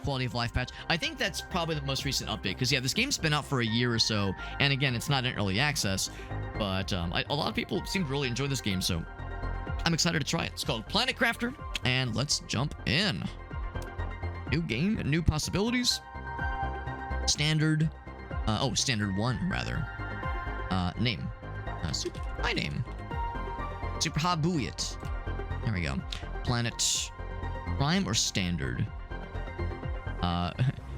quality of life patch. I think that's probably the most recent update, because yeah, this game's been out for a year or so, and again, it's not in early access, but a lot of people seem to really enjoy this game, so I'm excited to try it. It's called Planet Crafter, and let's jump in. New game, new possibilities. Standard, standard 1, rather. Name. Super high name. Super Habuyet. There we go. Planet Prime or Standard?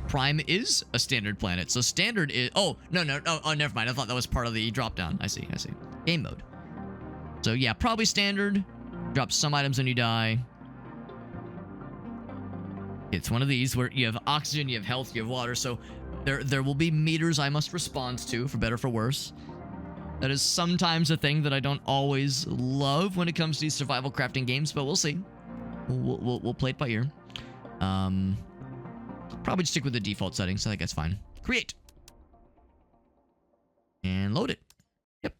Prime is a standard planet, so Standard is... Oh, no, never mind. I thought that was part of the drop-down. I see. Game mode. So, yeah, probably Standard. Drop some items when you die. It's one of these where you have oxygen, you have health, you have water, so there will be meters I must respond to, for better or for worse. That is sometimes a thing that I don't always love when it comes to these survival crafting games, but we'll see. We'll play it by ear. Probably stick with the default settings. I think that's fine. Create. And load it. Yep.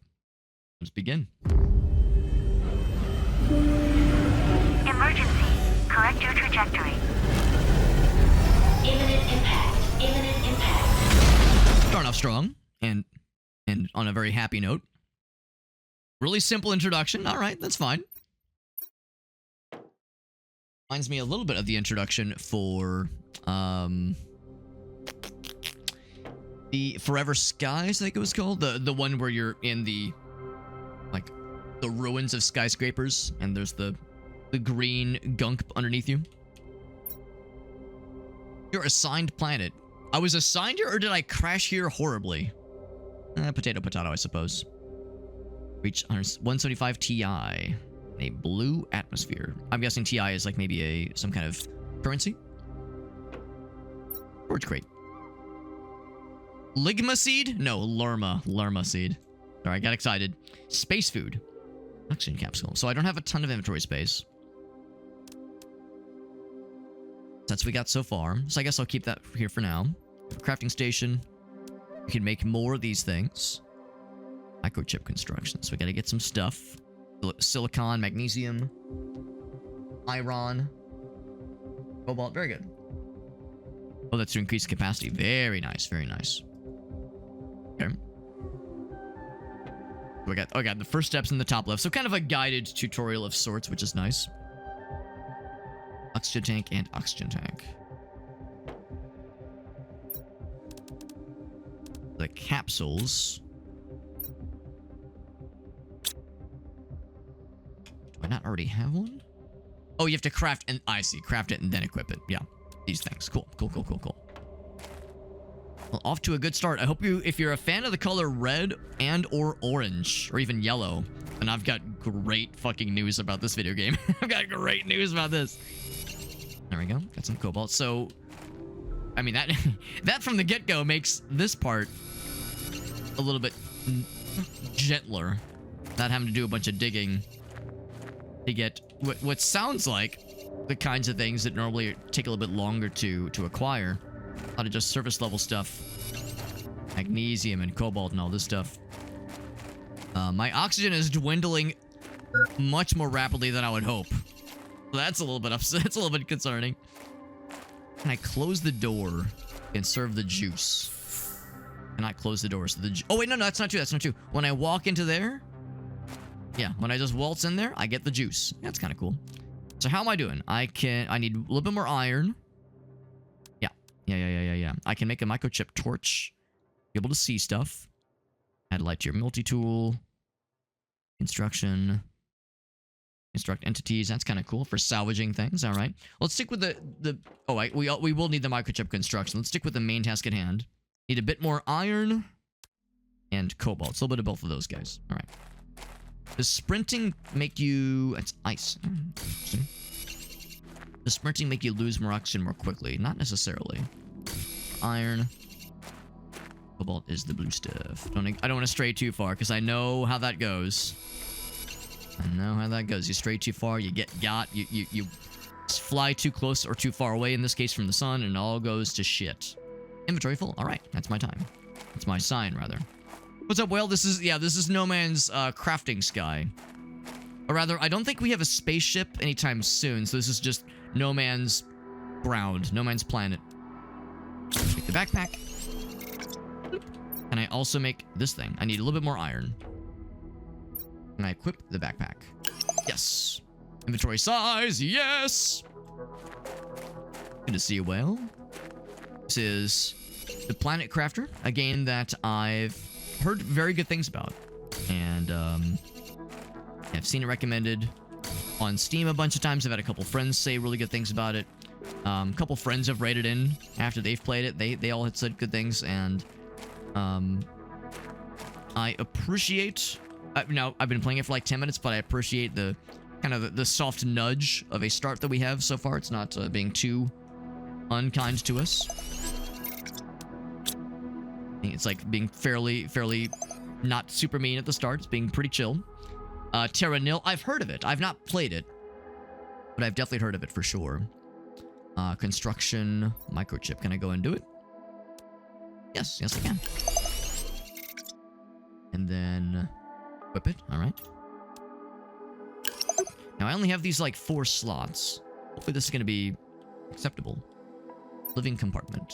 Let's begin. Emergency. Correct your trajectory. Imminent impact. Imminent impact. Starting off strong and on a very happy note. Really simple introduction. All right, that's fine. Reminds me a little bit of the introduction for the Forever Skies, I think it was called. The one where you're in the ruins of skyscrapers and there's the green gunk underneath you. Your assigned planet. I was assigned here, or did I crash here horribly? Potato, I suppose. Reach 175 Ti. A blue atmosphere. I'm guessing Ti is like maybe some kind of currency. Storage crate. Ligma seed? No, Lerma seed. Sorry, I got excited. Space food. Oxygen capsule. So I don't have a ton of inventory space. That's what we got so far. So I guess I'll keep that here for now. Crafting station. We can make more of these things. Microchip construction. So we gotta get some stuff. Silicon, magnesium, iron, cobalt. Very good. Oh, that's to increase capacity. Very nice. Very nice. Okay. We got the first steps in the top left. So kind of a guided tutorial of sorts, which is nice. Oxygen tank and oxygen tank. The capsules. Do I not already have one? Oh, you have to craft and I see. Craft it and then equip it. Yeah. These things. Cool. Well, off to a good start. I hope if you're a fan of the color red and or orange or even yellow, then I've got great fucking news about this video game. I've got great news about this. There we go. Got some cobalt. So, I mean, that from the get-go makes this part a little bit gentler. Not having to do a bunch of digging to get what sounds like the kinds of things that normally take a little bit longer to acquire. A lot of just surface level stuff. Magnesium and cobalt and all this stuff. My oxygen is dwindling much more rapidly than I would hope. So that's a little bit upset. It's a little bit concerning. Can I close the door and serve the juice? Can I close the door so the oh wait, no, that's not true. That's not true. When I walk into there, yeah, when I just waltz in there, I get the juice. That's kind of cool. So how am I doing? I need a little bit more iron. Yeah. I can make a microchip torch. Be able to see stuff. Add light to your multi-tool. Construction. Construct entities. That's kind of cool for salvaging things. All right. Let's stick with the oh, we will need the microchip construction. Let's stick with the main task at hand. Need a bit more iron and cobalt. It's a little bit of both of those guys. All right. Does sprinting make you... It's ice. Interesting. Does sprinting make you lose more oxygen more quickly? Not necessarily. Iron. Cobalt is the blue stuff. I don't want to stray too far, because I know how that goes. You stray too far, you get got. You fly too close or too far away, in this case from the sun, and it all goes to shit. Inventory full? Alright, that's my time. That's my sign, rather. What's up, Whale? This is No Man's crafting sky. Or rather, I don't think we have a spaceship anytime soon, so this is just No Man's ground, No Man's planet. Make the backpack. And I also make this thing. I need a little bit more iron. And I equip the backpack. Yes. Inventory size, yes! Good to see you, whale. This is the Planet Crafter, a game that I've heard very good things about. And, I've seen it recommended on Steam a bunch of times. I've had a couple friends say really good things about it. A couple friends have rated in after they've played it. They all had said good things, and, I appreciate... now, I've been playing it for like 10 minutes, but I appreciate the kind of the soft nudge of a start that we have so far. It's not being too unkind to us. I think it's like being fairly not super mean at the start. It's being pretty chill. Terra Nil, I've heard of it. I've not played it, but I've definitely heard of it for sure. Construction microchip. Can I go and do it? Yes, I can. And then equip it. All right. Now I only have these like 4 slots. Hopefully this is going to be acceptable. Living compartment.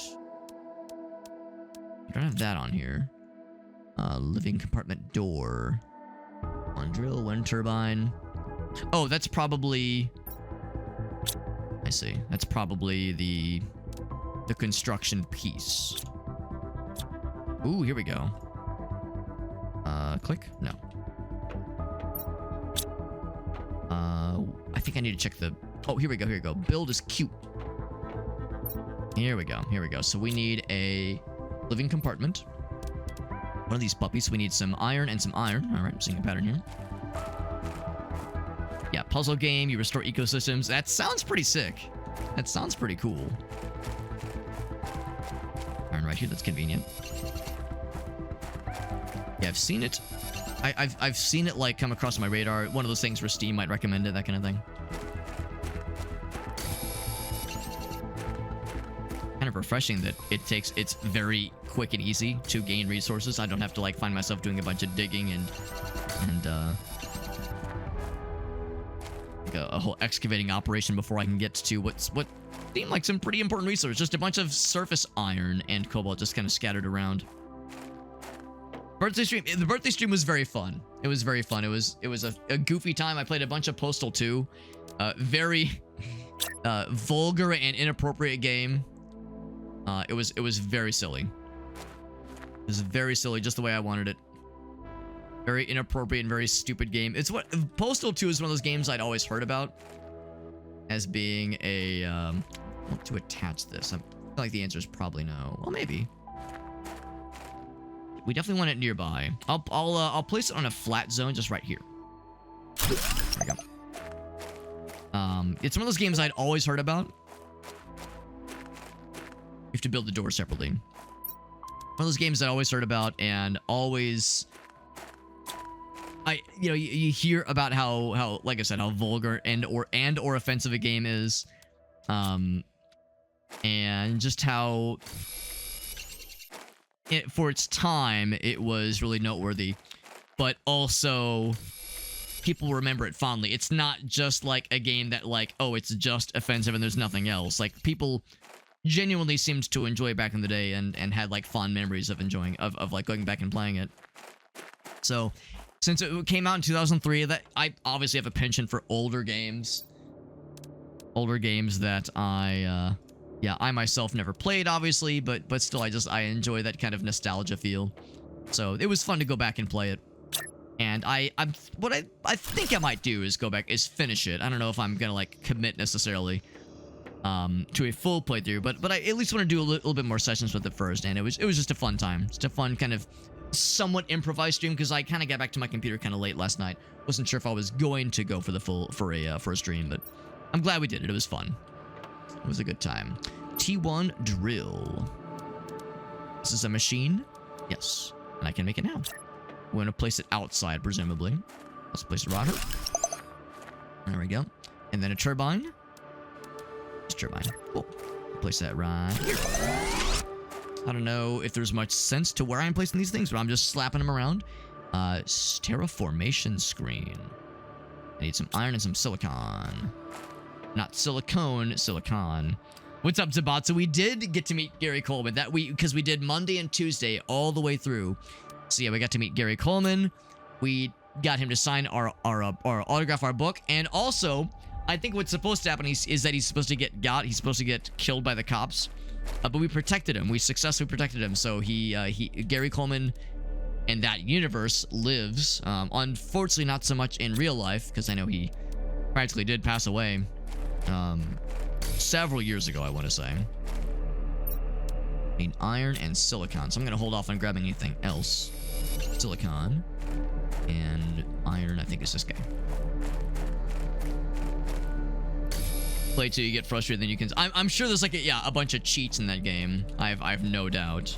I don't have that on here. Living compartment door. 1 drill, 1 turbine. Oh, that's probably... I see. That's probably the construction piece. Ooh, here we go. Click? No. I think I need to check the... Oh, here we go. Build is cute. Here we go. So we need a living compartment. One of these puppies. We need some iron and some iron. All right, I'm seeing a pattern here. Yeah, puzzle game. You restore ecosystems. That sounds pretty sick. That sounds pretty cool. Iron right here. That's convenient. Yeah, I've seen it. I've seen it like come across my radar. One of those things where Steam might recommend it, that kind of thing. Kind of refreshing that it's very quick and easy to gain resources. I don't have to like find myself doing a bunch of digging and like a whole excavating operation before I can get to what seem like some pretty important resources. Just a bunch of surface iron and cobalt just kind of scattered around. Birthday stream. The birthday stream was very fun. It was very fun. It was a goofy time. I played a bunch of Postal 2. Very vulgar and inappropriate game. It was very silly. It was very silly, just the way I wanted it. Very inappropriate and very stupid game. It's what Postal 2 is one of those games I'd always heard about as being a what to attach this. I feel like the answer is probably no. Well, maybe. We definitely want it nearby. I'll place it on a flat zone just right here. There we go. It's one of those games I'd always heard about. You have to build the door separately. One of those games I always heard about and always... you hear about how like I said, how vulgar and or offensive a game is. And just how... for its time, it was really noteworthy, but also people remember it fondly. It's not just like a game that like, oh, it's just offensive and there's nothing else. Like people genuinely seemed to enjoy it back in the day and had like fond memories of enjoying of like going back and playing it. So since it came out in 2003, that I obviously have a penchant for older games that I myself never played, obviously, but still, I enjoy that kind of nostalgia feel. So it was fun to go back and play it. And what I think I might do is finish it. I don't know if I'm gonna like commit necessarily to a full playthrough, but I at least want to do a little bit more sessions with it first. And it was just a fun time. Just a fun kind of somewhat improvised stream because I kind of got back to my computer kind of late last night. Wasn't sure if I was going to go for a stream, but I'm glad we did it. It was fun. It was a good time. T1 drill. This is a machine. Yes. And I can make it now. We're going to place it outside, presumably. Let's place a rocker. There we go. And then a turbine. It's a turbine. Cool. Place that right here. I don't know if there's much sense to where I'm placing these things, but I'm just slapping them around. Terraformation screen. I need some iron and some silicon. Not silicone, silicon. What's up, Zabatsu? We did get to meet Gary Coleman that week because we did Monday and Tuesday all the way through. So yeah, we got to meet Gary Coleman. We got him to sign our autograph our book, and also I think what's supposed to happen is that he's supposed to get killed by the cops, but we protected him. We successfully protected him. So Gary Coleman in that universe lives. Unfortunately, not so much in real life because I know he practically did pass away. Several years ago, I want to say. Need iron and silicon, so I'm gonna hold off on grabbing anything else. Silicon and iron, I think it's this guy. Play till you get frustrated, then you can. I'm sure there's like a bunch of cheats in that game. I have no doubt.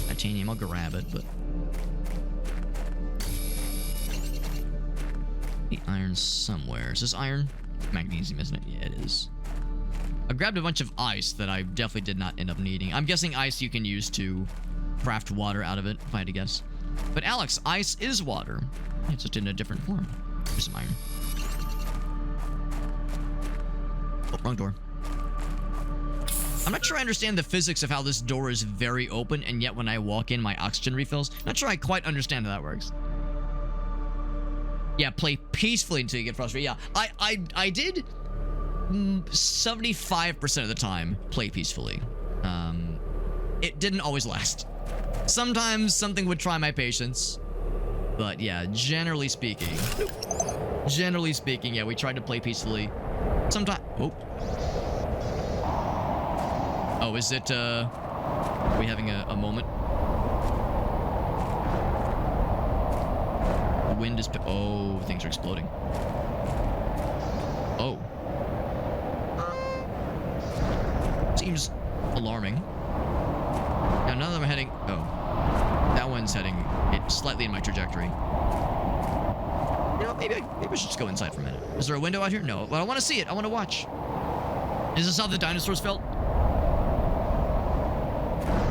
Titanium, I'll grab it, but the iron somewhere. Is this iron? Magnesium, isn't it? Yeah, it is. I grabbed a bunch of ice that I definitely did not end up needing. I'm guessing ice you can use to craft water out of it, if I had to guess. But Alex, ice is water. It's just in a different form. Here's some iron. Oh, wrong door. I'm not sure I understand the physics of how this door is very open, and yet when I walk in, my oxygen refills. Not sure I quite understand how that works. Yeah, play peacefully until you get frustrated. Yeah, I did 75% of the time play peacefully. It didn't always last. Sometimes something would try my patience, but yeah, generally speaking, yeah, we tried to play peacefully. Sometimes. Oh, is it? Are we having a moment? The wind is. Oh, things are exploding. Oh. Seems alarming. Now none of them are heading. Oh, that one's heading slightly in my trajectory. You know, maybe I should just go inside for a minute. Is there a window out here? No, but I want to see it. I want to watch. Is this how the dinosaurs felt?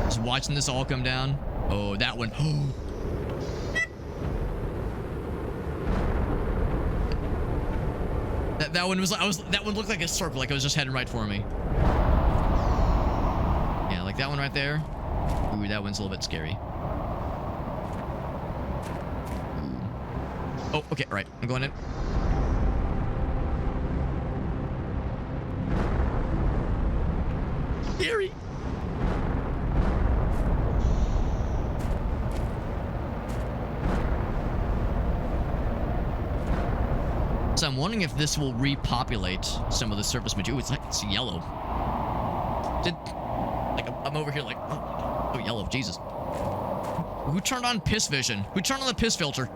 Just watching this all come down. Oh, that one. That one was. That one looked like a circle. Like it was just heading right for me. Yeah, like that one right there. Ooh, that one's a little bit scary. Ooh. Oh, okay, all right. I'm going in. Scary. So I'm wondering if this will repopulate some of the surface material. Ooh, it's yellow. I'm over here like, oh, yellow, Jesus. Who turned on piss vision? Who turned on the piss filter?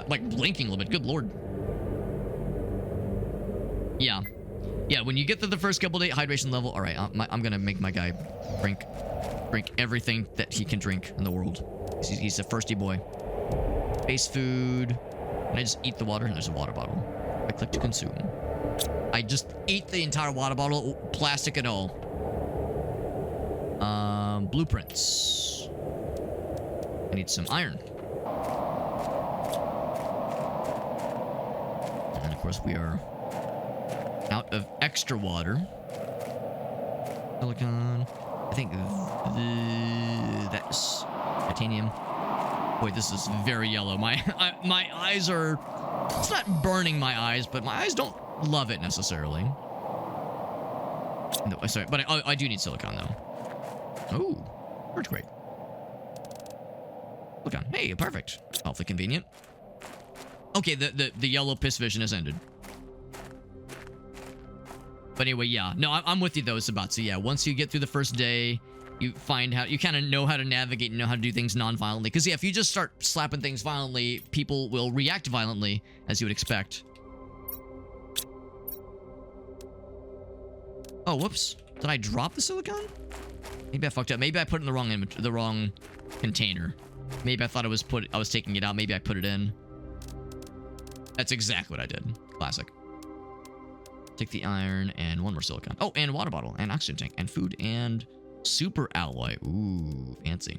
Like blinking a little bit, good lord. Yeah, when you get to the first couple days, hydration level, all right, I'm gonna make my guy drink everything that he can drink in the world. He's a thirsty boy. Base food. Can I just eat the water? And there's a water bottle. I click to consume. I just ate the entire water bottle, plastic and all. Blueprints. I need some iron. And of course we are out of extra water. Silicon. I think that's titanium. Boy, this is very yellow. My eyes are. It's not burning my eyes, but my eyes don't love it necessarily. No, sorry, but I do need silicon though. Oh, worked great. Silicon. Hey, perfect. Awfully convenient. Okay, the yellow piss vision has ended. But anyway, yeah. No, I'm with you though, Sabatsu. Yeah, once you get through the first day, you find how you kind of know how to navigate and know how to do things non-violently. Because yeah, if you just start slapping things violently, people will react violently, as you would expect. Oh, whoops! Did I drop the silicon? Maybe I fucked up. Maybe I put it in the wrong container. Maybe I thought I was taking it out. Maybe I put it in. That's exactly what I did. Classic. Take the iron and one more silicon. Oh, and water bottle and oxygen tank and food and super alloy. Ooh, fancy.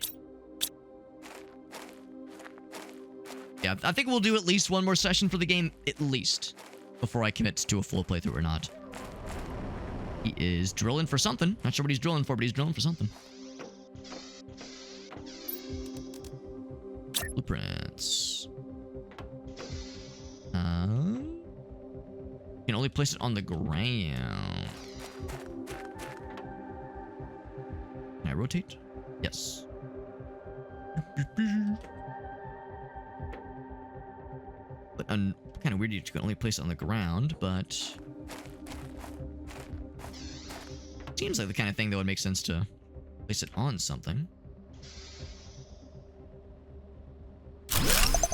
Yeah, I think we'll do at least one more session for the game, at least, before I commit to a full playthrough or not. He is drilling for something. Not sure what he's drilling for, but he's drilling for something. Blueprints. You can only place it on the ground. Can I rotate? Yes. But kind of weird you can only place it on the ground, but seems like the kind of thing that would make sense to place it on something.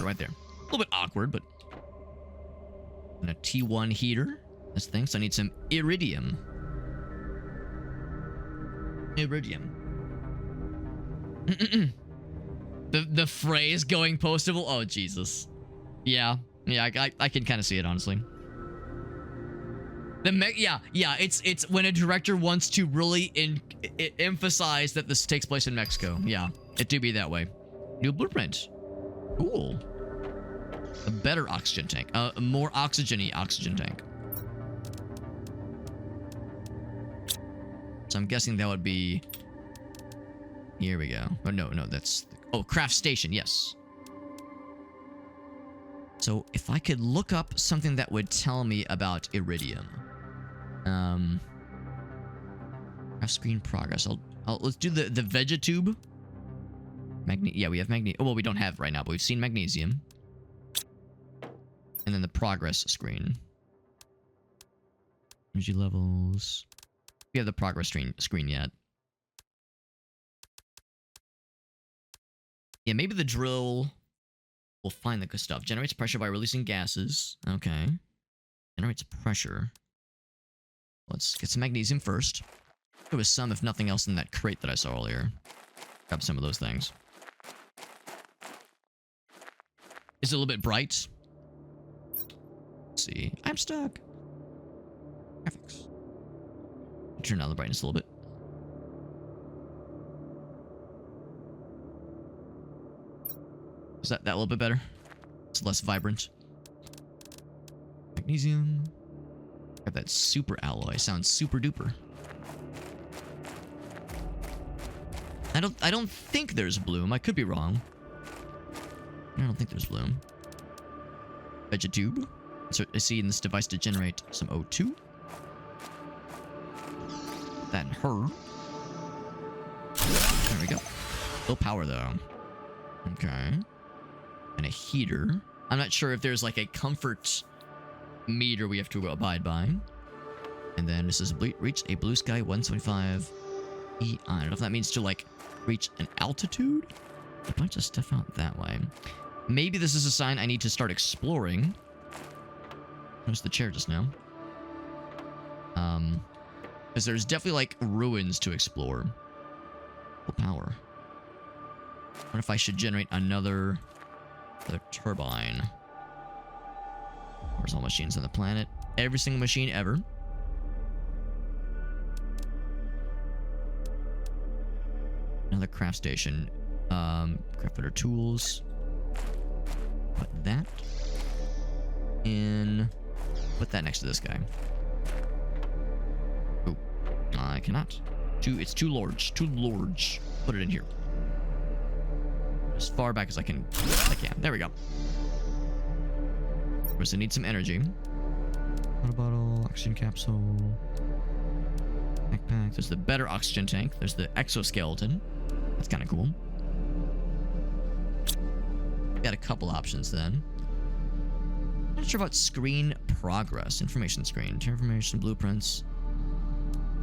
Right there. A little bit awkward, but... And a T1 heater. This thing, so I need some iridium. Iridium. The phrase going postable. Oh, Jesus. Yeah. Yeah, I can kind of see it, honestly. Yeah, it's when a director wants to really emphasize that this takes place in Mexico. Yeah, it do be that way. New blueprint. Cool. A better oxygen tank. A more oxygen-y oxygen tank. So I'm guessing that would be... Here we go. Oh, no, that's... Oh, craft station, yes. So if I could look up something that would tell me about iridium. Craft screen progress. Let's do the vegetube. Yeah, we have magnesium. Oh, well, we don't have right now, but we've seen magnesium. And then the progress screen. Energy levels. We have the progress screen yet. Yeah, maybe the drill will find the good stuff. Generates pressure by releasing gases. Okay. Generates pressure. Let's get some magnesium first. There was some, if nothing else, in that crate that I saw earlier. Grab some of those things. Is it a little bit bright? Let's see. I'm stuck. Graphics. Turn down the brightness a little bit. Is that a little bit better? It's less vibrant. Magnesium. Got that super alloy. Sounds super duper. I don't think there's bloom. I could be wrong. I don't think there's bloom. Vegetube. Insert a seed in this device to generate some O2. That in her. There we go. Low power though. Okay. And a heater. I'm not sure if there's like a comfort meter we have to abide by. And then this is reach a blue sky 175 EI. I don't know if that means to like reach an altitude. A bunch of stuff out that way. Maybe this is a sign I need to start exploring. There's the chair just now. Because there's definitely like ruins to explore. Full power. What if I should generate another turbine? Where's all machines on the planet? Every single machine ever. Another craft station. Craft better tools. Put that in. Put that next to this guy. Oh, I cannot. It's too large. Too large. Put it in here. As far back as I can. There we go. Of course, I need some energy. Water bottle, oxygen capsule, backpack. There's the better oxygen tank. There's the exoskeleton. That's kind of cool. Got a couple options then. Not sure about screen progress. Information screen. Information blueprints.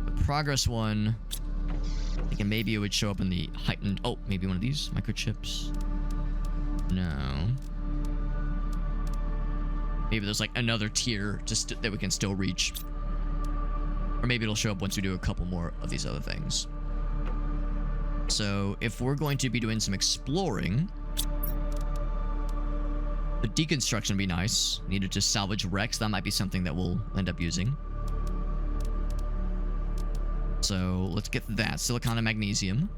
The progress one. Thinking maybe it would show up in the heightened. Oh, maybe one of these microchips. No. Maybe there's like another tier just that we can still reach. Or maybe it'll show up once we do a couple more of these other things. So if we're going to be doing some exploring, the deconstruction would be nice. Needed to salvage wrecks. That might be something that we'll end up using. So let's get that. Silicon and magnesium.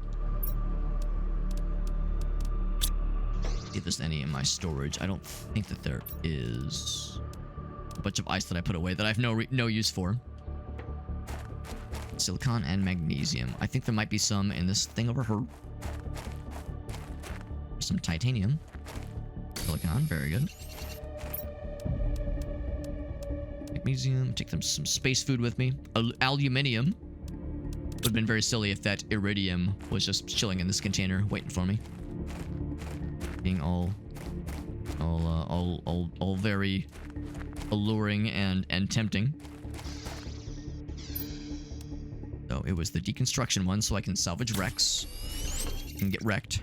See if there's any in my storage. I don't think that there is. A bunch of ice that I put away that I have no use for. Silicon and magnesium. I think there might be some in this thing over here. Some titanium. Silicon, very good. Magnesium, take them some space food with me. Aluminium. Would have been very silly if that iridium was just chilling in this container waiting for me. Being all very alluring and tempting. So it was the deconstruction one, so I can salvage wrecks and get wrecked.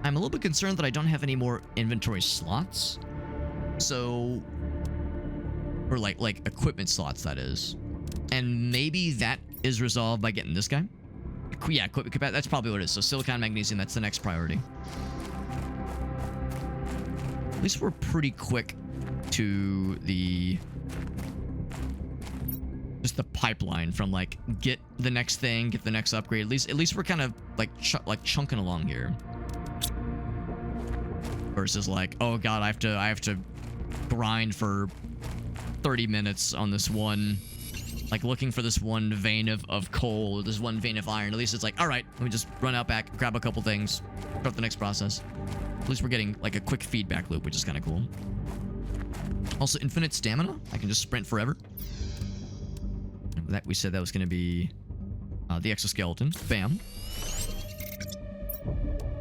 I'm a little bit concerned that I don't have any more inventory slots. So, or like equipment slots, that is. And maybe that is resolved by getting this guy. Yeah, equipment capacity, that's probably what it is. So silicon, magnesium, that's the next priority. At least we're pretty quick to the... just the pipeline from like, get the next thing, get the next upgrade. At least we're kind of like chunking along here. Versus like, oh god, I have to grind for 30 minutes on this one, like looking for this one vein of coal, or this one vein of iron. At least it's like, all right, let me just run out back, grab a couple things, start the next process. At least we're getting like a quick feedback loop, which is kind of cool. Also, infinite stamina. I can just sprint forever. That we said that was going to be the exoskeleton. Bam.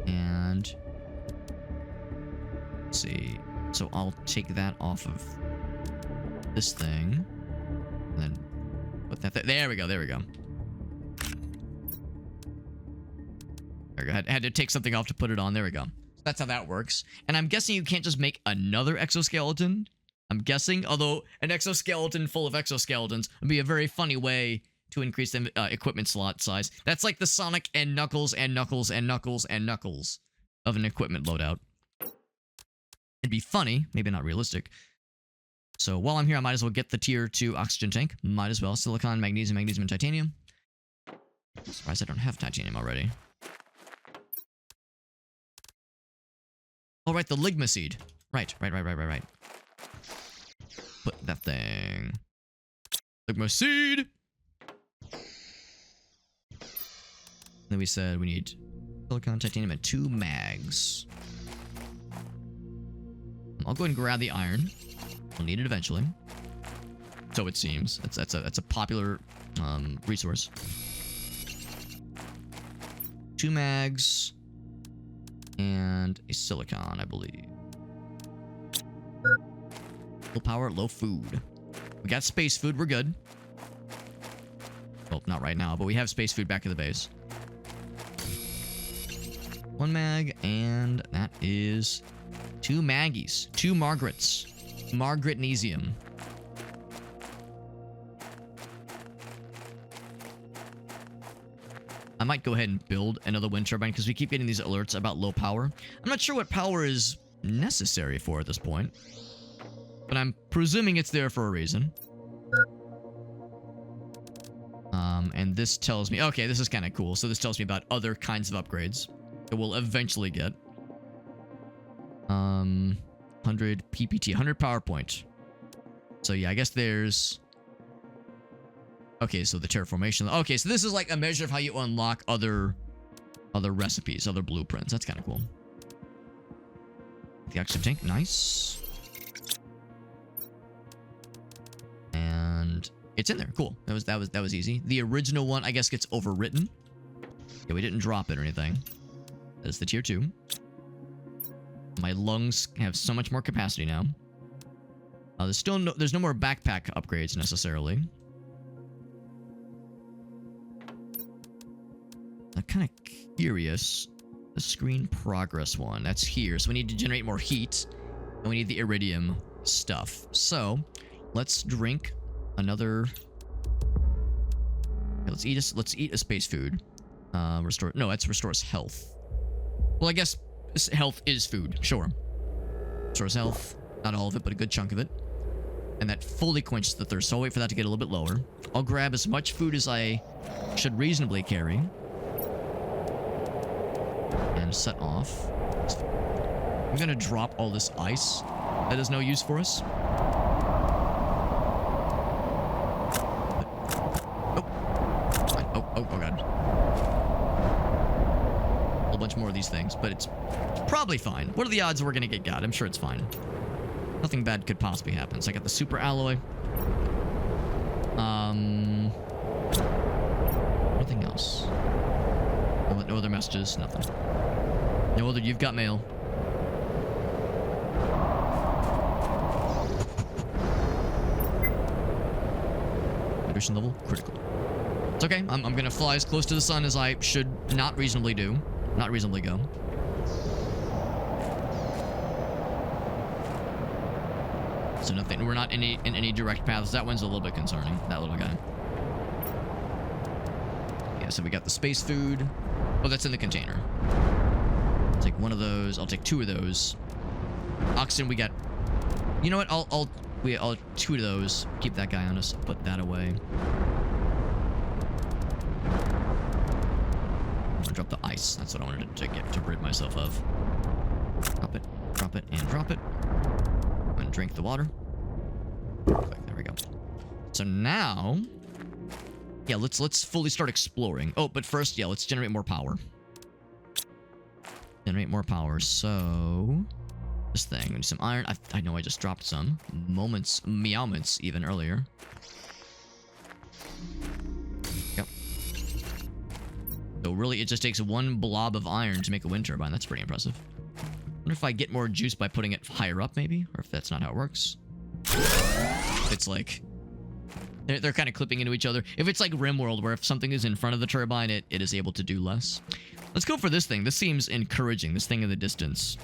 And let's see. So I'll take that off of this thing, and then put that there we go. There we go. There we go. Had to take something off to put it on. There we go. So that's how that works. And I'm guessing you can't just make another exoskeleton. I'm guessing, although an exoskeleton full of exoskeletons would be a very funny way to increase the equipment slot size. That's like the Sonic and Knuckles and Knuckles and Knuckles and Knuckles of an equipment loadout. It'd be funny, maybe not realistic. So while I'm here, I might as well get the tier 2 oxygen tank. Might as well. Silicon, magnesium, magnesium, and titanium. I'm surprised I don't have titanium already. Oh, right, the ligma seed. Right. Put that thing. Ligma seed! Then we said we need silicon, titanium, and 2 mags. I'll go ahead and grab the iron. We'll need it eventually. So it seems. That's a popular resource. 2 mags and a silicon, I believe. Low power, low food. We got space food, we're good. Well, not right now, but we have space food back at the base. 1 mag, and that is 2 Maggies. 2 Margarets. Margaretnesium. I might go ahead and build another wind turbine because we keep getting these alerts about low power. I'm not sure what power is necessary for at this point, but I'm presuming it's there for a reason. And this tells me... okay, this is kind of cool. So this tells me about other kinds of upgrades that we'll eventually get. 100 PPT, 100 PowerPoint. So yeah, I guess there's... okay, so the terraformation. Okay, so this is like a measure of how you unlock other recipes, other blueprints. That's kind of cool. The oxygen tank, nice. And it's in there. Cool. That was easy. The original one, I guess, gets overwritten. Yeah, we didn't drop it or anything. That's the tier 2. My lungs have so much more capacity now. There's no more backpack upgrades necessarily. I'm kind of curious. The screen progress one, that's here. So we need to generate more heat, and we need the iridium stuff. So let's drink another. Okay, let's eat a space food. Restore. No, that's restores health. Well, I guess health is food. Sure. Restores health. Not all of it, but a good chunk of it. And that fully quenches the thirst. So I'll wait for that to get a little bit lower. I'll grab as much food as I should reasonably carry. And set off. I'm gonna drop all this ice that is no use for us. bunch more of these things, but it's probably fine. What are the odds we're gonna get got? I'm sure it's fine. Nothing bad could possibly happen. So I got the super alloy. Nothing else. No other messages. Nothing. No other. You've got mail. Hydration level critical. It's okay. I'm gonna fly as close to the sun as I should not reasonably do. Not reasonably go. So nothing. We're not in any direct paths. That one's a little bit concerning. That little guy. Yeah. So we got the space food. Oh, that's in the container. I'll take one of those. I'll take 2 of those. Oxygen. We got. You know what? I'll 2 of those. Keep that guy on us. Put that away. Drop the ice. That's what I wanted to get to rid myself of. Drop it, and drop it. I'm gonna drink the water. Perfect. There we go. So now, yeah, let's fully start exploring. Oh, but first, yeah, let's generate more power. Generate more power. So this thing, we need some iron. I know I just dropped some meowments even earlier. Yep. So really, it just takes 1 blob of iron to make a wind turbine. That's pretty impressive. I wonder if I get more juice by putting it higher up, maybe? Or if that's not how it works. It's like... They're kind of clipping into each other. If it's like RimWorld, where if something is in front of the turbine, it is able to do less. Let's go for this thing. This seems encouraging, this thing in the distance.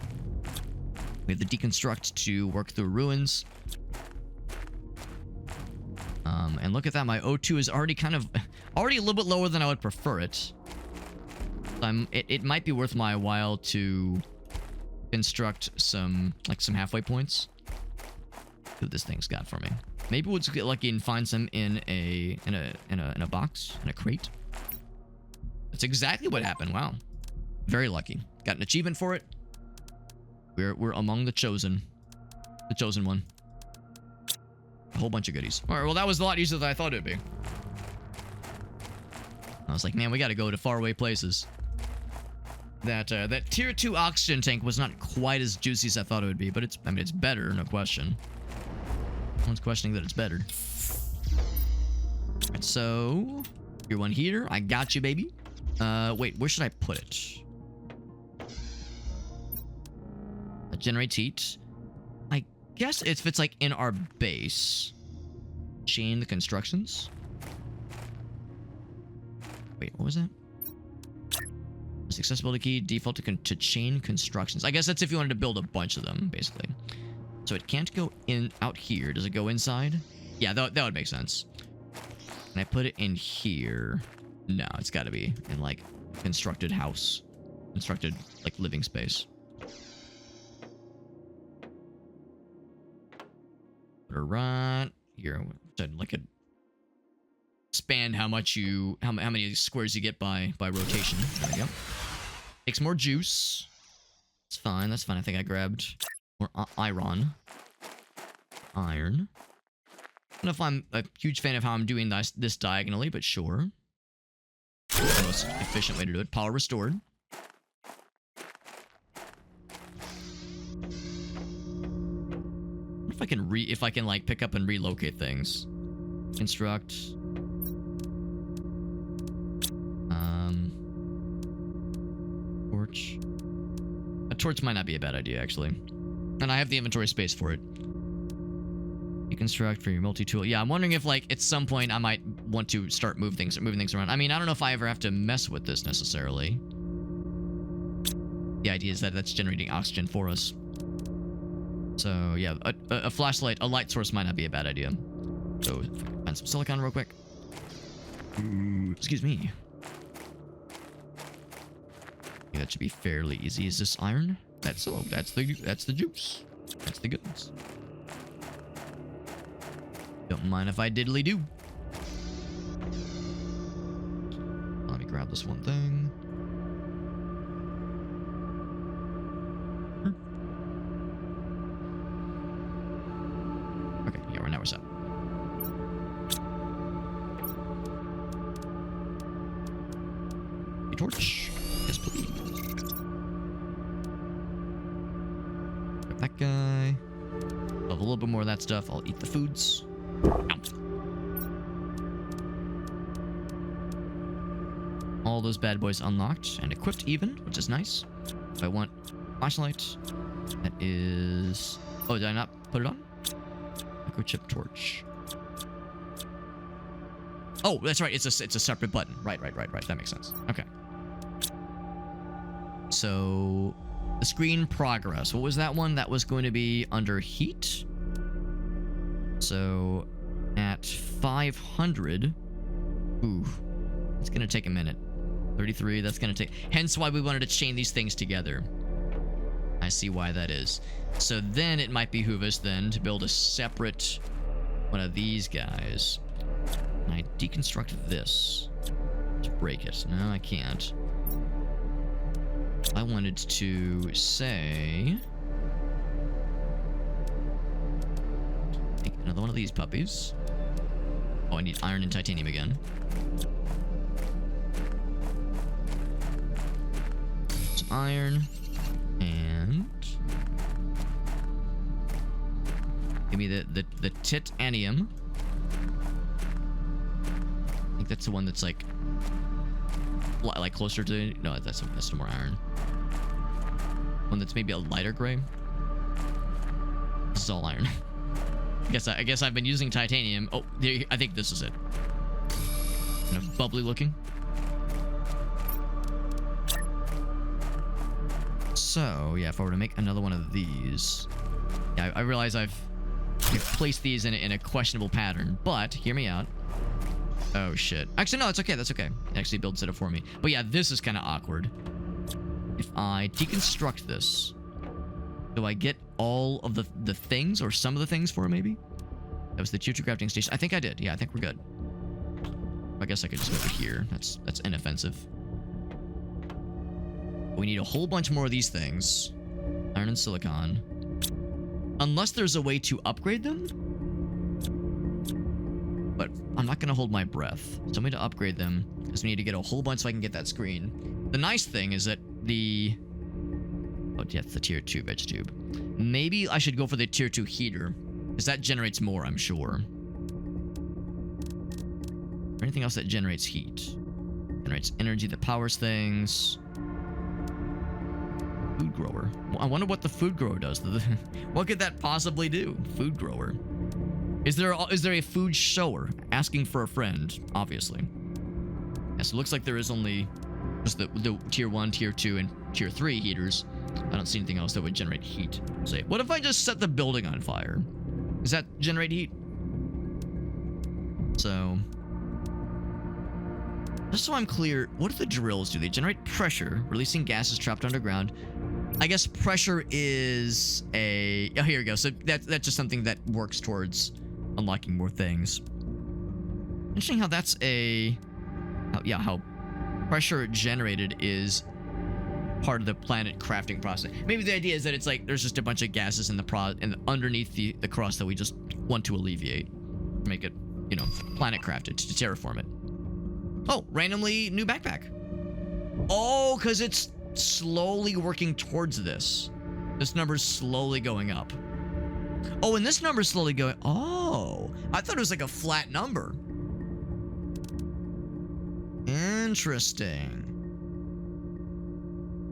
We have the deconstruct to work through ruins. And look at that. My O2 is already already a little bit lower than I would prefer it. It might be worth my while to construct some halfway points. See what this thing's got for me. Maybe we'll just get lucky and find some in a box, in a crate. That's exactly what happened. Wow, very lucky. Got an achievement for it. We're among the chosen one. A whole bunch of goodies. All right, well that was a lot easier than I thought it'd be. I was like, man, we got to go to faraway places. That tier 2 oxygen tank was not quite as juicy as I thought it would be, but it's better, no question. No one's questioning that it's better. Alright, so your one heater, I got you, baby. Wait, where should I put it? That generates heat. I guess if it's like in our base. Chain the constructions. Wait, what was that? Accessibility key, default to chain constructions. I guess that's if you wanted to build a bunch of them, basically. So it can't go out here. Does it go inside? Yeah, that would make sense. Can I put it in here? No, it's got to be in, like, constructed house. Constructed, like, living space. Put her right here. Like a... expand how many squares you get by rotation. There we go. Takes more juice. That's fine. That's fine. I think I grabbed more iron. I don't know if I'm a huge fan of how I'm doing this diagonally, but sure. The most efficient way to do it. Power restored. What if I can like pick up and relocate things? Construct. Torch. A torch might not be a bad idea, actually. And I have the inventory space for it. Deconstruct for your multi-tool. Yeah, I'm wondering if, like, at some point I might want to start moving things around. I mean, I don't know if I ever have to mess with this necessarily. The idea is that that's generating oxygen for us. So, yeah, a flashlight, a light source might not be a bad idea. So, find some silicon real quick. Ooh, excuse me. Yeah, that should be fairly easy. Is this iron? That's the juice. That's the goods. Don't mind if I diddly do. Let me grab this one thing. Okay, yeah, now we're set. A torch. Yes, please. guy. I'll have a little bit more of that stuff. I'll eat the foods. Ow. All those bad boys unlocked and equipped even, which is nice. If I want flashlight, that is... Oh, did I not put it on? Microchip torch. Oh, that's right. It's a separate button. Right. That makes sense. Okay. So, the screen progress. What was that one? That was going to be under heat. So, at 500... Ooh. It's going to take a minute. 33, that's going to take... Hence why we wanted to chain these things together. I see why that is. So then it might behoove us then to build a separate one of these guys. And I deconstruct this to break it. No, I can't. I wanted to say... Make another one of these puppies. Oh, I need iron and titanium again. Some iron. And... Give me the titanium. I think that's the one that's like closer to... No, that's some more iron. One that's maybe a lighter gray. This is all iron. I guess I've been using titanium. Oh, I think this is it. Kind of bubbly looking. So, yeah, if I were to make another one of these... Yeah, I realize I've placed these in a questionable pattern, but hear me out. Oh, shit. Actually, no, it's okay. That's okay. It actually builds it up for me. But yeah, this is kind of awkward. If I deconstruct this, do I get all of the things or some of the things for it, maybe? That was the Tier 2 crafting station. I think I did. Yeah, I think we're good. I guess I could just go over here. That's inoffensive. We need a whole bunch more of these things. Iron and silicon. Unless there's a way to upgrade them. But I'm not going to hold my breath. So I'm going to upgrade them. Because we need to get a whole bunch so I can get that screen. The nice thing is that the... Oh, yeah, it's the Tier 2 veg tube. Maybe I should go for the Tier 2 heater. Because that generates more, I'm sure. Or anything else that generates heat. Generates energy that powers things. Food grower. Well, I wonder what the food grower does. What could that possibly do? Food grower. Is there a food shower? Asking for a friend, obviously. Yes, it looks like there is only just the Tier 1, Tier 2, and Tier 3 heaters. I don't see anything else that would generate heat. Say, what if I just set the building on fire? Does that generate heat? So... Just so I'm clear, what do the drills do? They generate pressure, releasing gases trapped underground. I guess pressure is a... Oh, here we go. So that's just something that works towards unlocking more things. Interesting how that's a... how pressure generated is part of the planet crafting process. Maybe the idea is that it's like there's just a bunch of gases in the underneath the crust that we just want to alleviate. Make it, planet crafted, to terraform it. Oh, randomly new backpack. Oh, because it's slowly working towards this. This number's slowly going up. Oh, and this number's slowly going... Oh, I thought it was like a flat number. Interesting.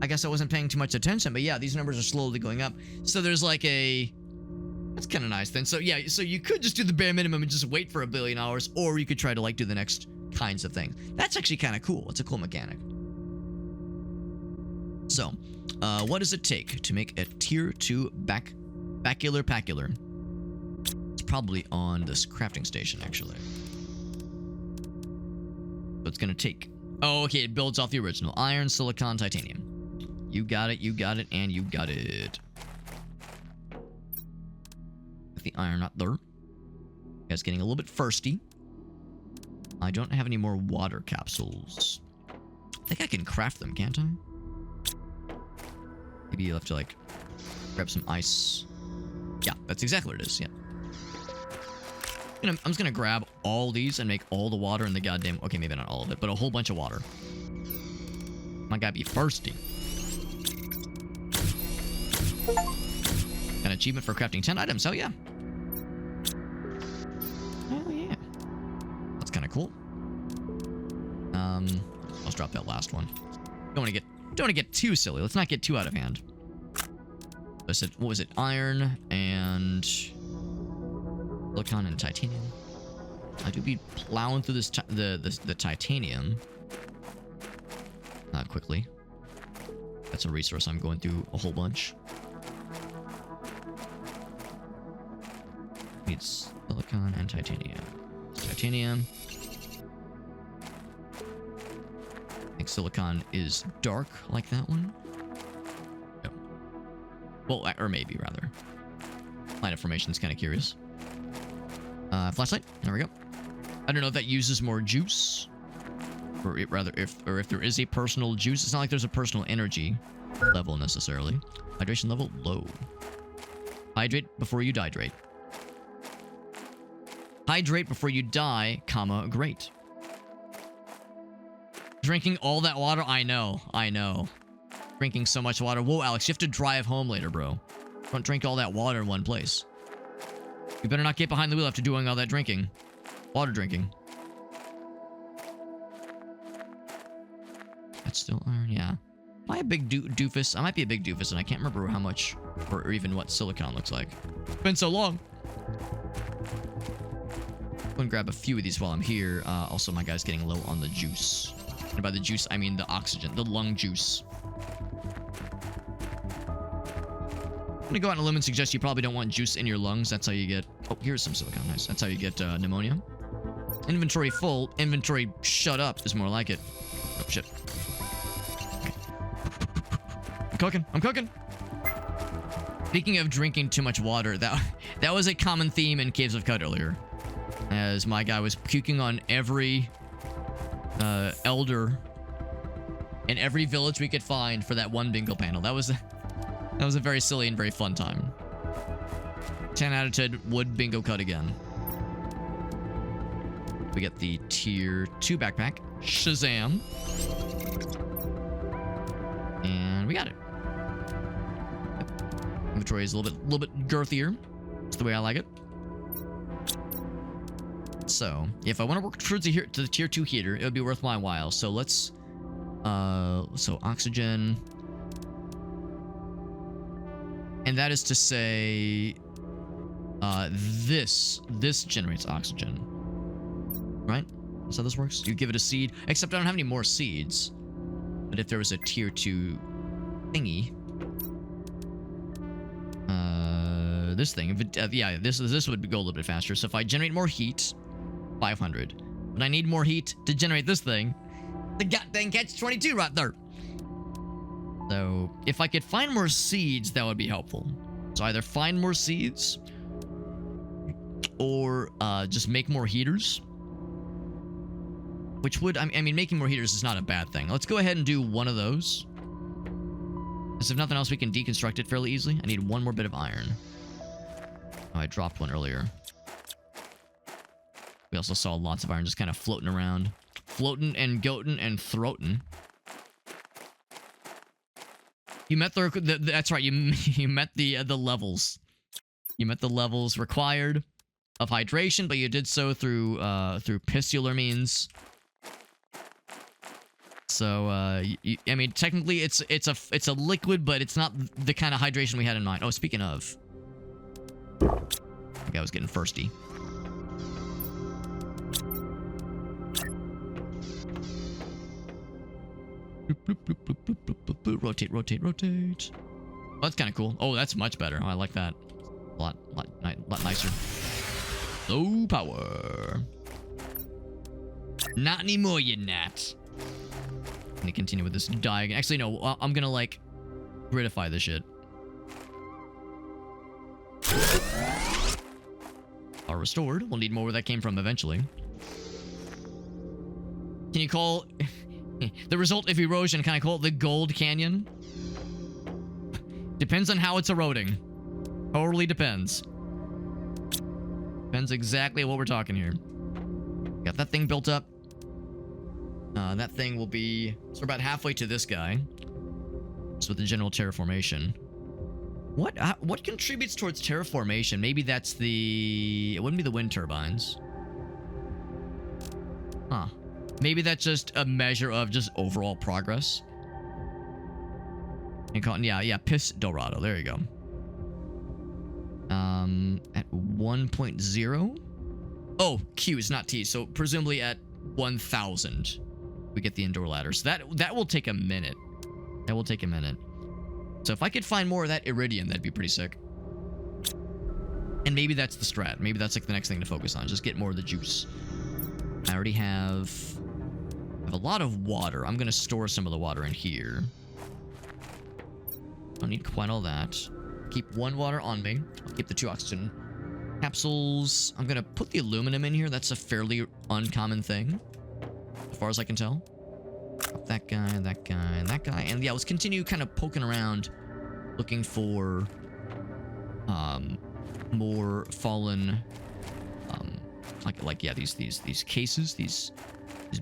I guess I wasn't paying too much attention, but yeah, these numbers are slowly going up. So there's like a... That's kind of nice then. So yeah, so you could just do the bare minimum and just wait for $1 billion, or you could try to like do the next kinds of things. That's actually kind of cool. It's a cool mechanic. So, what does it take to make a Tier 2 bacular? It's probably on this crafting station, actually. So it's gonna take... Oh, okay, it builds off the original. Iron, silicon, titanium. You got it, and you got it. With the iron not there. It's getting a little bit thirsty. I don't have any more water capsules. I think I can craft them, can't I? Maybe you'll have to, like, grab some ice. Yeah, that's exactly what it is, yeah. I'm just gonna grab all these and make all the water in the goddamn... Okay, maybe not all of it, but a whole bunch of water. I gotta be thirsty. Kind achievement for crafting 10 items. Oh, yeah. Oh, yeah. That's kind of cool. Let's drop that last one. Don't want to get too silly. Let's not get too out of hand. What was it? Iron and silicon and titanium. I do be plowing through this the titanium quickly. That's a resource I'm going through a whole bunch. Needs silicon and titanium. Titanium. I think silicon is dark like that one. No. Well, or maybe rather. Planet formation is kind of curious. Flashlight. There we go. I don't know if that uses more juice, or rather, if there is a personal juice. It's not like there's a personal energy level necessarily. Hydration level low. Hydrate before you dihydrate. Hydrate before you die, comma, great. Drinking all that water? I know. Drinking so much water. Whoa, Alex, you have to drive home later, bro. Don't drink all that water in one place. You better not get behind the wheel after doing all that drinking. Water drinking. That's still iron, yeah. Am I a big doofus? I might be a big doofus, and I can't remember how much, or even what silicon looks like. It's been so long. I'm gonna grab a few of these while I'm here. Also, my guy's getting low on the juice. And by the juice, I mean the oxygen, the lung juice. I'm gonna go out on a limb and suggest you probably don't want juice in your lungs. That's how you get... Oh, here's some silicon. Nice. That's how you get pneumonia. Inventory full. Inventory shut up is more like it. Oh, shit. Okay. I'm cooking. Speaking of drinking too much water, that was a common theme in Caves of Cut earlier. As my guy was puking on every elder in every village we could find for that one bingo panel. That was a very silly and very fun time. 10 out of 10 would bingo cut again. We get the tier 2 backpack. Shazam. And we got it. Inventory is a little bit girthier. That's the way I like it. So, if I want to work towards to the tier 2 heater, it would be worth my while. So let's so oxygen. And that is to say this generates oxygen. Right? That's how this works. You give it a seed, except I don't have any more seeds. But if there was a tier 2 thingy, this thing, if it, yeah, this would go a little bit faster. So if I generate more heat, 500. But I need more heat to generate this thing. The goddamn catch-22 right there. So if I could find more seeds, that would be helpful. So either find more seeds or just make more heaters. Which would, I mean, making more heaters is not a bad thing. Let's go ahead and do one of those. Because if nothing else, we can deconstruct it fairly easily. I need one more bit of iron. Oh, I dropped one earlier. We also saw lots of iron just kind of floating around. Floating and goatin' and throatin'. You met that's right, you met the levels. You met the levels required of hydration, but you did so through pissular means. So I mean, technically it's a liquid, but it's not the kind of hydration we had in mind. Oh, speaking of, I think I was getting thirsty. Rotate. Oh, that's kind of cool. Oh, that's much better. Oh, I like that. A lot nicer. Low power. Not anymore, you gnat. I'm gonna continue with this diagonal. Actually, no. I'm gonna like gridify this shit. Are restored. We'll need more where that came from eventually. Can you call the result of erosion? Can I call it the Gold Canyon? Depends on how it's eroding. Totally depends. Depends exactly what we're talking here. Got that thing built up. That thing will be... So we're about halfway to this guy. So with the general terraformation. What contributes towards terraformation? Maybe that's the... It wouldn't be the wind turbines. Huh. Maybe that's just a measure of just overall progress. Yeah, Piss Dorado. There you go. At 1.0. Oh, Q is not T. So presumably at 1,000, we get the indoor ladder. So that will take a minute. That will take a minute. So if I could find more of that iridium, that'd be pretty sick. And maybe that's the strat. Maybe that's like the next thing to focus on. Just get more of the juice. I already have a lot of water. I'm gonna store some of the water in here. Don't need quite all that. Keep 1 water on me. I'll keep the 2 oxygen capsules. I'm gonna put the aluminum in here. That's a fairly uncommon thing, as far as I can tell. That guy, that guy, and that guy. And yeah, let's continue kind of poking around, looking for more fallen, like yeah, these cases, these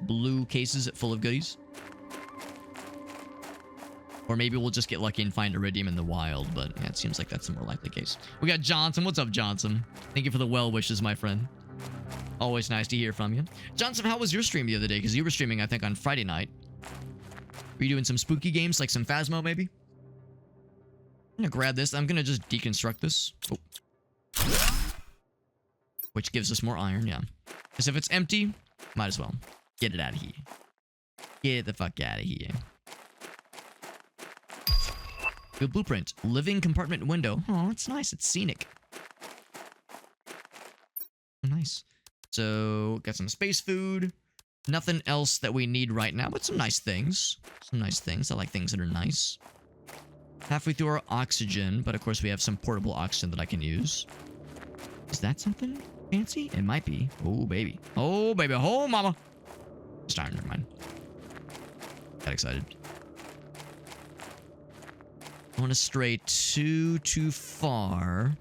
blue cases full of goodies. Or maybe we'll just get lucky and find iridium in the wild, but yeah, it seems like that's the more likely case. We got Johnson. What's up, Johnson? Thank you for the well wishes, my friend. Always nice to hear from you. Johnson, how was your stream the other day? Because you were streaming, I think, on Friday night. Were you doing some spooky games, like some Phasmo, maybe? I'm gonna grab this. I'm gonna just deconstruct this. Oh. Which gives us more iron, yeah. Because if it's empty, might as well. Get it out of here. Get the fuck out of here. Good blueprint. Living compartment window. Oh, it's nice. It's scenic. Nice. So, got some space food. Nothing else that we need right now, but some nice things. Some nice things. I like things that are nice. Halfway through our oxygen, but of course we have some portable oxygen that I can use. Is that something fancy? It might be. Oh, baby. Oh, baby. Oh, mama. It's time. Never mind. Got excited. I want to stray too far.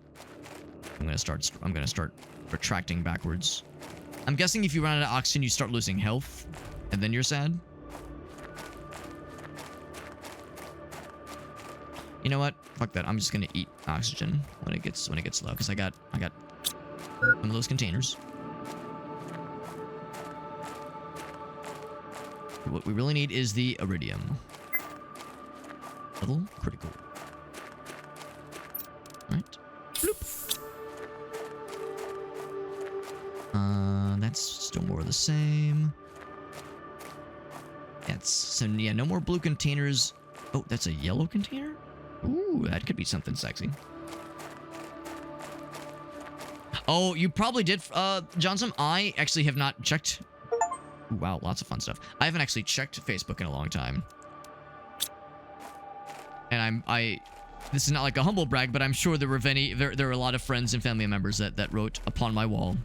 I'm gonna start retracting backwards. I'm guessing if you run out of oxygen, you start losing health, and then you're sad. You know what? Fuck that. I'm just gonna eat oxygen when it gets low, because I got some of those containers. What we really need is the iridium. Little critical. Right. Bloop. That's still more of the same. That's so yeah, no more blue containers. Oh, that's a yellow container? Ooh, that could be something sexy. Oh, you probably did, Johnson. I actually have not checked. Ooh, wow, lots of fun stuff. I haven't actually checked Facebook in a long time. And this is not like a humble brag, but I'm sure there are a lot of friends and family members that wrote upon my wall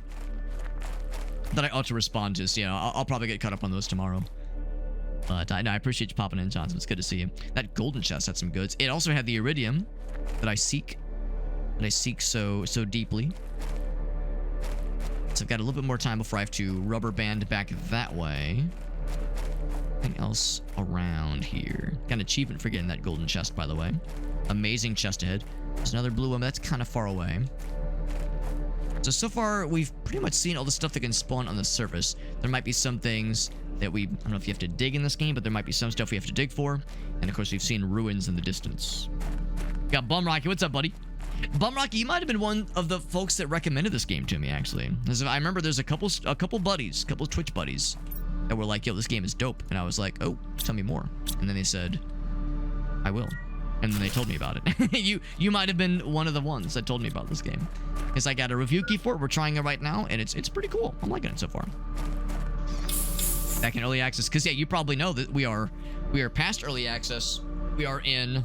that I ought to respond to. So, you know, I'll probably get caught up on those tomorrow. But I appreciate you popping in, Johnson. It's good to see you. That golden chest had some goods. It also had the iridium that I seek. So deeply. So I've got a little bit more time before I have to rubber band back that way. Anything else around here? Got an achievement for getting that golden chest, by the way. Amazing chest ahead. There's another blue one, but that's kind of far away. So far, we've pretty much seen all the stuff that can spawn on the surface. There might be some things that I don't know if you have to dig in this game, but there might be some stuff we have to dig for. And of course, we've seen ruins in the distance. Got Bum Rocky. What's up, buddy? Bum Rocky, you might have been one of the folks that recommended this game to me, actually. I remember there's a couple Twitch buddies that were like, yo, this game is dope. And I was like, oh, tell me more. And then they said, I will. And then they told me about it. You might have been one of the ones that told me about this game. Because I got a review key for it. We're trying it right now, and it's pretty cool. I'm liking it so far. Back in early access. Because, yeah, you probably know that we are past early access. We are in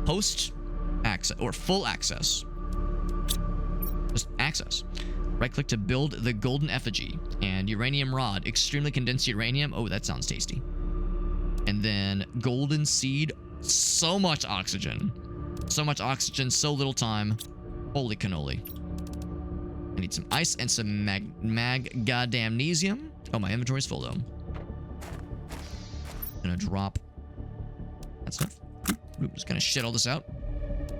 post access, or full access. Just access. Right-click to build the golden effigy. And uranium rod. Extremely condensed uranium. Oh, that sounds tasty. And then golden seed. So much oxygen. So much oxygen, so little time. Holy cannoli. I need some ice and some mag goddamnesium. Oh, my inventory's full, though. Gonna drop that stuff. Just gonna shit all this out.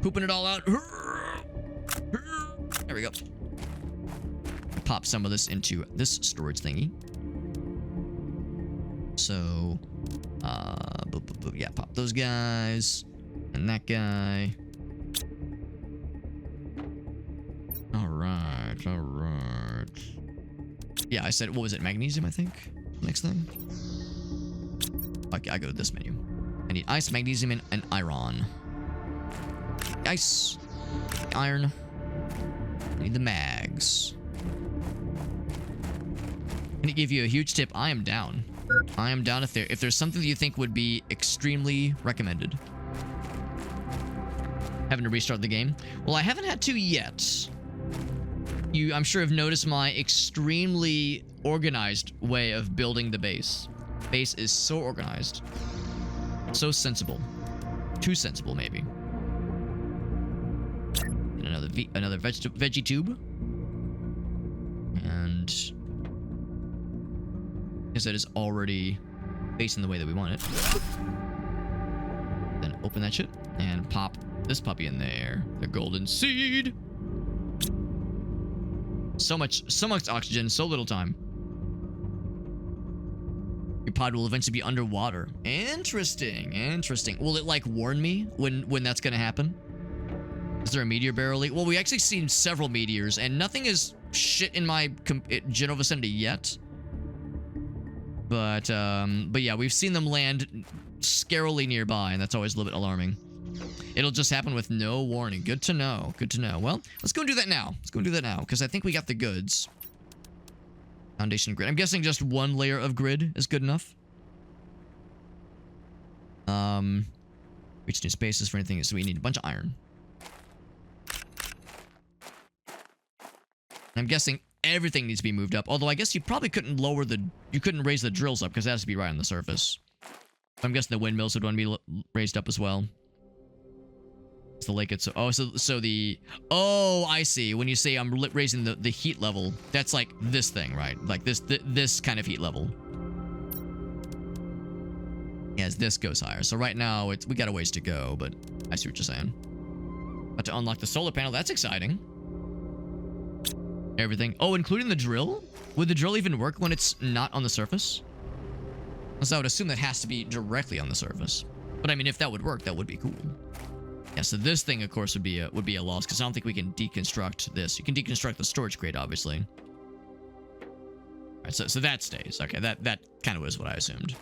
Pooping it all out. There we go. Pop some of this into this storage thingy. So, yeah, pop those guys and that guy. All right. Yeah, I said, what was it? Magnesium, I think. Next thing. Okay, I go to this menu. I need ice, magnesium, and iron. Ice, iron. I need the mags. Can I give you a huge tip? I am down. I am down if there's something that you think would be extremely recommended. Having to restart the game? Well, I haven't had to yet. You, I'm sure, have noticed my extremely organized way of building the base. Base is so organized. So sensible. Too sensible, maybe. And another veggie tube. And as it is already facing the way that we want it. Then open that shit and pop this puppy in there. The golden seed. So much oxygen, so little time. Your pod will eventually be underwater. Interesting. Will it like warn me when that's gonna happen? Is there a meteor barrel? Well, we actually seen several meteors, and nothing is shit in my general vicinity yet. But yeah, we've seen them land scarily nearby, and that's always a little bit alarming. It'll just happen with no warning. Good to know. Well, let's go and do that now. Because I think we got the goods. Foundation grid. I'm guessing just one layer of grid is good enough. Reach new spaces for anything, so we need a bunch of iron. I'm guessing everything needs to be moved up. Although I guess you probably couldn't raise the drills up because that has to be right on the surface. I'm guessing the windmills would want to be raised up as well. It's the lake itself. Oh, oh, I see. When you say I'm raising the heat level, that's like this thing, right? Like this kind of heat level. Yeah, as this goes higher. So right now we got a ways to go, but I see what you're saying. But to unlock the solar panel, that's exciting. Everything. Oh, including the drill? Would the drill even work when it's not on the surface? So I would assume that has to be directly on the surface. But I mean, if that would work, that would be cool. Yeah, so this thing, of course, would be a loss because I don't think we can deconstruct this. You can deconstruct the storage crate, obviously. All right, so that stays. Okay, that kind of was what I assumed.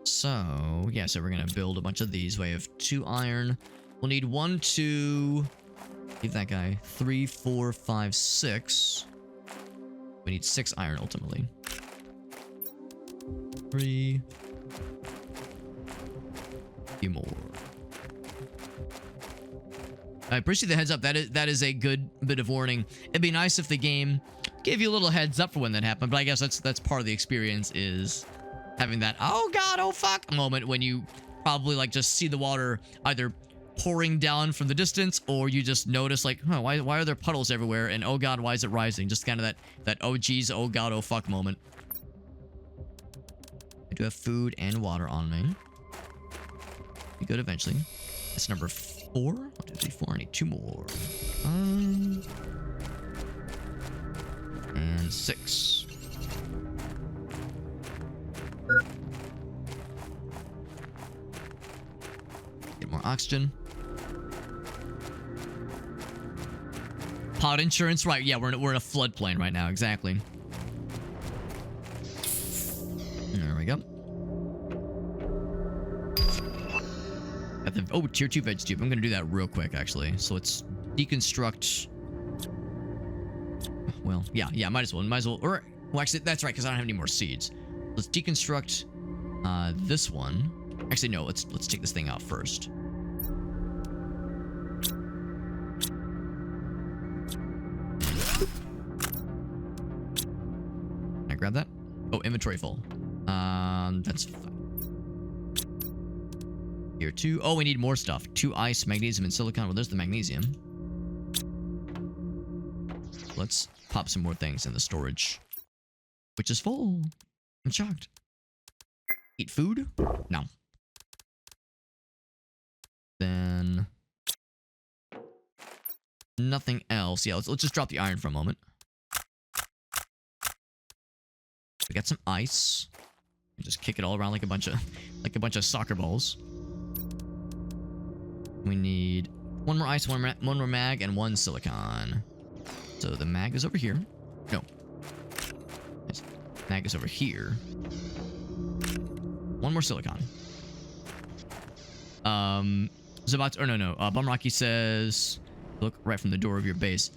So yeah, so we're gonna build a bunch of these. We have 2 iron. We'll need 1, 2. Leave that guy. 3, 4, 5, 6. We need 6 iron ultimately. 3. Few more. I appreciate the heads up. That is a good bit of warning. It'd be nice if the game gave you a little heads up for when that happened, but I guess that's part of the experience, is having that oh god, oh fuck moment when you probably like just see the water either pouring down from the distance, or you just notice like, huh, why are there puddles everywhere, and oh god, why is it rising? Just kind of that oh geez, oh god, oh fuck moment. I do have food and water on me. Be good eventually. That's number 4. 1, 2, 3, 4. I need 2 more. And 6. Get more oxygen. Pod insurance, right? Yeah, we're in a floodplain right now. Exactly. There we go. Oh, tier 2 veg tube. I'm gonna do that real quick, actually. So let's deconstruct. Well, yeah, might as well. Or, well, actually, that's right, because I don't have any more seeds. Let's deconstruct this one. Actually, no. Let's take this thing out first. Can I grab that? Oh, inventory full. That's fine. Here 2. Oh, we need more stuff. 2 ice, magnesium, and silicon. Well, there's the magnesium. Let's pop some more things in the storage, which is full. I'm shocked. Eat food? No. Then nothing else. Yeah, let's just drop the iron for a moment. We got some ice. Just kick it all around like a bunch of soccer balls. We need one more ice, one more mag, and one silicon. So the mag is over here. No. Mag is over here. One more silicon. Zabat, or no. Bumrocky says, look right from the door of your base.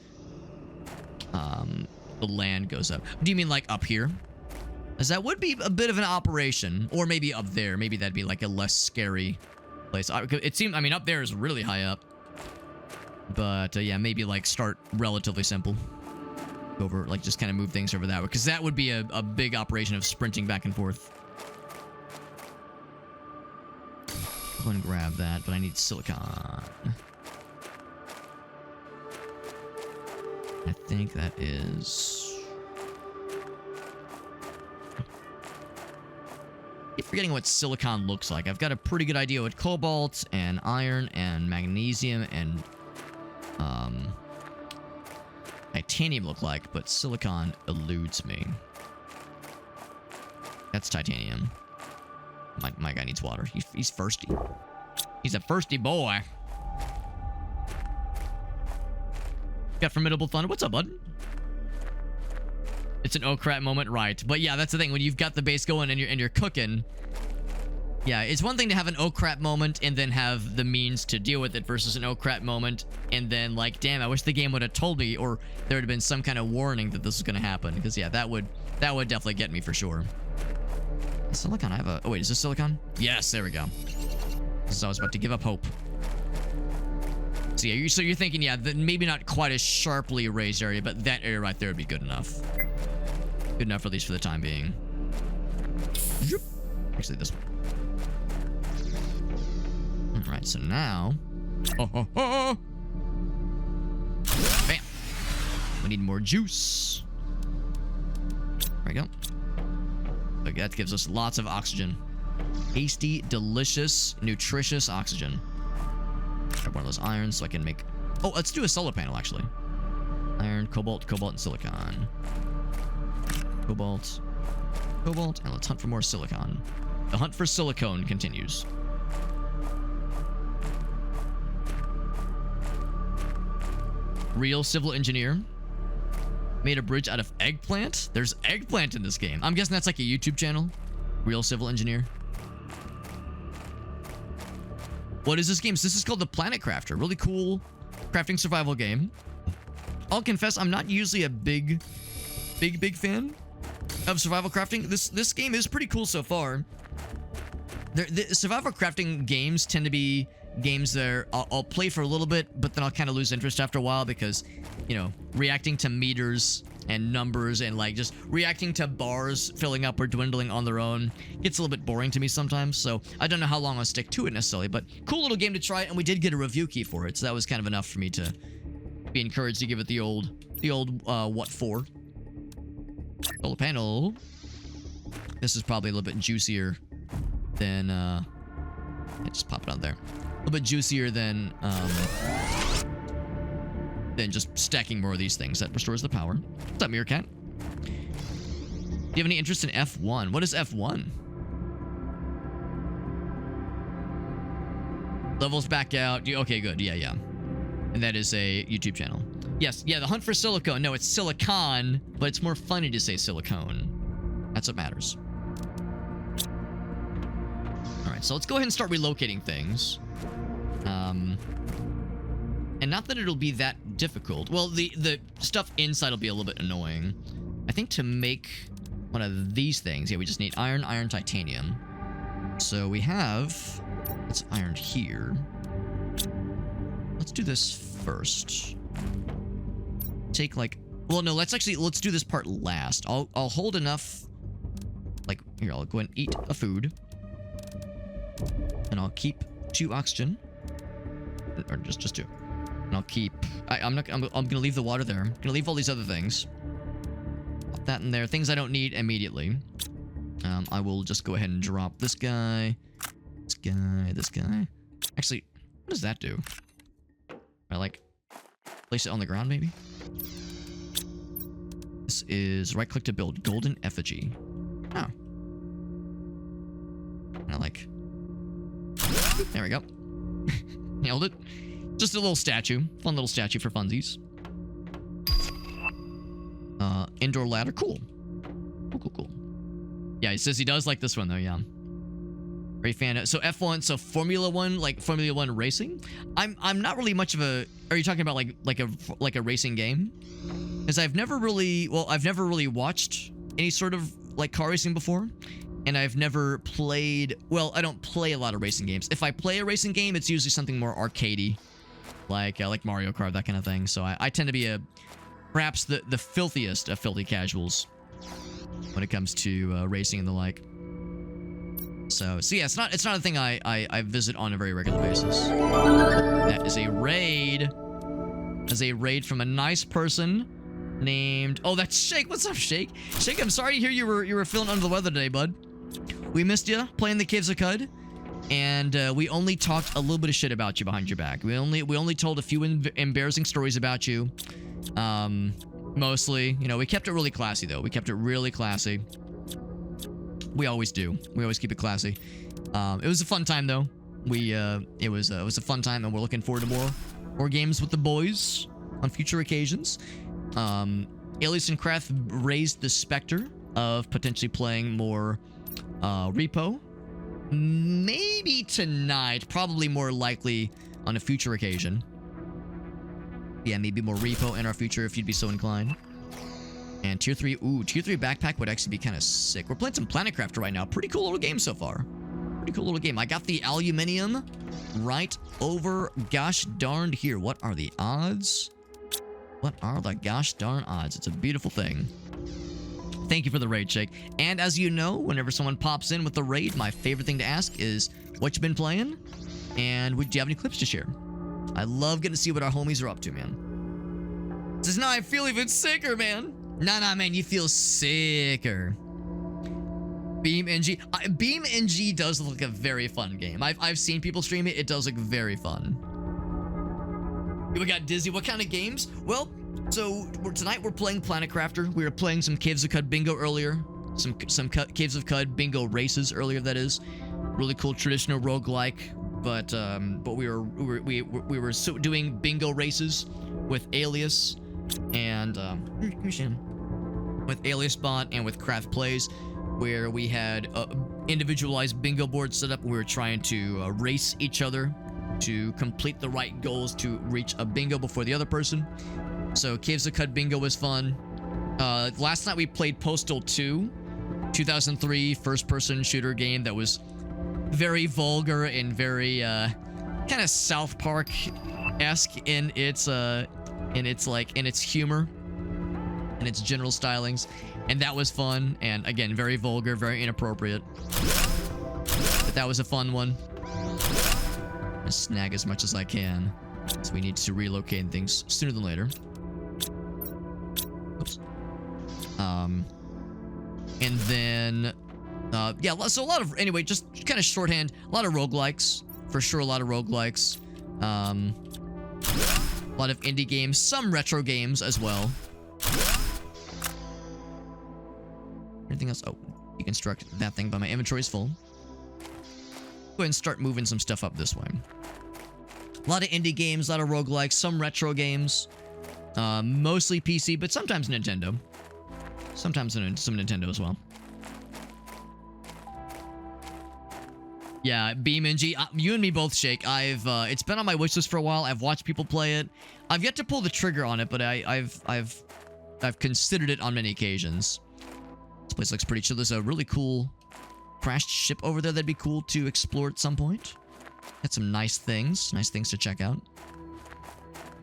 The land goes up. Do you mean like up here? As that would be a bit of an operation, or maybe up there. Maybe that'd be like a less scary place. It seemed, I mean, up there is really high up. But yeah, maybe like start relatively simple. Go over, like just kind of move things over that way, because that would be a big operation of sprinting back and forth. Go and grab that, but I need silicon. I think that is... I keep forgetting what silicon looks like. I've got a pretty good idea what cobalt and iron and magnesium and titanium look like, but silicon eludes me. That's titanium. My guy needs water. He's thirsty. He's a thirsty boy. Got Formidable Thunder. What's up, bud? It's an oh crap moment, right? But yeah, that's the thing. When you've got the base going and you're cooking, yeah, it's one thing to have an oh crap moment and then have the means to deal with it versus an oh crap moment and then like, damn, I wish the game would have told me, or there would have been some kind of warning that this was going to happen. Because yeah, that would definitely get me for sure. Silicon, I have a... Oh wait, is this silicon? Yes, there we go. So I was about to give up hope. So yeah, so you're thinking, yeah, maybe not quite a sharply raised area, but that area right there would be good enough. Good enough, at least for the time being. Actually, this one. Alright, so now... Bam! We need more juice. There we go. Look, that gives us lots of oxygen. Tasty, delicious, nutritious oxygen. Grab one of those irons so I can make... Oh, let's do a solar panel, actually. Iron, cobalt, and silicon. Cobalt, and let's hunt for more silicon. The hunt for silicone continues. Real civil engineer made a bridge out of eggplant? There's eggplant in this game. I'm guessing that's like a YouTube channel. Real civil engineer. What is this game? So this is called the Planet Crafter. Really cool crafting survival game. I'll confess, I'm not usually a big fan of survival crafting. This game is pretty cool so far. The survival crafting games tend to be games that I'll play for a little bit, but then I'll kind of lose interest after a while because, you know, reacting to meters and numbers and like just reacting to bars filling up or dwindling on their own gets a little bit boring to me sometimes. So I don't know how long I'll stick to it necessarily, but cool little game to try, and we did get a review key for it, so that was kind of enough for me to be encouraged to give it the old what for. Solar panel. This is probably a little bit juicier than just pop it on there. A little bit juicier than just stacking more of these things. That restores the power. What's up, Meerkat? Do you have any interest in F1? What is F1? Levels back out. Okay, good. Yeah. And that is a YouTube channel. Yes, yeah, the hunt for silicone. No, it's silicon, but it's more funny to say silicone. That's what matters. Alright, so let's go ahead and start relocating things. And not that it'll be that difficult. Well, the stuff inside will be a little bit annoying. I think to make one of these things, yeah, we just need iron, titanium. So we have... Let's iron here. Let's do this first. Take like... Well, no, let's do this part last. I'll hold enough... Like, here, I'll go and eat a food. And I'll keep 2 oxygen. Or just 2. And I'll keep... I'm gonna leave the water there. I'm gonna leave all these other things. Pop that in there. Things I don't need immediately. I will just go ahead and drop this guy. This guy. Actually, What does that do? I like place it on the ground, maybe? This is right click to build golden effigy. Oh. I like. There we go. Nailed it. Just a little statue. Fun little statue for funsies. Indoor ladder. Cool. Cool. Yeah, he says he does like this one, though, yeah. Great fan. So F1, so Formula 1, like Formula 1 racing? I'm not really much of a... Are you talking about like a racing game? Because I've never really watched any sort of like car racing before. And I've never played... Well, I don't play a lot of racing games. If I play a racing game, it's usually something more arcadey. Like Mario Kart, that kind of thing. So I tend to be perhaps the filthiest of filthy casuals when it comes to racing and the like. So yeah, it's not a thing I visit on a very regular basis. That is a raid. As a raid from a nice person named... Oh, that's Shake. What's up, Shake? Shake, I'm sorry to hear you were feeling under the weather today, bud. We missed you playing the Caves of Cud, and we only talked a little bit of shit about you behind your back. We only told a few embarrassing stories about you. Mostly, you know, we kept it really classy though. We kept it really classy. We always do. We always keep it classy. It was a fun time though. It was a fun time, and we're looking forward to more games with the boys on future occasions. Alias and Krath raised the specter of potentially playing more repo. Maybe tonight, probably more likely on a future occasion. Yeah, maybe more repo in our future if you'd be so inclined. And tier 3, tier 3 backpack would actually be kind of sick. We're playing some Planetcrafter right now. Pretty cool little game so far. Pretty cool little game. I got the aluminium right over gosh darned here. What are the odds? What are the gosh darn odds? It's a beautiful thing. Thank you for the raid, Shake. And as you know, whenever someone pops in with the raid, my favorite thing to ask is what you been playing, and do you have any clips to share? I love getting to see what our homies are up to, man. Says, no, I feel even sicker, man. Nah, man, you feel sicker. Beam NG. Beam NG does look like a very fun game. I've seen people stream it. It does look very fun. We got dizzy. What kind of games? Well, so tonight we're playing Planetcrafter. We were playing some Caves of Cud bingo earlier. Some Caves of Cud bingo races earlier, that is. Really cool traditional roguelike. But we were doing bingo races with Alias and with Alias Bot and with Craft Plays, where we had individualized bingo boards set up. We were trying to race each other to complete the right goals to reach a bingo before the other person. So Caves of Cud bingo was fun. Last night we played Postal 2, 2003 first-person shooter game that was very vulgar and very kind of South Park-esque in its humor and its general stylings, and that was fun. And again, very vulgar, very inappropriate, but that was a fun one. I snag as much as I can, so we need to relocate things sooner than later. Oops. And then yeah, so a lot of, anyway, just kind of shorthand, a lot of roguelikes, for sure, a lot of roguelikes. A lot of indie games, some retro games as well. Anything else? Oh, deconstruct that thing, but my inventory is full. Go ahead and start moving some stuff up this way. A lot of indie games, a lot of roguelikes, some retro games. Mostly PC, but sometimes Nintendo. Sometimes some Nintendo as well. Yeah, Beam NG. You and me both, Shake. It's been on my wishlist for a while. I've watched people play it. I've yet to pull the trigger on it, but I've considered it on many occasions. This place looks pretty chill. There's a really cool crashed ship over there that'd be cool to explore at some point. Got some nice things to check out.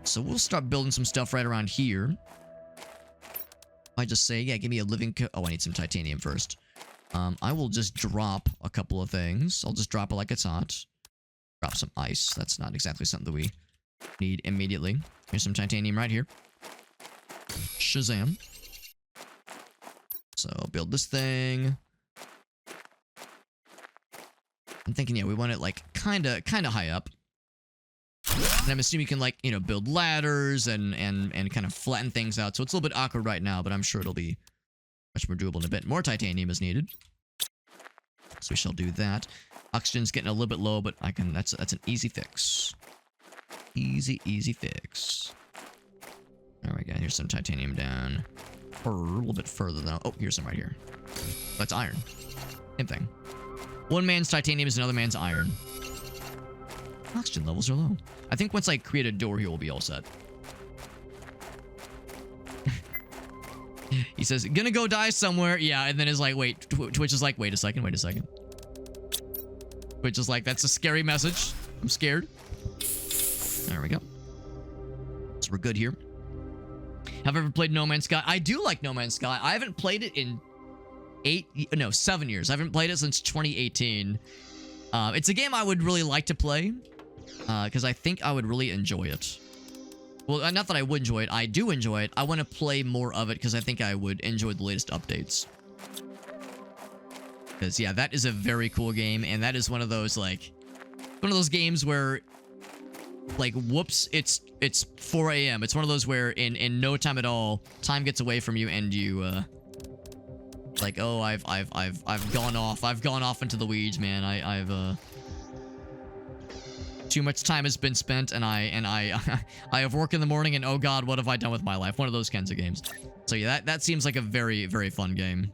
So we'll start building some stuff right around here. I just say, yeah, give me a living oh, I need some titanium first. I will just drop a couple of things. I'll just drop it like it's hot. Drop some ice. That's not exactly something that we need immediately. Here's some titanium right here. Shazam. So build this thing. I'm thinking, yeah, we want it like kind of high up. And I'm assuming you can, like, you know, build ladders and kind of flatten things out. So it's a little bit awkward right now, but I'm sure it'll be much more doable in a bit. More titanium is needed. So we shall do that. Oxygen's getting a little bit low, but I can, that's an easy fix. Easy fix. There we go. Here's some titanium down. Or a little bit further though. Oh, here's some right here. That's iron. Same thing. One man's titanium is another man's iron. Oxygen levels are low. I think once I create a door here, we'll be all set. He says, gonna go die somewhere. Yeah, and then is like, wait. Twitch is like, wait a second. Twitch is like, that's a scary message. I'm scared. There we go. So we're good here. Have I ever played No Man's Sky? I do like No Man's Sky. I haven't played it in 7 years. I haven't played it since 2018. It's a game I would really like to play. Because I think I would really enjoy it. Well, not that I would enjoy it. I do enjoy it. I want to play more of it because I think I would enjoy the latest updates. Because, yeah, that is a very cool game. And that is one of those, like... one of those games where... like, whoops, it's 4 a.m. It's one of those where in no time at all, time gets away from you and you, like, oh, I've gone off. I've gone off into the weeds, man. I've too much time has been spent, and I have work in the morning, and oh god, what have I done with my life? One of those kinds of games. So yeah, that seems like a very, very fun game.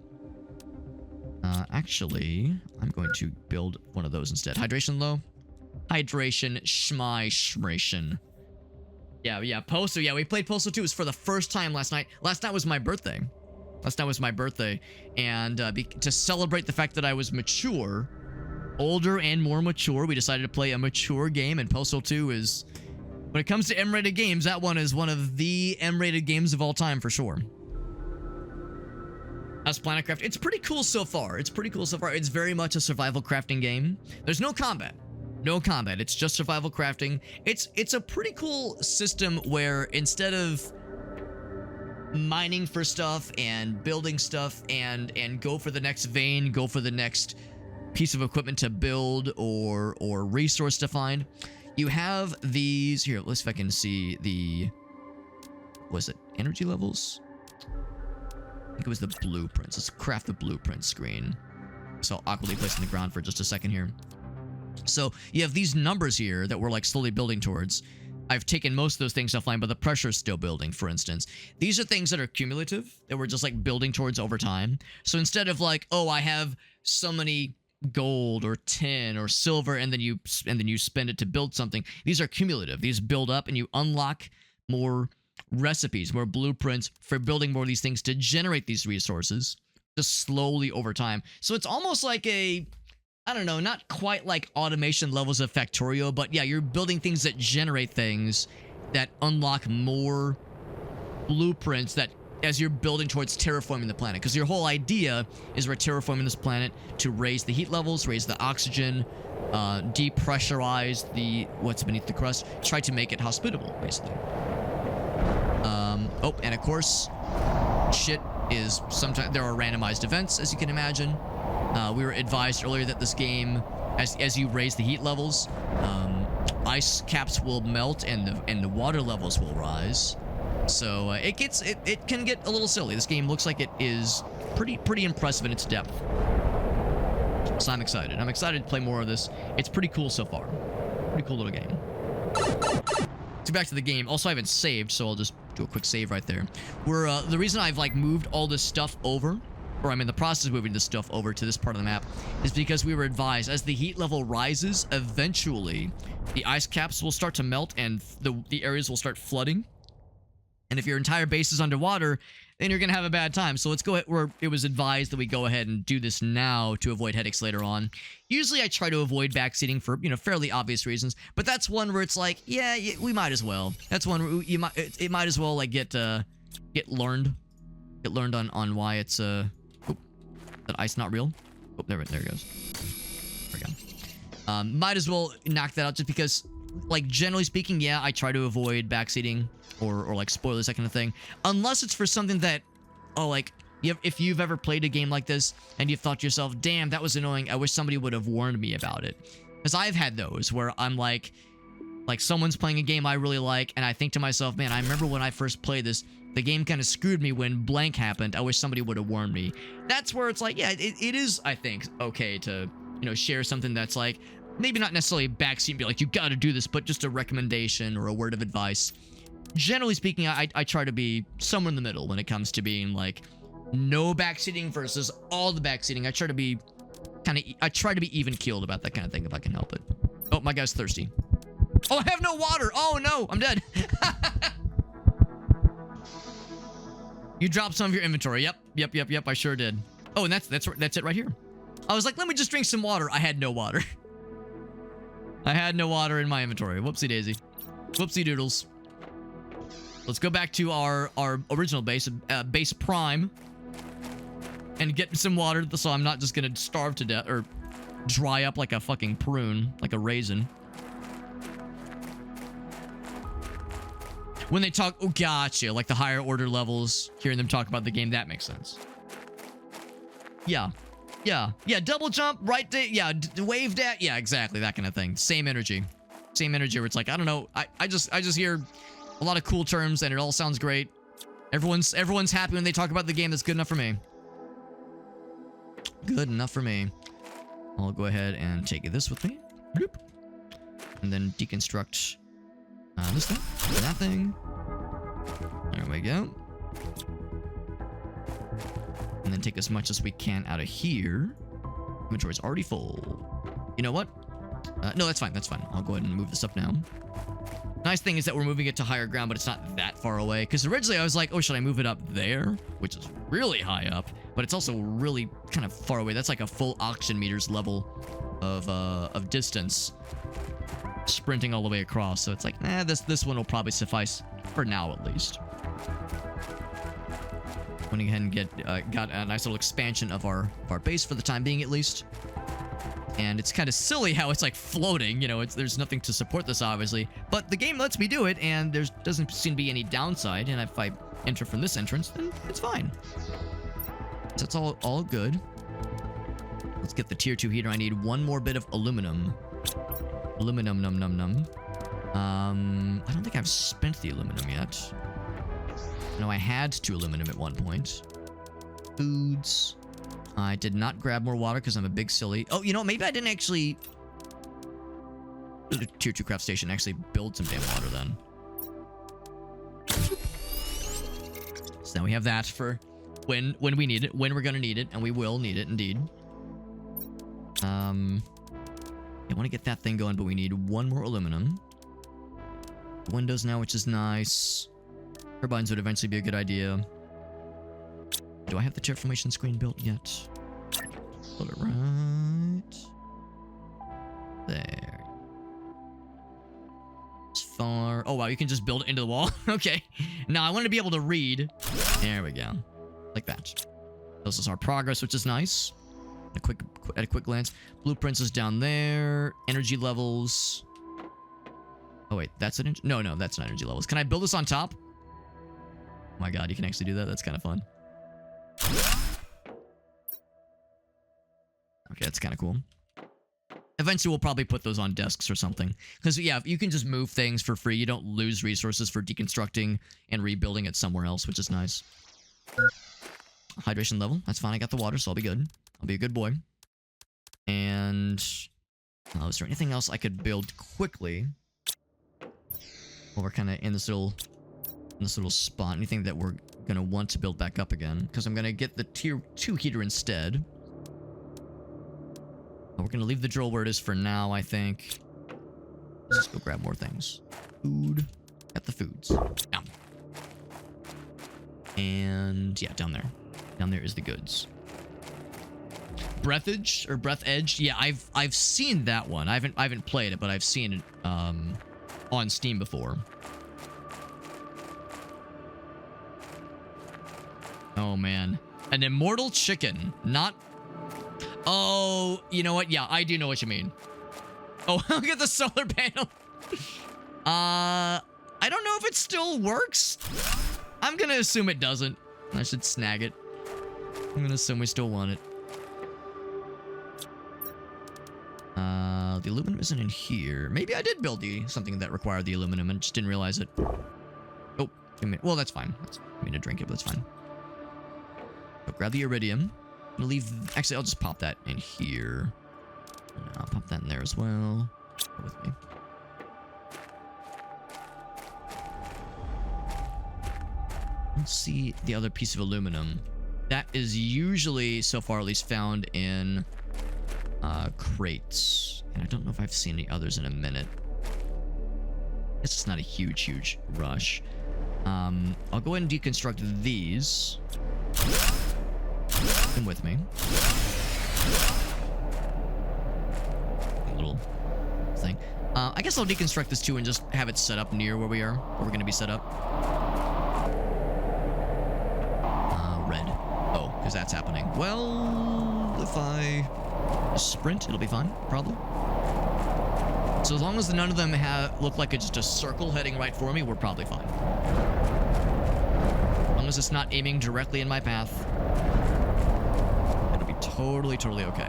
Actually, I'm going to build one of those instead. Hydration low. Hydration, shmration. Yeah, Postal. Yeah, we played Postal 2. It was for the first time last night. Last night was my birthday. And to celebrate the fact that I was mature, older and more mature, we decided to play a mature game, and Postal 2 is, when it comes to M-rated games, that one is one of the M-rated games of all time for sure. How's Planetcraft? It's pretty cool so far. It's very much a survival crafting game. There's no combat. It's just survival crafting. It's a pretty cool system where instead of mining for stuff and building stuff and go for the next vein, go for the next piece of equipment to build or resource to find, you have these here. Let's see if I can see the, was it energy levels? I think it was the blueprints. Let's craft the blueprint screen. So I'll awkwardly place in the ground for just a second here. So you have these numbers here that we're like slowly building towards. I've taken most of those things offline, but the pressure is still building, for instance. These are things that are cumulative, that we're just like building towards over time. So instead of like, oh, I have so many gold or tin or silver, and then you spend it to build something. These are cumulative. These build up, and you unlock more recipes, more blueprints for building more of these things to generate these resources just slowly over time. So it's almost like a, I don't know, not quite like automation levels of Factorio, but yeah, you're building things that generate things that unlock more blueprints that as you're building towards terraforming the planet. Because your whole idea is we're terraforming this planet to raise the heat levels, raise the oxygen, depressurize the what's beneath the crust, try to make it hospitable, basically. Oh, and of course, shit is sometimes there are randomized events, as you can imagine. We were advised earlier that this game, as you raise the heat levels, ice caps will melt and the water levels will rise. So it can get a little silly. This game looks like it is pretty impressive in its depth. So I'm excited. I'm excited to play more of this. It's pretty cool so far. Pretty cool little game. So back to the game. Also, I haven't saved, so I'll just do a quick save right there. The reason I've like moved all this stuff over, or I'm in the process of moving this stuff over to this part of the map, is because we were advised as the heat level rises, eventually the ice caps will start to melt and the areas will start flooding. And if your entire base is underwater, then you're going to have a bad time. So let's go ahead, or it was advised that we go ahead and do this now to avoid headaches later on. Usually I try to avoid backseating for, fairly obvious reasons, but that's one where it's like, yeah, we might as well. That's one where it might as well like get learned on why it's that ice not real. Oh, there it goes. There we go. Might as well knock that out just because, like, generally speaking, yeah, I try to avoid backseating or like spoilers, that kind of thing, unless it's for something that, if you've ever played a game like this and you've thought to yourself, damn, that was annoying, I wish somebody would have warned me about it. Because I've had those where I'm like, Like someone's playing a game I really like, and I think to myself, man, I remember when I first played this, the game kind of screwed me when blank happened. I wish somebody would have warned me. That's where it's like, yeah, it is, I think, okay to, you know, share something that's like, maybe not necessarily a backseat and be like, you got to do this, but just a recommendation or a word of advice. Generally speaking, I try to be somewhere in the middle when it comes to being like, no backseating versus all the backseating. I try to be even keeled about that kind of thing if I can help it. Oh, my guy's thirsty. Oh, I have no water. Oh no, I'm dead. You dropped some of your inventory. Yep. I sure did. Oh, and that's it right here. I was like, let me just drink some water. I had no water. I had no water in my inventory. Whoopsie daisy. Whoopsie doodles. Let's go back to our original base, base prime, and get some water so I'm not just gonna starve to death or dry up like a fucking prune, like a raisin. When they talk, oh, gotcha, like the higher order levels, hearing them talk about the game, that makes sense. Yeah, double jump, right, yeah, wave dash, yeah, exactly, that kind of thing. Same energy where it's like, I don't know, I just hear a lot of cool terms and it all sounds great. Everyone's happy when they talk about the game. That's good enough for me. Good enough for me. I'll go ahead and take this with me. Bloop. And then deconstruct this thing, that thing. There we go. And then take as much as we can out of here. Inventory's already full. You know what? No, that's fine. That's fine. I'll go ahead and move this up now. Nice thing is that we're moving it to higher ground, but it's not that far away. Because originally I was like, oh, should I move it up there? Which is really high up, but it's also really kind of far away. That's like a full oxygen meters level of distance, sprinting all the way across. So it's like, nah, this one will probably suffice for now at least. Went ahead and got a nice little expansion of our base for the time being at least. And it's kind of silly how it's like floating, you know, there's nothing to support this obviously, but the game lets me do it and there doesn't seem to be any downside, and if I enter from this entrance, then it's fine. So it's all good. Let's get the tier 2 heater. I need one more bit of aluminum. Aluminum num num num. I don't think I've spent the aluminum yet. No, I had 2 aluminum at one point. Foods. I did not grab more water because I'm a big silly. Oh, you know, maybe I didn't actually... The tier 2 craft station actually build some damn water then. So now we have that for when we need it, when we're gonna need it, and we will need it indeed. I want to get that thing going, but we need one more aluminum. Windows now, which is nice. Turbines would eventually be a good idea. Do I have the terraformation screen built yet? Put it right there. It's far. Oh wow, you can just build it into the wall. Okay. Now I want to be able to read. There we go, like that. This is our progress, which is nice. At a quick glance, blueprints is down there. Energy levels. Oh wait, that's an no, that's not energy levels. Can I build this on top? Oh my god, you can actually do that. That's kind of fun. Okay, that's kind of cool. Eventually, we'll probably put those on desks or something. Because, yeah, you can just move things for free. You don't lose resources for deconstructing and rebuilding it somewhere else, which is nice. Hydration level. That's fine. I got the water, so I'll be good. I'll be a good boy. And... is there anything else I could build quickly? While we're kind of in this little spot. Anything that we're going to want to build back up again. Because I'm going to get the tier 2 heater instead. We're going to leave the drill where it is for now, I think. Let's just go grab more things. Food. Got the foods. Yeah. And yeah, down there. Down there is the goods. Breath Edge or Breath Edge. Yeah, I've seen that one. I haven't played it, but I've seen it on Steam before. Oh man. An immortal chicken. Not... Oh, you know what? Yeah, I do know what you mean. Oh, look at the solar panel. I don't know if it still works. I'm gonna assume it doesn't. I should snag it. I'm gonna assume we still want it. The aluminum isn't in here. Maybe I did build something that required the aluminum and just didn't realize it. Oh, well, that's fine. I mean to drink it, but that's fine. So grab the iridium. I'm gonna leave. Actually, I'll just pop that in here. And I'll pop that in there as well. Bear with me. Let's see the other piece of aluminum. That is usually, so far at least, found in crates. And I don't know if I've seen any others in a minute. It's just not a huge rush. I'll go ahead and deconstruct these. Come with me. A little thing. I guess I'll deconstruct this too and just have it set up near where we're going to be set up. Red. Oh, because that's happening. Well, if I sprint, it'll be fine, probably. So as long as none of them look like it's just a circle heading right for me, we're probably fine. As long as it's not aiming directly in my path, it'll be totally okay.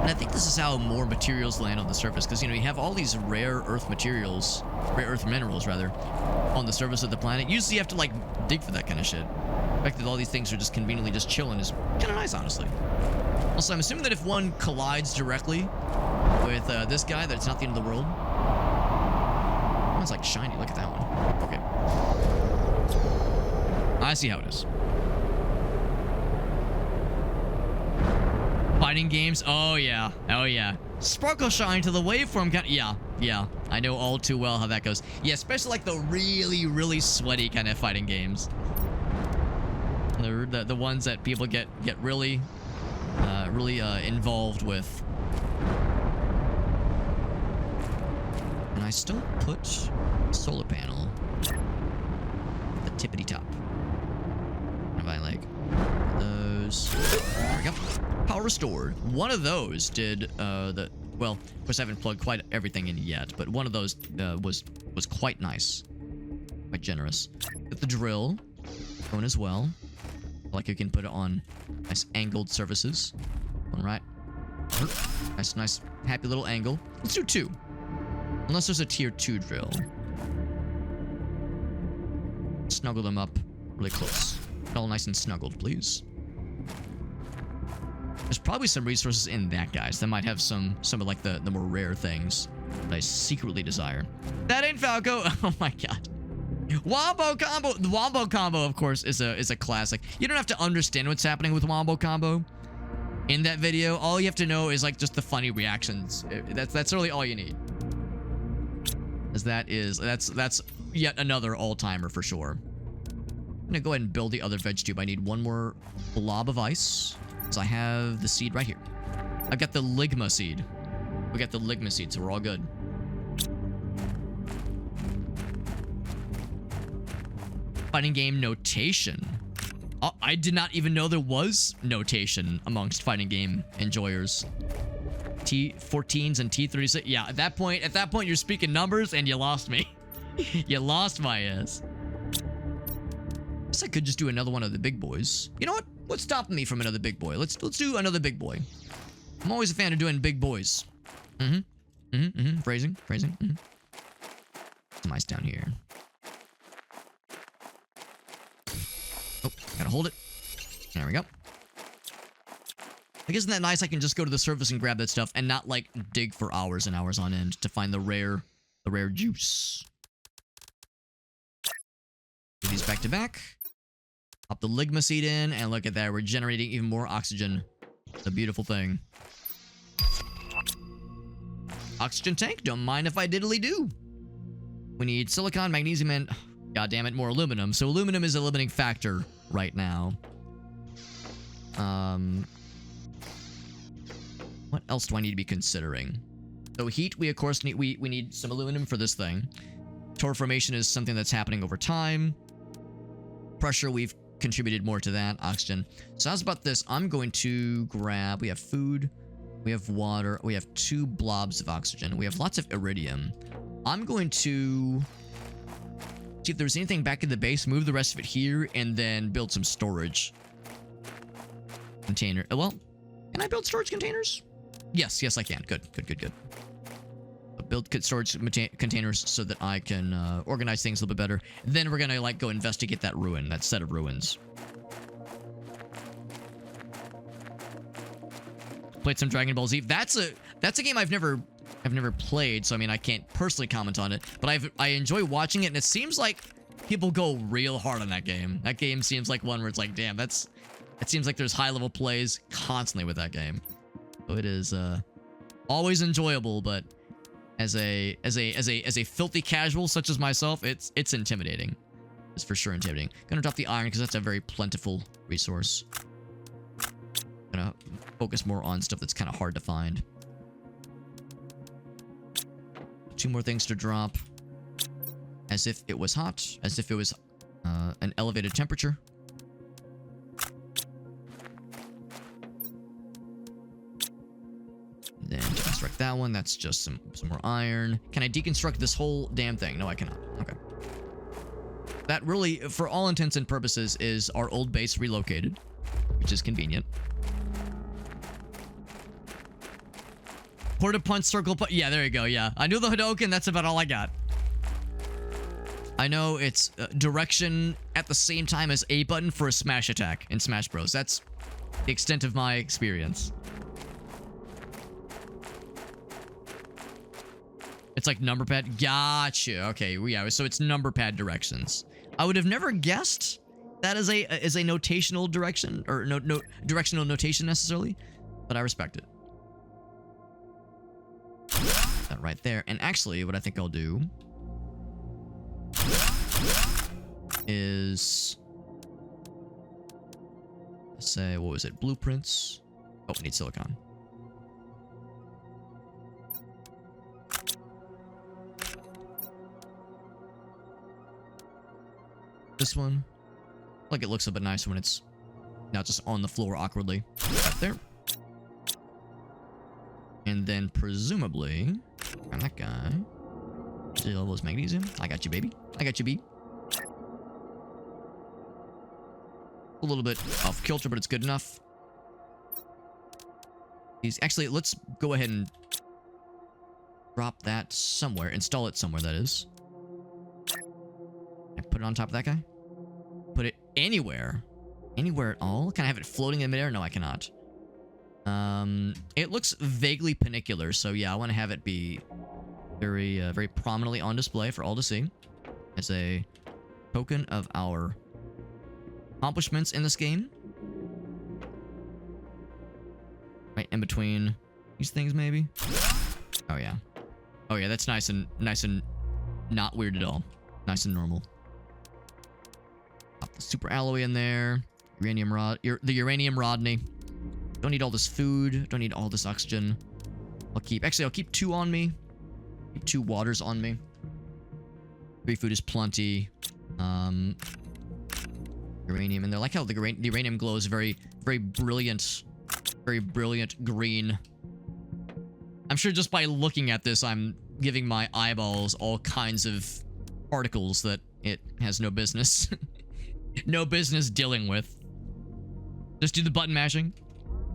And I think this is how more materials land on the surface, because, you have all these rare earth minerals, rather, on the surface of the planet. Usually you have to, like, dig for that kind of shit. The fact that all these things are just conveniently just chilling is kind of nice, honestly. Also, I'm assuming that if one collides directly with this guy, that it's not the end of the world. That one's like shiny. Look at that one. Okay. I see how it is. Fighting games? Oh, yeah. Oh, yeah. Sparkle shine to the waveform kind of... Yeah. I know all too well how that goes. Yeah, especially like the really sweaty kind of fighting games. The ones that people get really involved with. And I still put solar panel at the tippity top. If I like those, there we go. Power restored. One of those did well, of course I haven't plugged quite everything in yet, but one of those was quite nice, quite generous. With the drill going as well. Like you can put it on nice angled surfaces. All right. Nice, happy little angle. Let's do 2. Unless there's a tier 2 drill. Snuggle them up really close. All nice and snuggled, please. There's probably some resources in that, guys. That might have some of like the more rare things that I secretly desire. That ain't Falco. Oh my god. Wombo combo. The wombo combo, of course, is a classic. You don't have to understand what's happening with wombo combo in that video. All you have to know is like just the funny reactions. That's really all you need. As that's yet another all-timer for sure. I'm gonna go ahead and build the other veg tube. I need one more blob of ice. So I have the seed right here. I've got the ligma seed. We got the ligma seed, so we're all good. Fighting game notation. Oh, I did not even know there was notation amongst fighting game enjoyers. T14s and T36. Yeah, at that point you're speaking numbers and you lost me. You lost my ass. Guess I could just do another one of the big boys. You know what? What's stopping me from another big boy? Let's do another big boy. I'm always a fan of doing big boys. Phrasing. Some ice down here. Oh, gotta hold it. There we go. Like, isn't that nice? I can just go to the surface and grab that stuff and not, like, dig for hours and hours on end to find the rare juice. Do these back to back. Pop the ligma seed in, and look at that. We're generating even more oxygen. It's a beautiful thing. Oxygen tank? Don't mind if I diddly do. We need silicon, magnesium, and... God damn it, more aluminum. So aluminum is a limiting factor right now. What else do I need to be considering? So heat, we of course need we need some aluminum for this thing. Tor formation is something that's happening over time. Pressure, we've contributed more to that. Oxygen. So how's about this? I'm going to grab... We have food. We have water. We have 2 blobs of oxygen. We have lots of iridium. I'm going to... see if there's anything back in the base, move the rest of it here, and then build some storage. container. Well, can I build storage containers? Yes, I can. Good. Build storage containers so that I can organize things a little bit better. Then we're gonna like go investigate that set of ruins. Played some Dragon Ball Z. That's a game I've never played, so I mean I can't personally comment on it, but I enjoy watching it, and it seems like people go real hard on that game. That game seems like one where it's like, damn, it seems like there's high level plays constantly with that game. So it is always enjoyable, but as a filthy casual such as myself, it's intimidating. It's for sure intimidating. Gonna drop the iron because that's a very plentiful resource. Gonna focus more on stuff that's kind of hard to find. 2 more things to drop. As if it was hot. As if it was an elevated temperature. Then deconstruct that one. That's just some more iron. Can I deconstruct this whole damn thing? No, I cannot. Okay. That really, for all intents and purposes, is our old base relocated, which is convenient. Quarter punch, circle punch. Yeah, there you go. Yeah, I knew the Hadoken. That's about all I got. I know it's direction at the same time as A button for a smash attack in Smash Bros. That's the extent of my experience. It's like number pad. Gotcha. Okay, yeah. So it's number pad directions. I would have never guessed that as a notational direction or no directional notation necessarily, but I respect it. That right there. And actually, what I think I'll do is say, what was it? Blueprints. Oh, we need silicon. This one, like it looks a bit nicer when it's not just on the floor awkwardly. Right there. And then presumably, and that guy, still was magnesium. I got you, baby. I got you, B. A little bit off kilter, but it's good enough. Actually, let's go ahead and drop that somewhere. Install it somewhere, that is. I put it on top of that guy? Put it anywhere. Anywhere at all? Can I have it floating in midair? No, I cannot. It looks vaguely panicular, so yeah, I want to have it be very, very prominently on display for all to see as a token of our accomplishments in this game. Right in between these things, maybe. Oh yeah, that's nice and not weird at all. Nice and normal. Pop the super alloy in there. Uranium rod. The uranium Rodney. Don't need all this food. Don't need all this oxygen. I'll keep 2 on me. Keep 2 waters on me. 3 food is plenty. Uranium in there. I like how the uranium glows very, very brilliant green. I'm sure just by looking at this, I'm giving my eyeballs all kinds of particles that it has no business, no business dealing with. Just do the button mashing.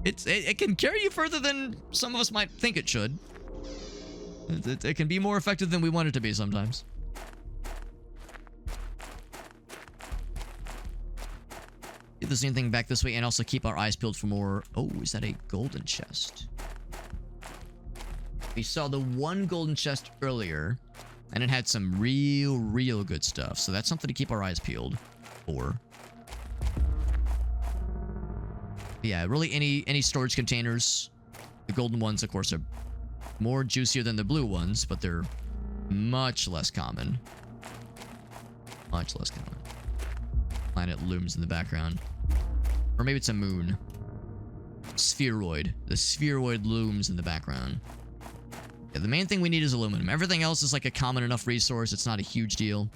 It can carry you further than some of us might think it should. It can be more effective than we want it to be sometimes. Do the same thing back this way and also keep our eyes peeled for more. Oh, is that a golden chest? We saw the one golden chest earlier, and it had some real good stuff. So that's something to keep our eyes peeled for. Yeah, really any storage containers. The golden ones, of course, are more juicier than the blue ones, but they're much less common. Much less common. Planet looms in the background. Or maybe it's a moon. Spheroid. The spheroid looms in the background. Yeah, the main thing we need is aluminum. Everything else is like a common enough resource. It's not a huge deal.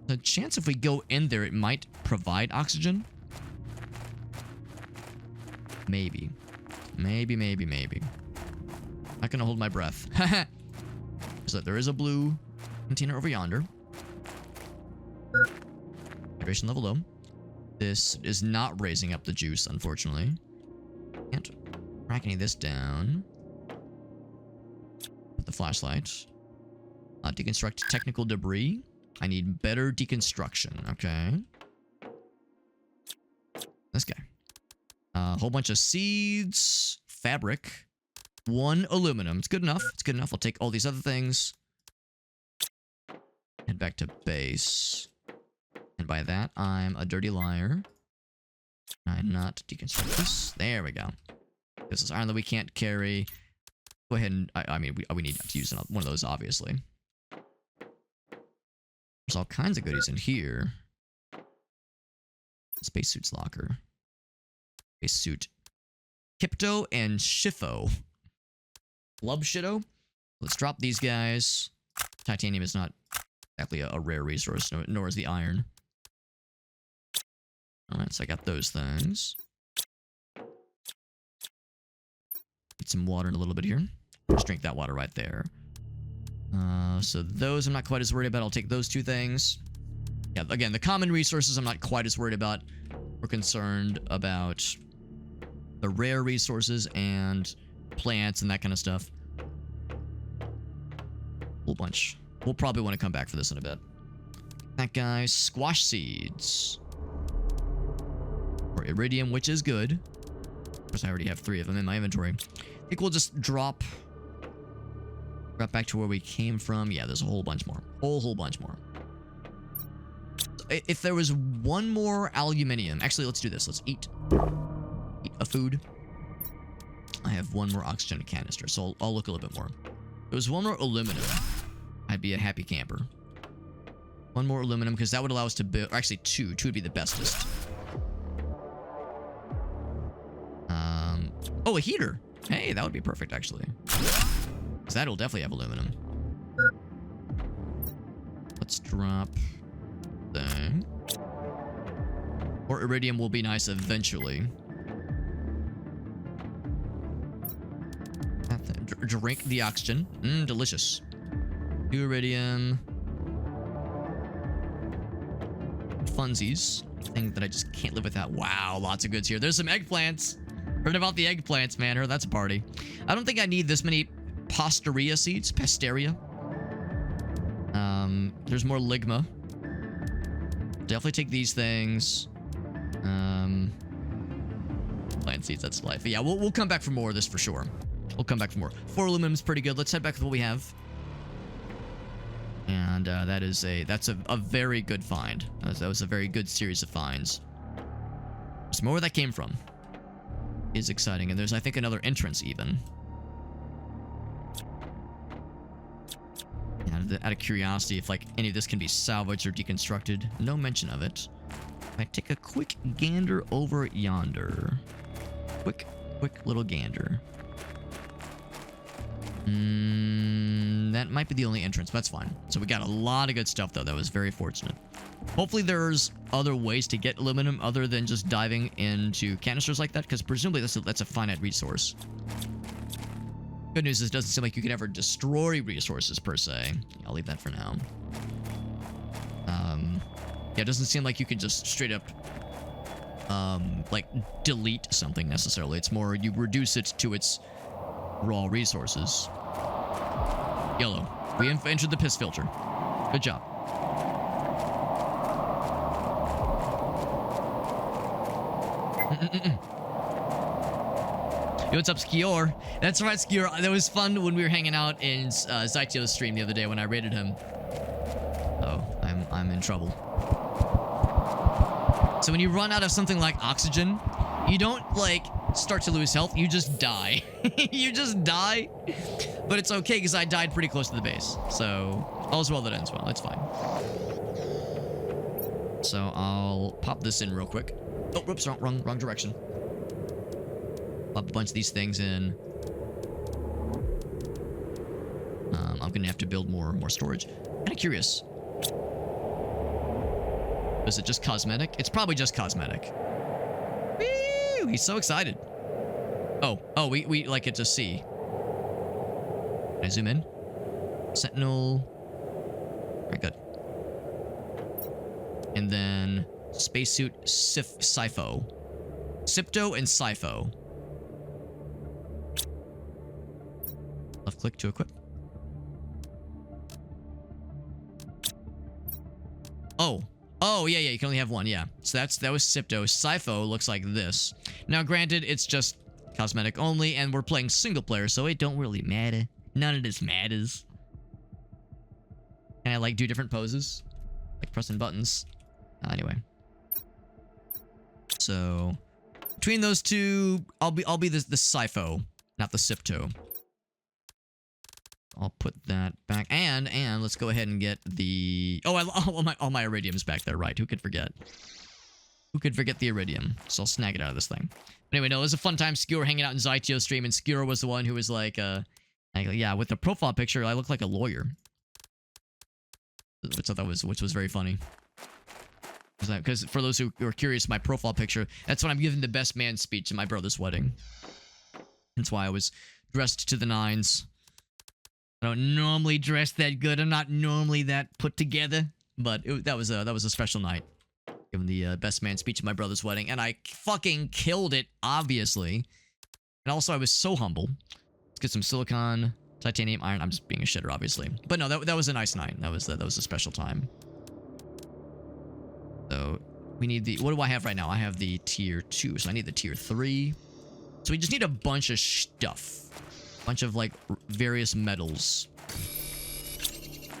The chance if we go in there, it might provide oxygen. Maybe. Maybe. Not gonna hold my breath. So there is a blue container over yonder. Hydration level low. This is not raising up the juice, unfortunately. Can't crack any of this down. With the flashlight. Deconstruct technical debris. I need better deconstruction. Okay. This guy. A whole bunch of seeds. Fabric. 1 aluminum. It's good enough. It's good enough. I'll take all these other things. Head back to base. And by that, I'm a dirty liar. I'm not deconstruct this. There we go. This is iron that we can't carry. Go ahead and... I mean, we need to use one of those, obviously. There's all kinds of goodies in here. Spacesuit's locker. Spacesuit. Hypto and Shifo. Flub Shitto. Let's drop these guys. Titanium is not exactly a rare resource, nor is the iron. Alright, so I got those things. Get some water in a little bit here. Just drink that water right there. So those I'm not quite as worried about. I'll take those 2 things. Yeah, again, the common resources I'm not quite as worried about. We're concerned about the rare resources and plants and that kind of stuff. Whole bunch. We'll probably want to come back for this in a bit. That guy, squash seeds. Or iridium, which is good. Of course, I already have 3 of them in my inventory. I think we'll just drop back to where we came from. Yeah, there's a whole bunch more. Whole bunch more. If there was 1 more aluminium... Actually, let's do this. Let's eat a food. I have 1 more oxygen canister, so I'll look a little bit more. If there was 1 more aluminum, I'd be a happy camper. 1 more aluminum, because that would allow us to build... Actually, 2. 2 would be the bestest. Oh, a heater. Hey, that would be perfect, actually. Because that'll definitely have aluminum. Let's drop... thing. Or iridium will be nice eventually. Drink the oxygen. Delicious. 2 iridium. Funsies. Thing that I just can't live without. Wow, lots of goods here. There's some eggplants. Heard about the eggplants, man. Heard that's a party. I don't think I need this many Posteria seeds. Pasteria. There's more ligma. Definitely take these things. Plant seeds, that's life. But yeah, we'll come back for more of this for sure. We'll come back for more. 4 aluminum is pretty good. Let's head back with what we have. And that's a very good find. That was a very good series of finds. There's more where that came from. Is exciting. And there's, I think, another entrance even. Out of curiosity, if like any of this can be salvaged or deconstructed. No mention of it. I take a quick gander over yonder. Quick little gander. That might be the only entrance, but that's fine. So we got a lot of good stuff, though. That was very fortunate. Hopefully there's other ways to get aluminum other than just diving into canisters like that, because presumably that's a finite resource. Good news is it doesn't seem like you can ever destroy resources, per se. I'll leave that for now. Yeah, it doesn't seem like you can just straight up, like, delete something necessarily. It's more you reduce it to its raw resources. Yellow. We entered the piss filter. Good job. Yo, what's up, Skior? That's right, Skior. That was fun when we were hanging out in Zytio's stream the other day when I raided him. Oh, I'm in trouble. So when you run out of something like oxygen, you don't, like, start to lose health. You just die. You just die. But it's okay, because I died pretty close to the base. So, all's well that ends well. It's fine. So, I'll pop this in real quick. Oh, whoops, wrong direction. Pop a bunch of these things in. I'm gonna have to build more storage. Kind of curious. Is it just cosmetic? It's probably just cosmetic. Woo! He's so excited. Oh, we like it to see. Can I zoom in? Sentinel. Very good. And then Spacesuit Sipho. Sipto and Sipho. Left click to equip. Oh, yeah, you can only have one, yeah. So that was Sipto. Sipho looks like this. Now, granted, it's just cosmetic only, and we're playing single player, so it don't really matter. None of this matters. Can I, like, do different poses? Like pressing buttons. Anyway. So, between those two, I'll be the Sipho, not the Sipto. I'll put that back, and let's go ahead and get the... Oh, all my iridium's back there, right? Who could forget? Who could forget the iridium? So I'll snag it out of this thing. Anyway, no, it was a fun time. Skewer hanging out in Zytio's stream, and Skewer was the one who was like, yeah, with the profile picture, I look like a lawyer. Which was very funny. Because for those who are curious, my profile picture, that's when I'm giving the best man speech at my brother's wedding. That's why I was dressed to the nines. I don't normally dress that good. I'm not normally that put together, but that was a special night. Giving the best man speech at my brother's wedding, and I fucking killed it, obviously. And also, I was so humble. Let's get some silicon, titanium, iron. I'm just being a shitter, obviously. But no, that was a nice night. That was a special time. So we need the... What do I have right now? I have the tier 2, so I need the tier 3. So we just need a bunch of stuff. Bunch of, like, various metals.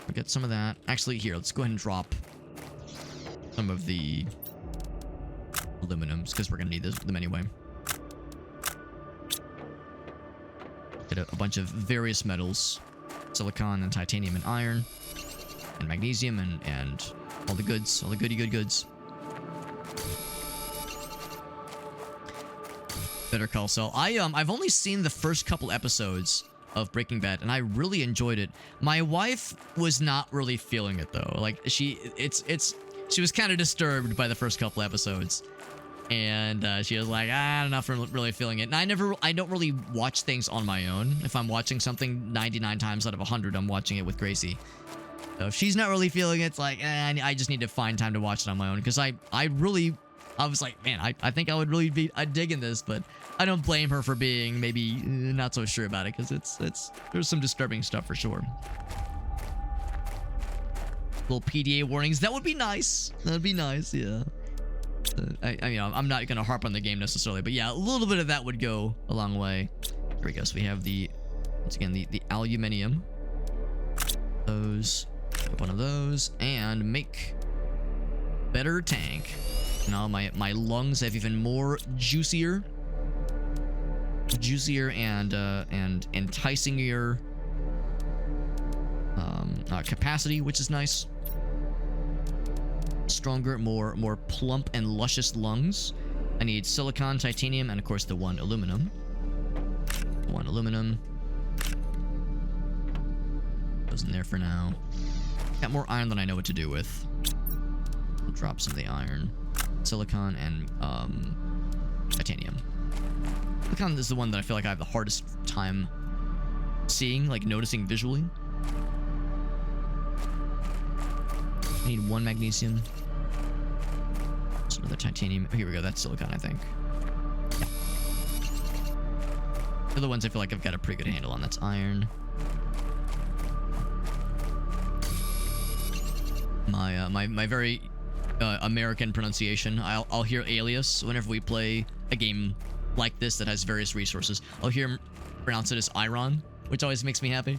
We'll get some of that. Actually, here, let's go ahead and drop some of the aluminums, because we're going to need them anyway. Get a bunch of various metals. Silicon and titanium and iron. And magnesium and all the goods. All the goody good goods. Better Call Saul. I've only seen the first couple episodes of Breaking Bad, and I really enjoyed it. My wife was not really feeling it though. Like she was kind of disturbed by the first couple episodes, and she was like, I'm not really feeling it. And I don't really watch things on my own. If I'm watching something 99 times out of 100, I'm watching it with Gracie. So if she's not really feeling it, it's like, I just need to find time to watch it on my own, because I was like, man, I think I would really be digging this, but I don't blame her for being maybe not so sure about it, because there's some disturbing stuff for sure. Little PDA warnings, that would be nice. That'd be nice, yeah. I'm not gonna harp on the game necessarily, but yeah, a little bit of that would go a long way. There we go. So we have once again the aluminium. Those, one of those, and make better tank. Now my lungs have even more juicier and enticing capacity, which is nice. Stronger, more plump and luscious lungs. I need silicon, titanium, and of course the one aluminum. Goes in there for now. Got more iron than I know what to do with. I'll drop some of the iron. Silicon and titanium. Silicon is the one that I feel like I have the hardest time seeing, like noticing visually. I need one magnesium. There's another titanium. Oh, here we go. That's silicon, I think. Yeah. The other ones I feel like I've got a pretty good handle on. That's iron. My very American pronunciation. I'll hear alias whenever we play a game like this that has various resources. I'll hear him pronounce it as iron, which always makes me happy.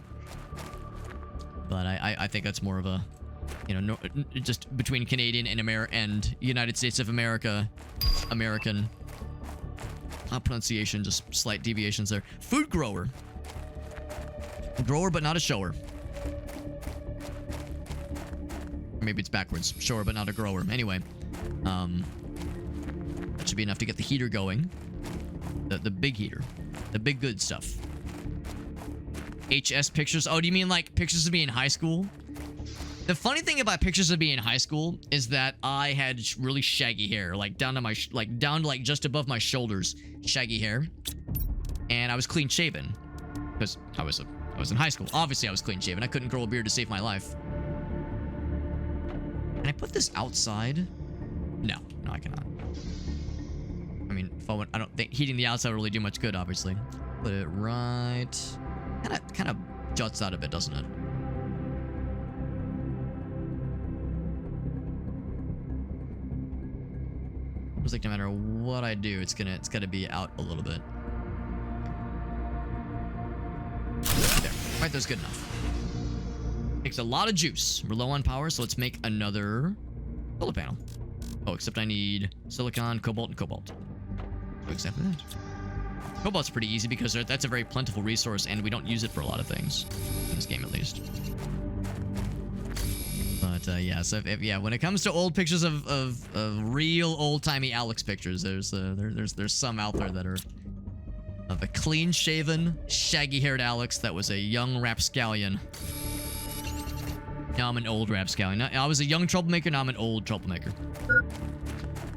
But I think that's more of a, just between Canadian and United States of America, American pronunciation, just slight deviations there. Food grower. Grower, but not a shower. Or maybe it's backwards. Shower, but not a grower. Anyway, that should be enough to get the heater going. The big heater. The big good stuff. HS pictures. Oh, do you mean like pictures of me in high school? The funny thing about pictures of me in high school is that I had really shaggy hair, like down to just above my shoulders, shaggy hair, and I was clean shaven because I was in high school. Obviously, I was clean shaven. I couldn't grow a beard to save my life. Can I put this outside? No, no, I cannot. I mean, if I don't think heating the outside will really do much good, obviously. Put it right... Kind of juts out a bit, doesn't it? Looks like no matter what I do, it's gonna be out a little bit. There. Right, that's good enough. Takes a lot of juice. We're low on power, so let's make another solar panel. Oh, except I need silicon, cobalt, and cobalt. So exactly that. Cobalt's pretty easy because that's a very plentiful resource, and we don't use it for a lot of things. In this game, at least. But, yeah, so yeah, when it comes to old pictures of real old-timey Alex pictures, there's some out there that are of a clean-shaven, shaggy-haired Alex that was a young rapscallion. Now I'm an old rapscallion. I was a young troublemaker, now I'm an old troublemaker.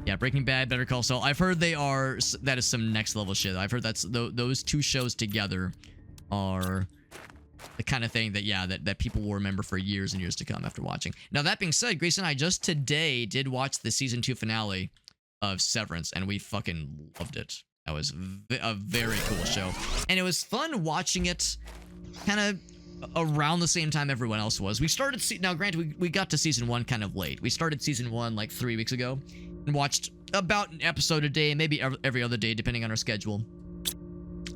Yeah, Breaking Bad, Better Call Saul. I've heard that is some next level shit. I've heard those two shows together are the kind of thing that, yeah, that people will remember for years and years to come after watching. Now, that being said, Grace and I just today did watch the season 2 finale of Severance, and we fucking loved it. That was a very cool show. And it was fun watching it kind of around the same time everyone else was. We started, now granted, we got to season 1 kind of late. We started season 1 like 3 weeks ago and watched about an episode a day, maybe every other day, depending on our schedule.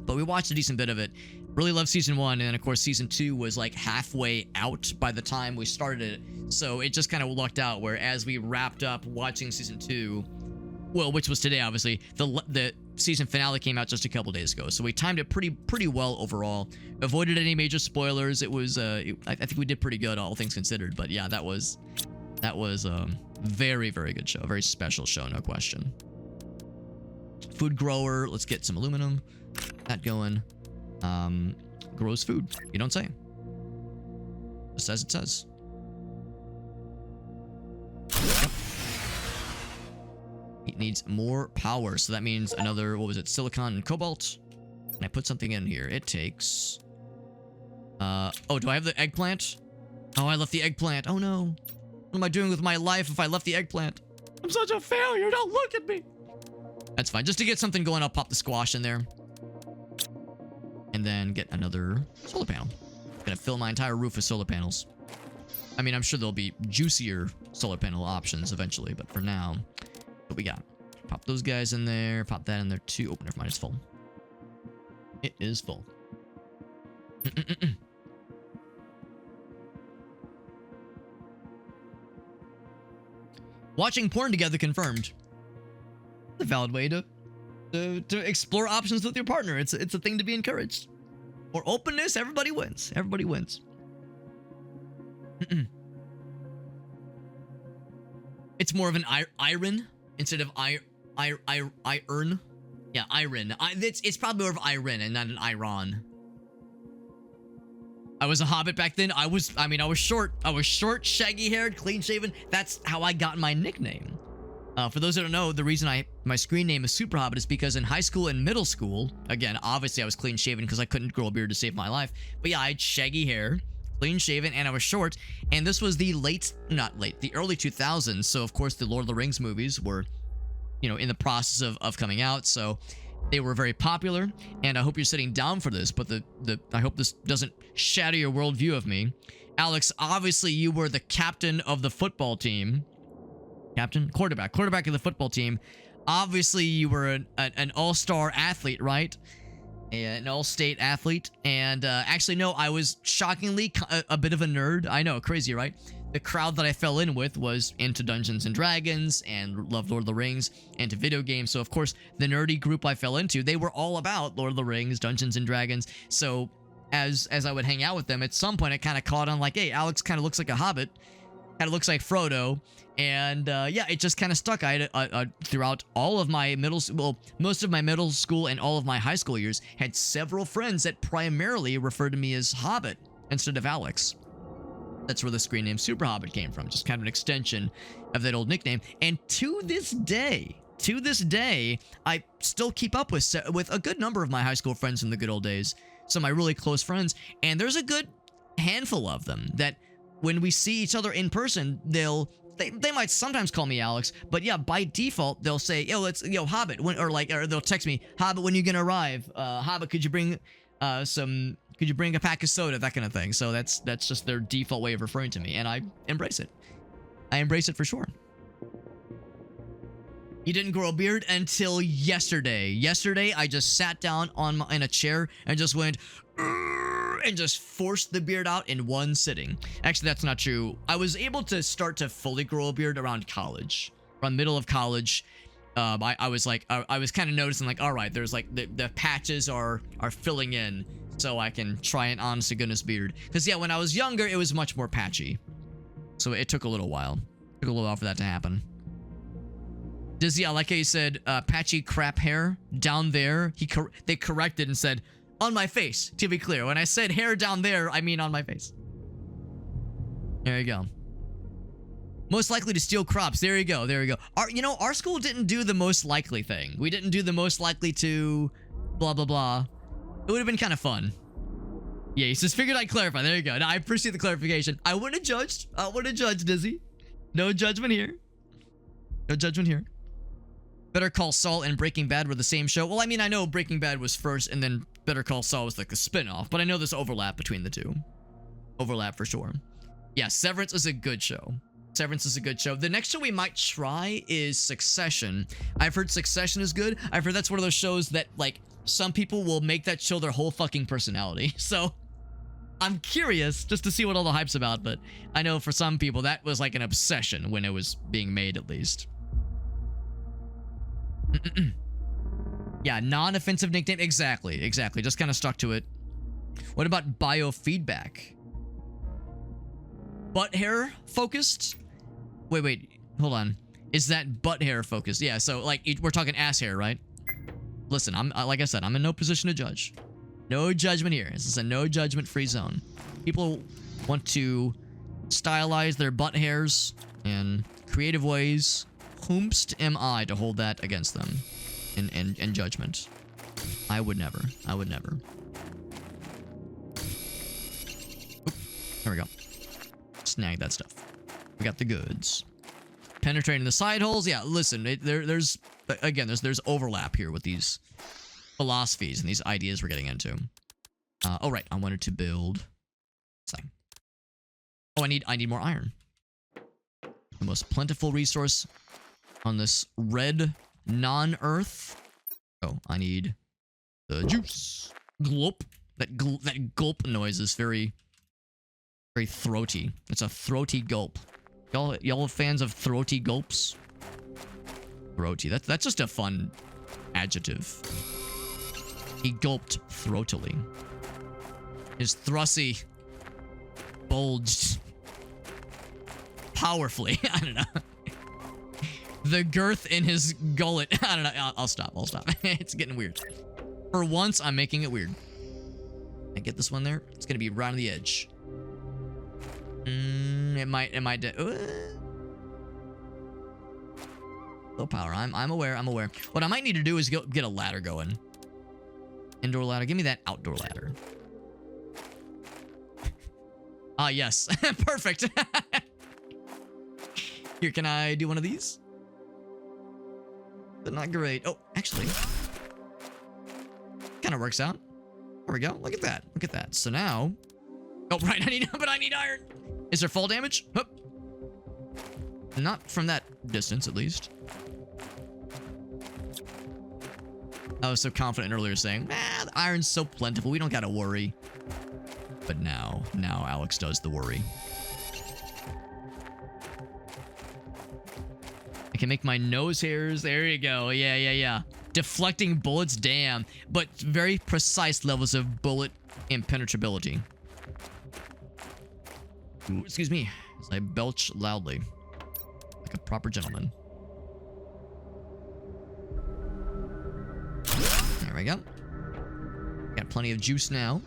But we watched a decent bit of it. Really loved season 1, and then of course season 2 was like halfway out by the time we started it. So it just kind of lucked out where as we wrapped up watching season 2, well, which was today, obviously, the season finale came out just a couple days ago. So we timed it pretty well overall. Avoided any major spoilers. It was, I think we did pretty good, all things considered. But yeah, that was very, very good show. A very special show, no question. Food grower. Let's get some aluminum. That going. Grows food. You don't say. Just as it says. Yep. It needs more power. So that means another, what was it? Silicon and cobalt. And I put something in here. It takes... oh, do I have the eggplant? Oh, I left the eggplant. Oh no. What am I doing with my life if I left the eggplant? I'm such a failure. Don't look at me. That's fine. Just to get something going, I'll pop the squash in there. And then get another solar panel. Gonna fill my entire roof with solar panels. I mean, I'm sure there'll be juicier solar panel options eventually, but for now, what we got? Pop those guys in there. Pop that in there too. Oh, never mind. It's full. It is full. Watching porn together confirmed. A valid way to explore options with your partner. It's a thing to be encouraged. Or openness, everybody wins. Everybody wins. It's more of an iron instead of iron. Yeah, iron. It's probably more of iron and not an iron. I was a hobbit back then. I was short. I was short, shaggy-haired, clean-shaven. That's how I got my nickname. For those that don't know, the reason my screen name is Super Hobbit is because in high school and middle school, again, obviously I was clean-shaven because I couldn't grow a beard to save my life. But yeah, I had shaggy hair, clean-shaven, and I was short. And this was the the early 2000s. So of course the Lord of the Rings movies were, you know, in the process of coming out. So they were very popular. And I hope you're sitting down for this, but I hope this doesn't shatter your worldview of me. Alex, obviously you were the captain of the football team. Quarterback of the football team. Obviously, you were an all-star athlete, right? An all-state athlete. And actually, no, I was shockingly a bit of a nerd. I know, crazy, right? The crowd that I fell in with was into Dungeons and Dragons and loved Lord of the Rings, into video games. So, of course, the nerdy group I fell into, they were all about Lord of the Rings, Dungeons and Dragons. So, as I would hang out with them, at some point, I kind of caught on like, hey, Alex kind of looks like a hobbit. Kind of looks like Frodo. And yeah, it just kind of stuck. I had throughout all of my most of my middle school and all of my high school years, had several friends that primarily referred to me as Hobbit instead of Alex. That's where the screen name Super Hobbit came from. Just kind of an extension of that old nickname. And to this day, I still keep up with a good number of my high school friends from the good old days. Some of my really close friends. And there's a good handful of them that when we see each other in person, they'll they might sometimes call me Alex, but yeah, by default they'll say, yo, Hobbit, or they'll text me, Hobbit, when you gonna arrive? Hobbit, could you bring a pack of soda, that kind of thing. So that's just their default way of referring to me, and I embrace it. I embrace it for sure. He didn't grow a beard until yesterday. Yesterday, I just sat down in a chair and just went, and just forced the beard out in one sitting. Actually, that's not true. I was able to start to fully grow a beard around college. Around middle of college, I was like, I was kind of noticing like, all right, there's like the patches are filling in, so I can try an honest to goodness beard. Because yeah, when I was younger, it was much more patchy. So it took a little while. It took a little while for that to happen. Dizzy, I like how you said patchy crap hair down there. They corrected and said on my face. To be clear, when I said hair down there, I mean on my face. There you go. Most likely to steal crops. There you go. There you go. Our school didn't do the most likely thing. We didn't do the most likely to blah blah blah. It would have been kind of fun. Yeah, he just figured I'd clarify. There you go. Now, I appreciate the clarification. I wouldn't have judged. I wouldn't have judged, Dizzy. No judgment here. No judgment here. Better Call Saul and Breaking Bad were the same show. Well, I mean, I know Breaking Bad was first, and then Better Call Saul was like a spin-off, but I know there's overlap between the two. Overlap for sure. Yeah, Severance is a good show. Severance is a good show. The next show we might try is Succession. I've heard Succession is good. I've heard that's one of those shows that, like, some people will make that show their whole fucking personality. So, I'm curious just to see what all the hype's about, but I know for some people that was like an obsession when it was being made, at least. Yeah, non-offensive nickname. Exactly. Just kind of stuck to it. What about biofeedback? Butt hair focused? Wait, hold on. Is that butt hair focused? Yeah, so like we're talking ass hair, right? Listen, like I said, I'm in no position to judge. No judgment here. This is a no judgment free zone. People want to stylize their butt hairs in creative ways. Whomst am I to hold that against them in judgment? I would never. I would never. Oop, there we go. Snag that stuff. We got the goods. Penetrating the side holes. Yeah, listen, there's overlap here with these philosophies and these ideas we're getting into. Oh right, I wanted to build something. Oh, I need more iron. The most plentiful resource on this red non-earth. Oh, I need the juice. Glop. That gulp noise is very throaty. It's a throaty gulp. Y'all fans of throaty gulps? Throaty. That's just a fun adjective. He gulped throatily. His thrusy bulged powerfully. I don't know. The girth in his gullet. I don't know. I'll stop. It's getting weird. For once, I'm making it weird. I get this one there. It's gonna be right on the edge. It might. Low power. I'm aware. What I might need to do is get a ladder going. Indoor ladder. Give me that outdoor ladder. Ah, yes. Perfect. Here, can I do one of these? They're not great. Oh, actually. Kind of works out. There we go. Look at that. So now... Oh, right. I need iron. Is there fall damage? Hup. Not from that distance, at least. I was so confident earlier saying, the iron's so plentiful, we don't gotta worry. But now Alex does the worry. I can make my nose hairs. There you go. Yeah. Deflecting bullets, damn. But very precise levels of bullet impenetrability. Ooh, excuse me, as I belch loudly. Like a proper gentleman. There we go. Got plenty of juice now.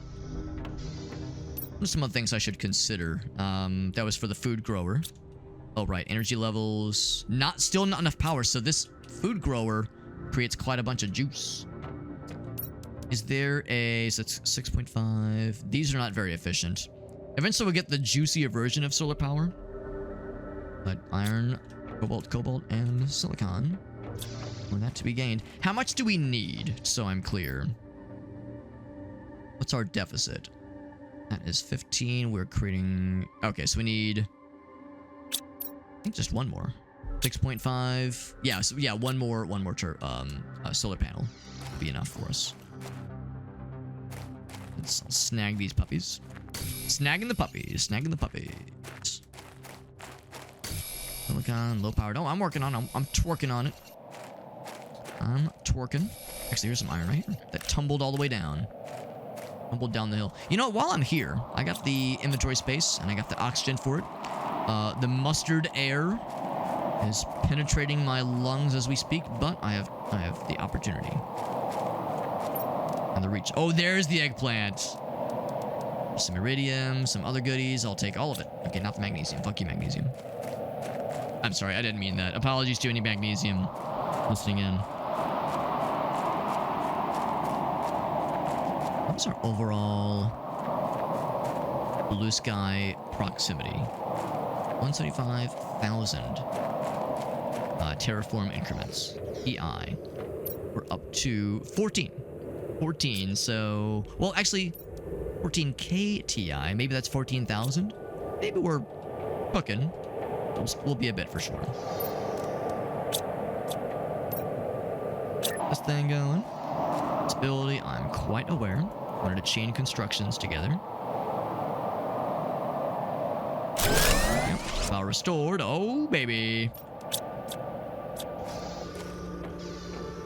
What are some other things I should consider? That was for the food grower. Oh, right. Energy levels. Still not enough power, so this food grower creates quite a bunch of juice. Is there a... So it's 6.5. These are not very efficient. Eventually we'll get the juicier version of solar power. But iron, cobalt, and silicon. For that to be gained. How much do we need, so I'm clear? What's our deficit? That is 15. We're creating... Okay, so we need... I think just one more. 6.5. Yeah, so yeah, one more solar panel would be enough for us. Let's snag these puppies. Snagging the puppies. Silicon, low power. Oh, I'm working on it. I'm twerking on it. I'm twerking. Actually, here's some iron right here that tumbled all the way down. Tumbled down the hill. You know what? While I'm here, I got the inventory space and I got the oxygen for it. The mustard air is penetrating my lungs as we speak, but I have the opportunity and the reach. Oh, there's the eggplant. Some iridium, some other goodies. I'll take all of it. Okay, not the magnesium. Fuck you, magnesium. I'm sorry, I didn't mean that. Apologies to any magnesium listening in. What's our overall blue sky proximity? 175,000 terraform increments. EI. We're up to 14. 14, so... Well, actually, 14k TI. Maybe that's 14,000. Maybe we're cooking. We'll be a bit for sure. This thing going. Stability, I'm quite aware. Wanted to chain constructions together. Yep. Power restored. Oh, baby.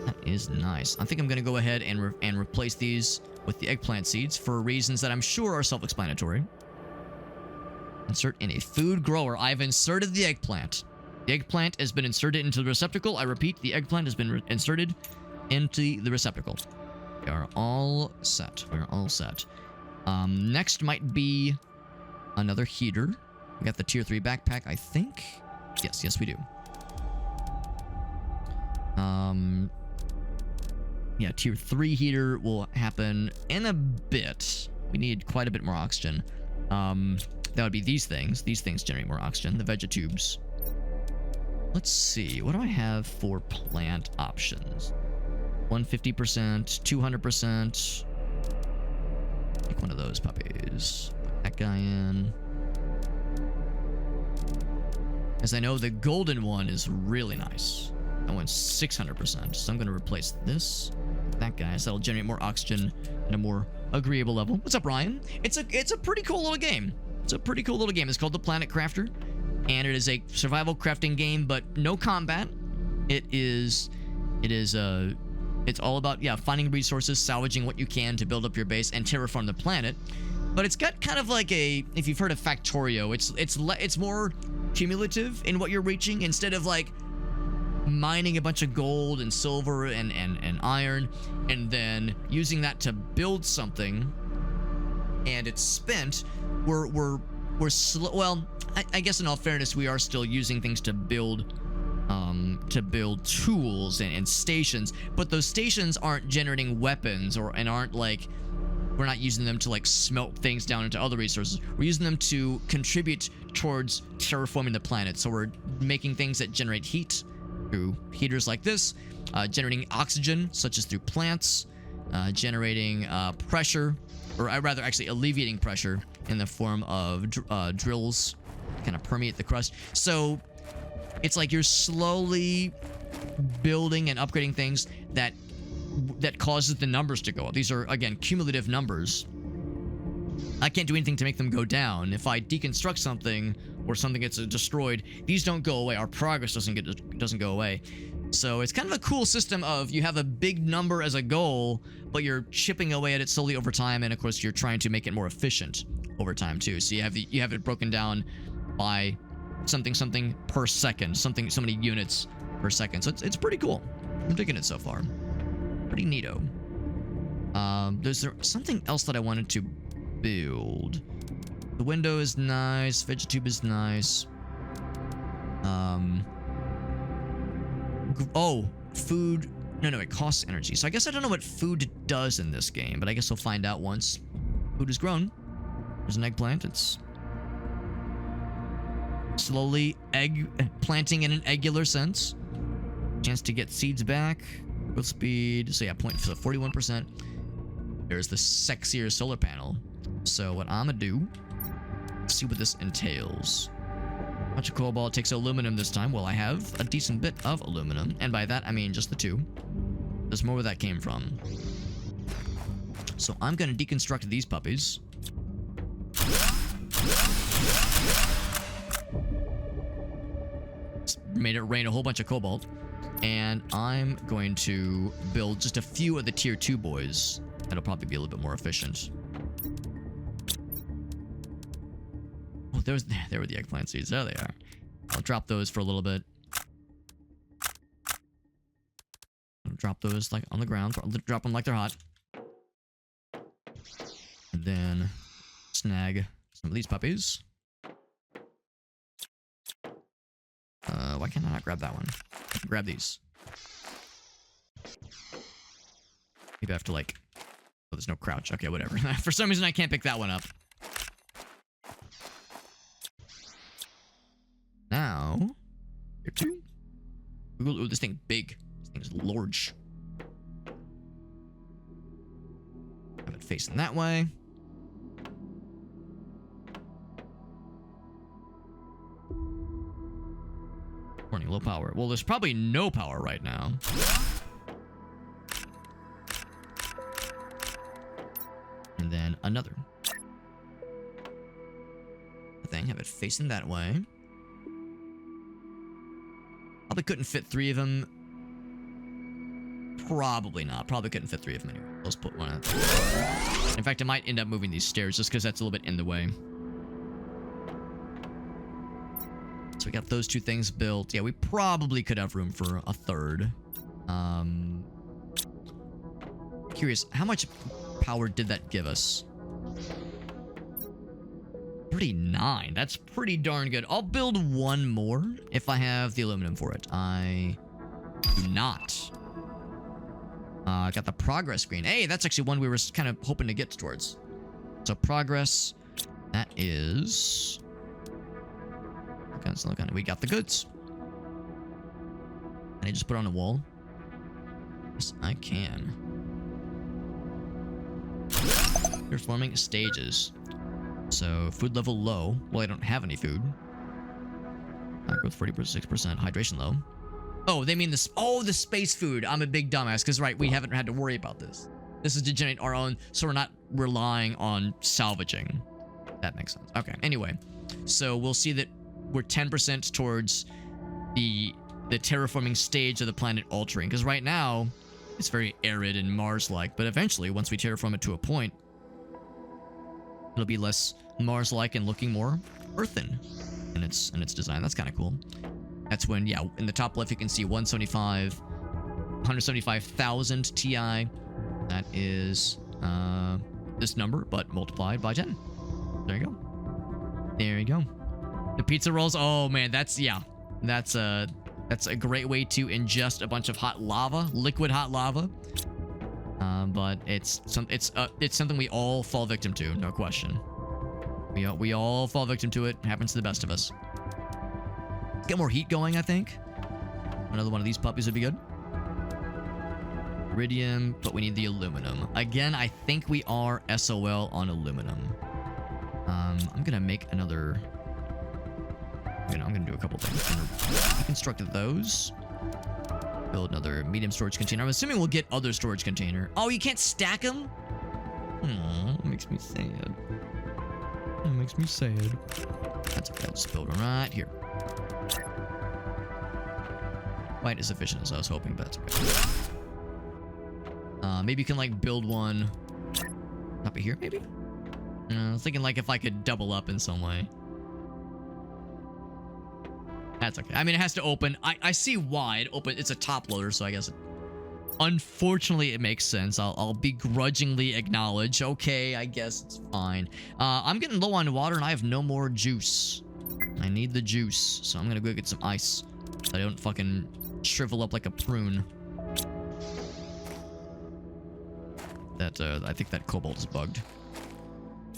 That is nice. I think I'm going to go ahead and replace these with the eggplant seeds for reasons that I'm sure are self-explanatory. Insert in a food grower. I've inserted the eggplant. The eggplant has been inserted into the receptacle. I repeat, the eggplant has been inserted into the receptacle. We are all set. We're all set. Next might be another heater. We got the tier 3 backpack, I think. Yes, we do. Yeah, tier 3 heater will happen in a bit. We need quite a bit more oxygen. That would be these things. These things generate more oxygen. The vegetubes. Let's see. What do I have for plant options? 150%, 200%. Take one of those puppies. Put that guy in. As I know, the golden one is really nice. That one's 600%. So I'm going to replace this with that guy. So that'll generate more oxygen at a more agreeable level. What's up, Ryan? It's a pretty cool little game. It's a pretty cool little game. It's called The Planet Crafter. And it is a survival crafting game, but no combat. It's all about, yeah, finding resources, salvaging what you can to build up your base and terraform the planet. But it's got kind of like a, if you've heard of Factorio, it's more cumulative in what you're reaching. Instead of like mining a bunch of gold and silver and iron and then using that to build something and it's spent, we're slow. Well, I guess in all fairness, we are still using things to build tools and stations, but those stations aren't generating weapons and aren't like, we're not using them to like smelt things down into other resources. We're using them to contribute towards terraforming the planet. So we're making things that generate heat through heaters like this, generating oxygen such as through plants, generating pressure, or rather actually alleviating pressure in the form of drills kind of permeate the crust. So it's like you're slowly building and upgrading things that causes the numbers to go up. These are, again, cumulative numbers. I can't do anything to make them go down. If I deconstruct something or something gets destroyed, these don't go away. Our progress doesn't go away. So it's kind of a cool system of you have a big number as a goal, but you're chipping away at it slowly over time, and of course you're trying to make it more efficient over time too. So you have it broken down by something per second, so many units per second. So it's pretty cool. I'm digging it so far. Pretty neato. There's something else that I wanted to build. The window is nice. Vegetube is nice. Oh, food. No, it costs energy. So I guess I don't know what food does in this game, but I guess we'll find out once food is grown. There's an eggplant. It's Slowly egg planting in an eggular sense. Chance to get seeds back. Growth speed. So yeah, 41%. There's the sexier solar panel. So what I'm gonna do, let's see what this entails. Bunch of cobalt, takes aluminum this time. Well, I have a decent bit of aluminum. And by that, I mean just the 2. There's more where that came from. So I'm gonna deconstruct these puppies. Made it rain a whole bunch of cobalt. And I'm going to build just a few of the tier 2 boys. That'll probably be a little bit more efficient. Oh, there were the eggplant seeds. There they are. I'll drop those for a little bit. I'll drop those like on the ground. Drop them like they're hot. And then snag some of these puppies. Why can't I not grab that one? I can grab these. Maybe I have to like... Oh, there's no crouch. Okay, whatever. For some reason, I can't pick that one up. Now... Here too. Ooh, this thing big. This thing's large. Have it facing that way. Warning, low power. Well, there's probably no power right now. And then another. Thing, have it facing that way. Probably couldn't fit 3 of them. Probably not. Probably couldn't fit 3 of them anyway. Let's put one out. In fact, I might end up moving these stairs just because that's a little bit in the way. So we got those 2 things built. Yeah, we probably could have room for a 3rd. Curious, how much power did that give us? 39. That's pretty darn good. I'll build 1 more if I have the aluminum for it. I do not. Got the progress screen. Hey, that's actually one we were kind of hoping to get towards. So progress, that is... We got the goods. Can I just put it on a wall? Yes, I can. You're forming stages. So, food level low. Well, I don't have any food. Growth 46%. Hydration low. Oh, they mean this. Oh, the space food. I'm a big dumbass. Because, right, we haven't had to worry about this. This is to generate our own, so we're not relying on salvaging. That makes sense. Okay, anyway. So, we'll see that we're 10% towards the terraforming stage of the planet altering. Because right now, it's very arid and Mars-like. But eventually, once we terraform it to a point, it'll be less Mars-like and looking more earthen in its design. That's kind of cool. That's when, yeah, in the top left, you can see 175,000 Ti. That is this number, but multiplied by 10. There you go. There you go. The pizza rolls. Oh man, that's a great way to ingest a bunch of hot lava, liquid hot lava. But it's something we all fall victim to, no question. We all fall victim to it. Happens to the best of us. Get more heat going, I think. Another one of these puppies would be good. Iridium, but we need the aluminum. Again, I think we are SOL on aluminum. I'm gonna make another. I'm gonna do a couple things. Deconstruct those. Build another medium storage container. I'm assuming we'll get other storage container. Oh, you can't stack them? That makes me sad. That makes me sad. That's okay. I'll just build one right here. Quite as efficient as I was hoping, but that's okay. Maybe you can like build one up here, maybe? I was thinking like if I could double up in some way. That's okay. I mean, it has to open. I see why it open. It's a top loader, so I guess unfortunately it makes sense. I'll begrudgingly acknowledge. Okay, I guess it's fine. I'm getting low on water and I have no more juice. I need the juice, so I'm gonna go get some ice so I don't fucking shrivel up like a prune. That I think that cobalt is bugged.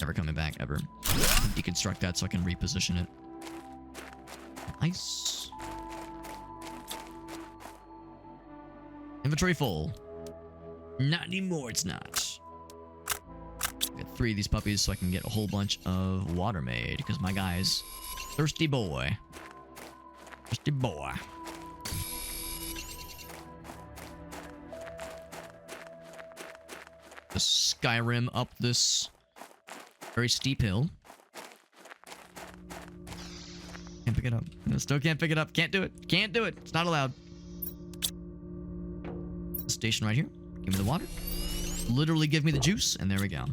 Never coming back ever. Deconstruct that so I can reposition it. ice. Inventory full. Not anymore, it's not. Get 3 of these puppies so I can get a whole bunch of water made, because my guy's thirsty boy. Thirsty boy. The Skyrim up this very steep hill. Can't pick it up. No, still can't pick it up. Can't do it. Can't do it. It's not allowed. Station right here. Give me the water. Literally give me the juice, and there we go.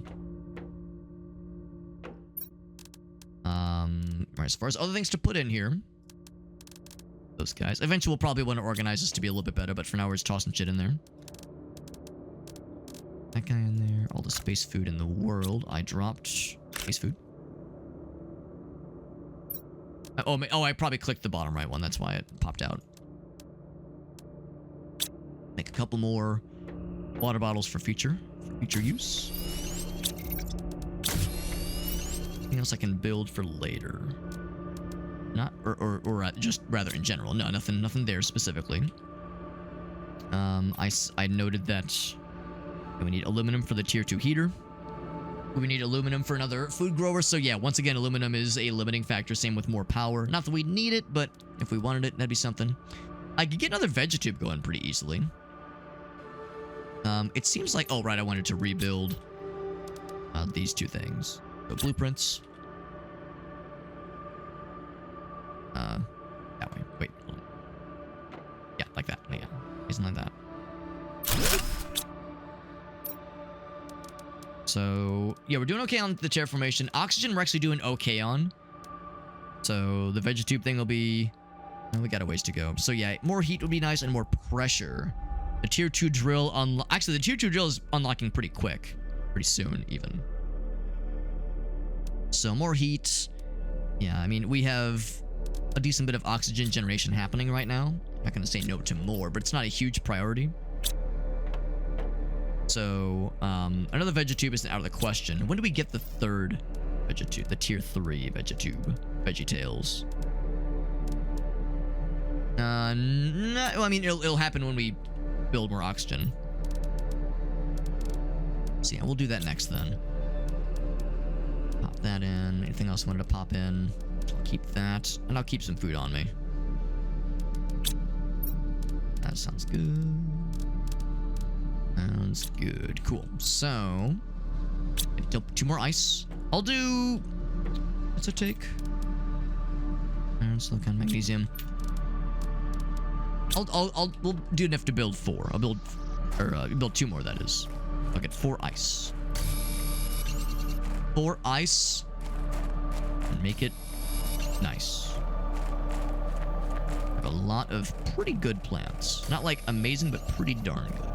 Right, as far as other things to put in here, those guys. Eventually, we'll probably want to organize this to be a little bit better, but for now, we're just tossing shit in there. That guy in there. All the space food in the world. I dropped space food. Oh, I probably clicked the bottom right one. That's why it popped out. Make a couple more water bottles for future use. Anything else I can build for later? Not, or just rather in general. No, nothing there specifically. I noted that we need aluminum for the tier 2 heater. We need aluminum for another food grower. So yeah, once again, aluminum is a limiting factor. Same with more power. Not that we need it, but if we wanted it, that'd be something. I could get another vegetube going pretty easily. It seems like... Oh, right, I wanted to rebuild these 2 things. So blueprints. That way. Wait. Yeah, like that. Yeah, isn't like that. So, yeah, we're doing okay on the terraformation. Oxygen we're actually doing okay on. So, the vegetube thing will be... Oh, we got a ways to go. So, yeah, more heat would be nice and more pressure. The tier 2 drill... Actually, the tier 2 drill is unlocking pretty quick. Pretty soon, even. So, more heat. Yeah, I mean, we have a decent bit of oxygen generation happening right now. I'm not going to say no to more, but it's not a huge priority. So, another vegetube isn't out of the question. When do we get the 3rd vegetube? The tier 3 vegetube? VeggieTales. No, well, I mean, it'll happen when we build more oxygen. So yeah, we'll do that next then. Pop that in. Anything else I wanted to pop in? I'll keep that. And I'll keep some food on me. That sounds good. Sounds good. Cool. So, 2 more ice. I'll do... What's it take? Iron, silicon, magnesium. We'll do enough to build 4. I'll build... Or, build 2 more, that is. I'll get 4 ice. 4 ice. And make it nice. I have a lot of pretty good plants. Not, like, amazing, but pretty darn good.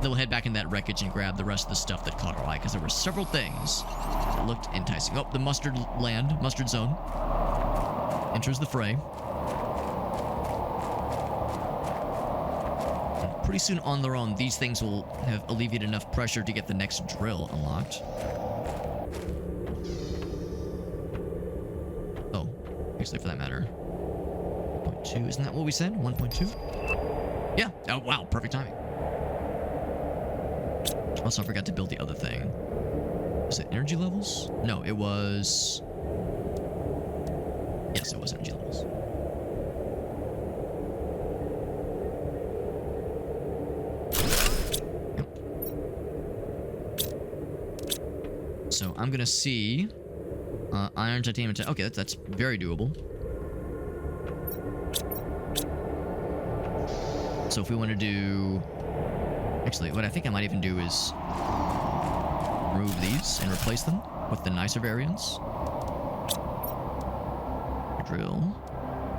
Then we'll head back in that wreckage and grab the rest of the stuff that caught our eye, because there were several things that looked enticing. Oh, the mustard zone. Enters the fray. And pretty soon on their own, these things will have alleviated enough pressure to get the next drill unlocked. Oh, actually, for that matter. 1.2, isn't that what we said? 1.2? Yeah. Oh, wow, perfect timing. Also, I forgot to build the other thing. Was it energy levels? No, it was... Yes, it was energy levels. Yep. So, I'm gonna see... iron, titanium, okay, that's very doable. So, if we want to do... Actually, what I think I might even do is remove these and replace them with the nicer variants. Drill.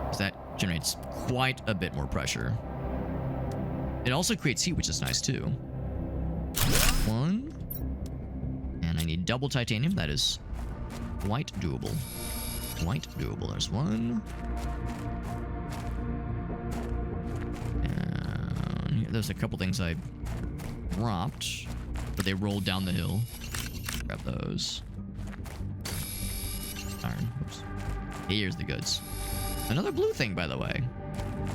Because that generates quite a bit more pressure. It also creates heat, which is nice too. 1. And I need double titanium. That is quite doable. Quite doable. There's 1. And there's a couple things I dropped, but they rolled down the hill. Grab those. Iron. Oops. Here's the goods. Another blue thing, by the way.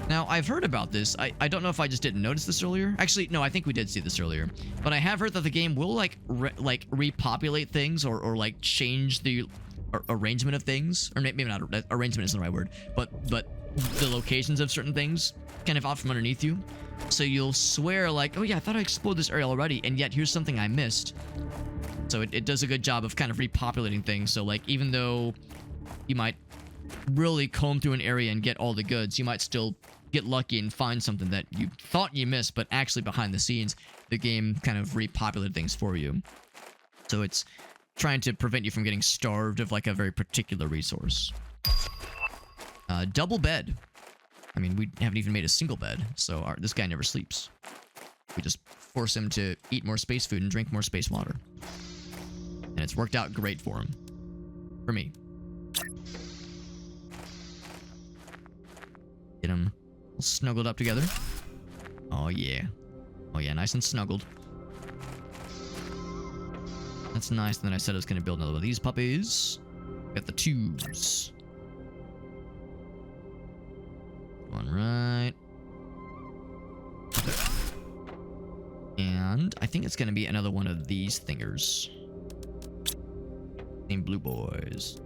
Now, I've heard about this. I don't know if I just didn't notice this earlier. Actually, no, I think we did see this earlier. But I have heard that the game will, like, repopulate things or like, change the arrangement of things. Or maybe not, arrangement isn't the right word. But the locations of certain things kind of out from underneath you. So you'll swear, like, oh yeah, I thought I explored this area already, and yet here's something I missed. So it does a good job of kind of repopulating things. So, like, even though you might really comb through an area and get all the goods, you might still get lucky and find something that you thought you missed, but actually behind the scenes, the game kind of repopulated things for you. So it's trying to prevent you from getting starved of, like, a very particular resource. Double bed. I mean, we haven't even made a single bed, so this guy never sleeps. We just force him to eat more space food and drink more space water. And it's worked out great for him. For me. Get him snuggled up together. Oh, yeah. Oh, yeah, nice and snuggled. That's nice. And then I said I was going to build another one of these puppies. Got the tubes. One right. And I think it's going to be another one of these thingers. Named Blue Boys.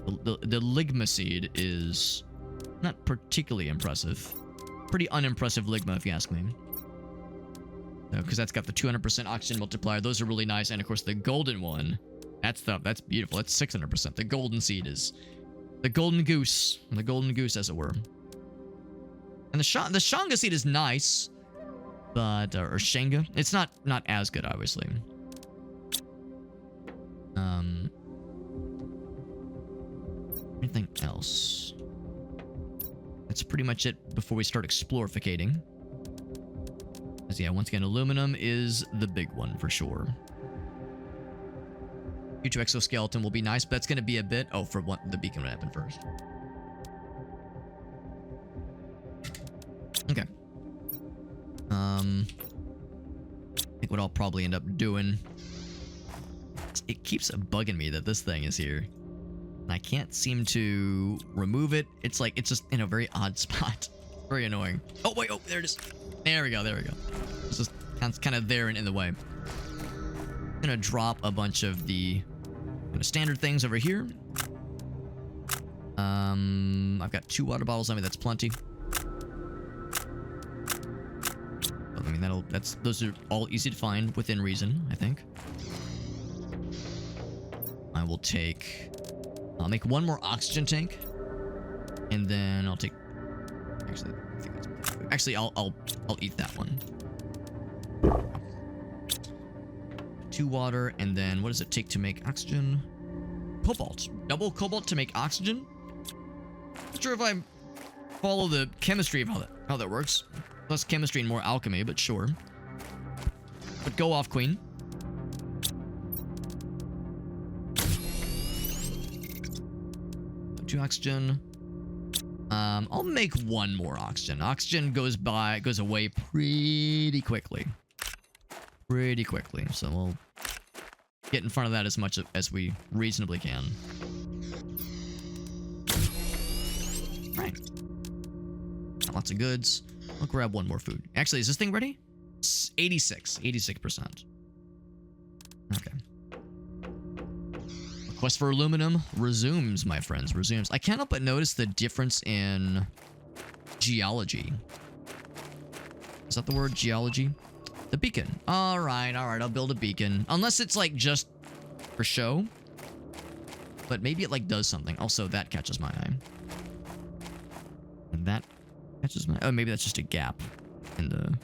The Ligma seed is not particularly impressive. Pretty unimpressive Ligma, if you ask me. Because that's got the 200% oxygen multiplier. Those are really nice. And of course, the golden one, that's beautiful. That's 600%. The golden seed is the golden goose. The golden goose, as it were. And the Shanga seed is nice, but or Shanga. It's not as good, obviously. Anything else? That's pretty much it before we start explorificating. Because yeah, once again, aluminum is the big one for sure. Future exoskeleton will be nice, but that's going to be a bit. Oh, for what the beacon would happen first. Okay. I think what I'll probably end up doing. It keeps bugging me that this thing is here. And I can't seem to remove it. It's like, it's just in a very odd spot. Very annoying. Oh, wait. Oh, there it is. There we go. There we go. It's just kind of there and in the way. I'm going to drop a bunch of the standard things over here. I've got 2 water bottles on me. That's plenty. I mean, those are all easy to find within reason, I think. I'll make 1 more oxygen tank, and then I'll take. Actually, I'll eat that one. 2 water, and then what does it take to make oxygen? Cobalt. Double cobalt to make oxygen. Not sure if I follow the chemistry of how that works. Less chemistry and more alchemy, but sure. But go off, queen. 2 oxygen. I'll make 1 more oxygen. Oxygen goes away pretty quickly. So we'll get in front of that as much as we reasonably can. Right. Got lots of goods. I'll grab 1 more food. Actually, is this thing ready? It's 86%. Okay. Quest for aluminum resumes, my friends. Resumes. I can't help but notice the difference in geology. Is that the word? Geology? The beacon. Alright. I'll build a beacon. Unless it's like just for show. But maybe it like does something. Also, that catches my eye. And that catches my... Oh, maybe that's just a gap in the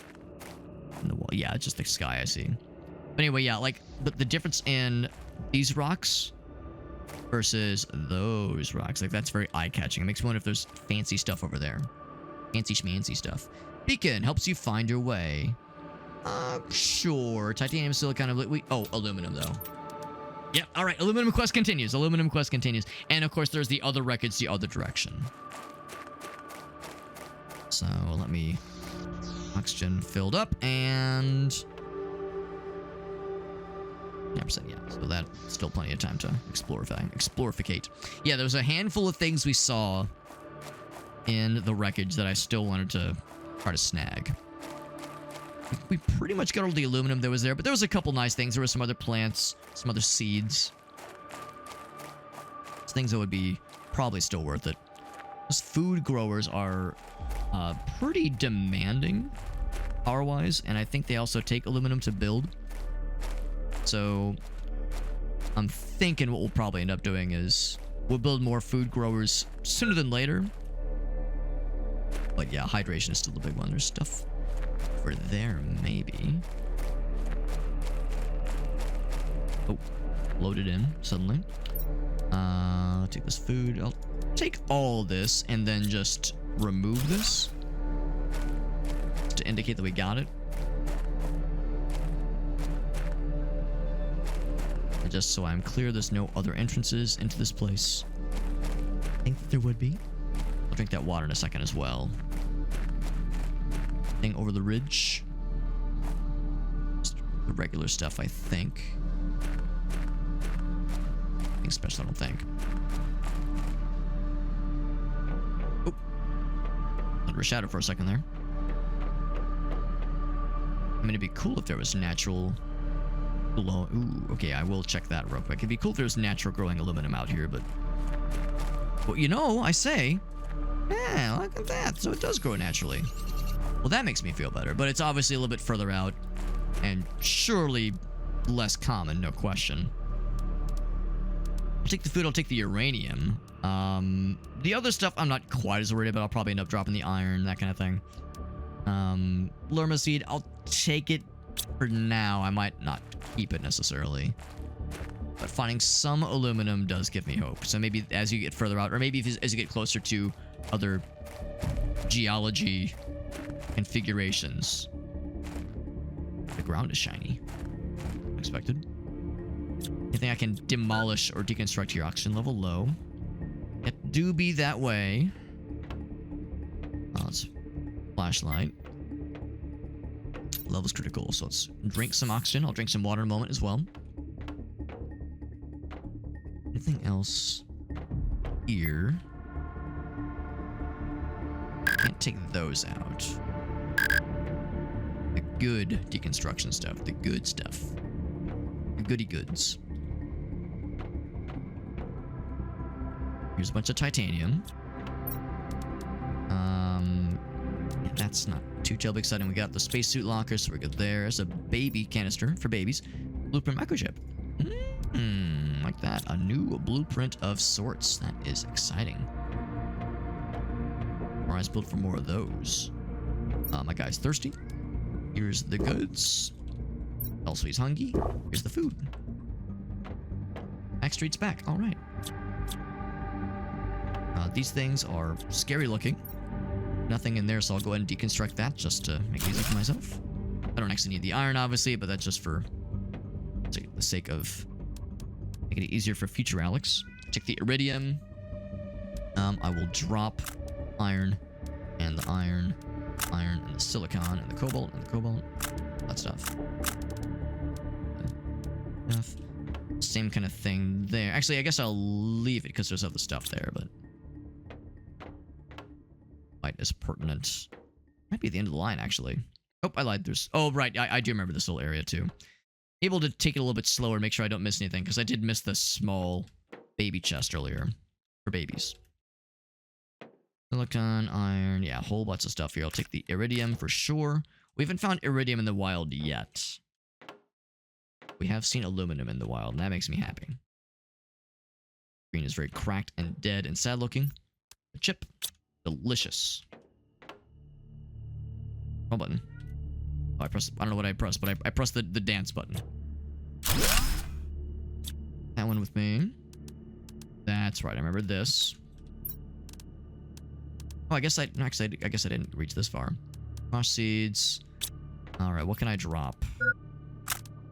wall. Yeah, it's just the sky I see. But anyway, yeah, like the difference in these rocks versus those rocks. Like, that's very eye-catching. It makes me wonder if there's fancy stuff over there. Fancy schmancy stuff. Beacon helps you find your way. Sure. Titanium, silicon, aluminum, though. Yep, alright. Aluminum quest continues. And, of course, there's the other records the other direction. So, let me... Oxygen filled up, and... Yeah, 100%, yeah. So that's still plenty of time to explorificate. Yeah, there was a handful of things we saw in the wreckage that I still wanted to try to snag. We pretty much got all the aluminum that was there, but there was a couple nice things. There were some other plants, some other seeds. Things that would be probably still worth it. Those food growers are pretty demanding power-wise, and I think they also take aluminum to build. So I'm thinking what we'll probably end up doing is we'll build more food growers sooner than later. But yeah, hydration is still the big one. There's stuff over there, maybe. Oh, loaded in suddenly. Take this food. I'll take all this and then just remove this to indicate that we got it. And just so I'm clear, there's no other entrances into this place. I think that there would be. I'll drink that water in a second as well. Thing over the ridge. Just the regular stuff, I think. Nothing special, I don't think. Oh. Overshadowed for a second there. I mean, it'd be cool if there was natural glow. Ooh, okay, I will check that real quick. It'd be cool if there was natural growing aluminum out here, but... Well, you know, I say... Yeah, look at that. So it does grow naturally. Well, that makes me feel better, but it's obviously a little bit further out and surely less common, no question. I'll take the food, I'll take the uranium. The other stuff I'm not quite as worried about. I'll probably end up dropping the iron, that kind of thing. Lerma seed, I'll take it for now. I might not keep it necessarily. But finding some aluminum does give me hope. So maybe as you get further out, or maybe as you get closer to other geology configurations. The ground is shiny. Unexpected. Anything I can demolish or deconstruct here? Oxygen level low. It do be that way. Oh, it's flashlight. Level's critical, so let's drink some oxygen. I'll drink some water in a moment as well. Anything else here? Can't take those out. The good deconstruction stuff. The good stuff. The goody goods. Here's a bunch of titanium. Yeah, that's not too terribly exciting. We got the spacesuit locker, so we're good there. There's a baby canister for babies. Blueprint microchip. Like that. A new blueprint of sorts. That is exciting. Our eyes built for more of those. My guy's thirsty. Here's the goods. Also, he's hungry. Here's the food. Back Street's back. All right. These things are scary looking. Nothing in there, so I'll go ahead and deconstruct that just to make it easy for myself. I don't actually need the iron, obviously, but that's just for the sake of making it easier for future Alex. Take the iridium. I will drop iron and the iron and the silicon and the cobalt, all that stuff. Same kind of thing there. Actually, I guess I'll leave it because there's other stuff there, but quite as pertinent. Might be at the end of the line, actually. Oh, I lied. Oh, right. I do remember this little area, too. Able to take it a little bit slower, make sure I don't miss anything, because I did miss the small baby chest earlier for babies. Silicon, iron, yeah, a whole bunch of stuff here. I'll take the iridium for sure. We haven't found iridium in the wild yet. We have seen aluminum in the wild, and that makes me happy. Green is very cracked and dead and sad looking. A chip. Delicious. Wrong button. Oh, I don't know what I pressed, but I pressed the dance button. That one with me. That's right, I remember this. Oh, I guess I didn't reach this far. Mosh seeds. Alright, what can I drop?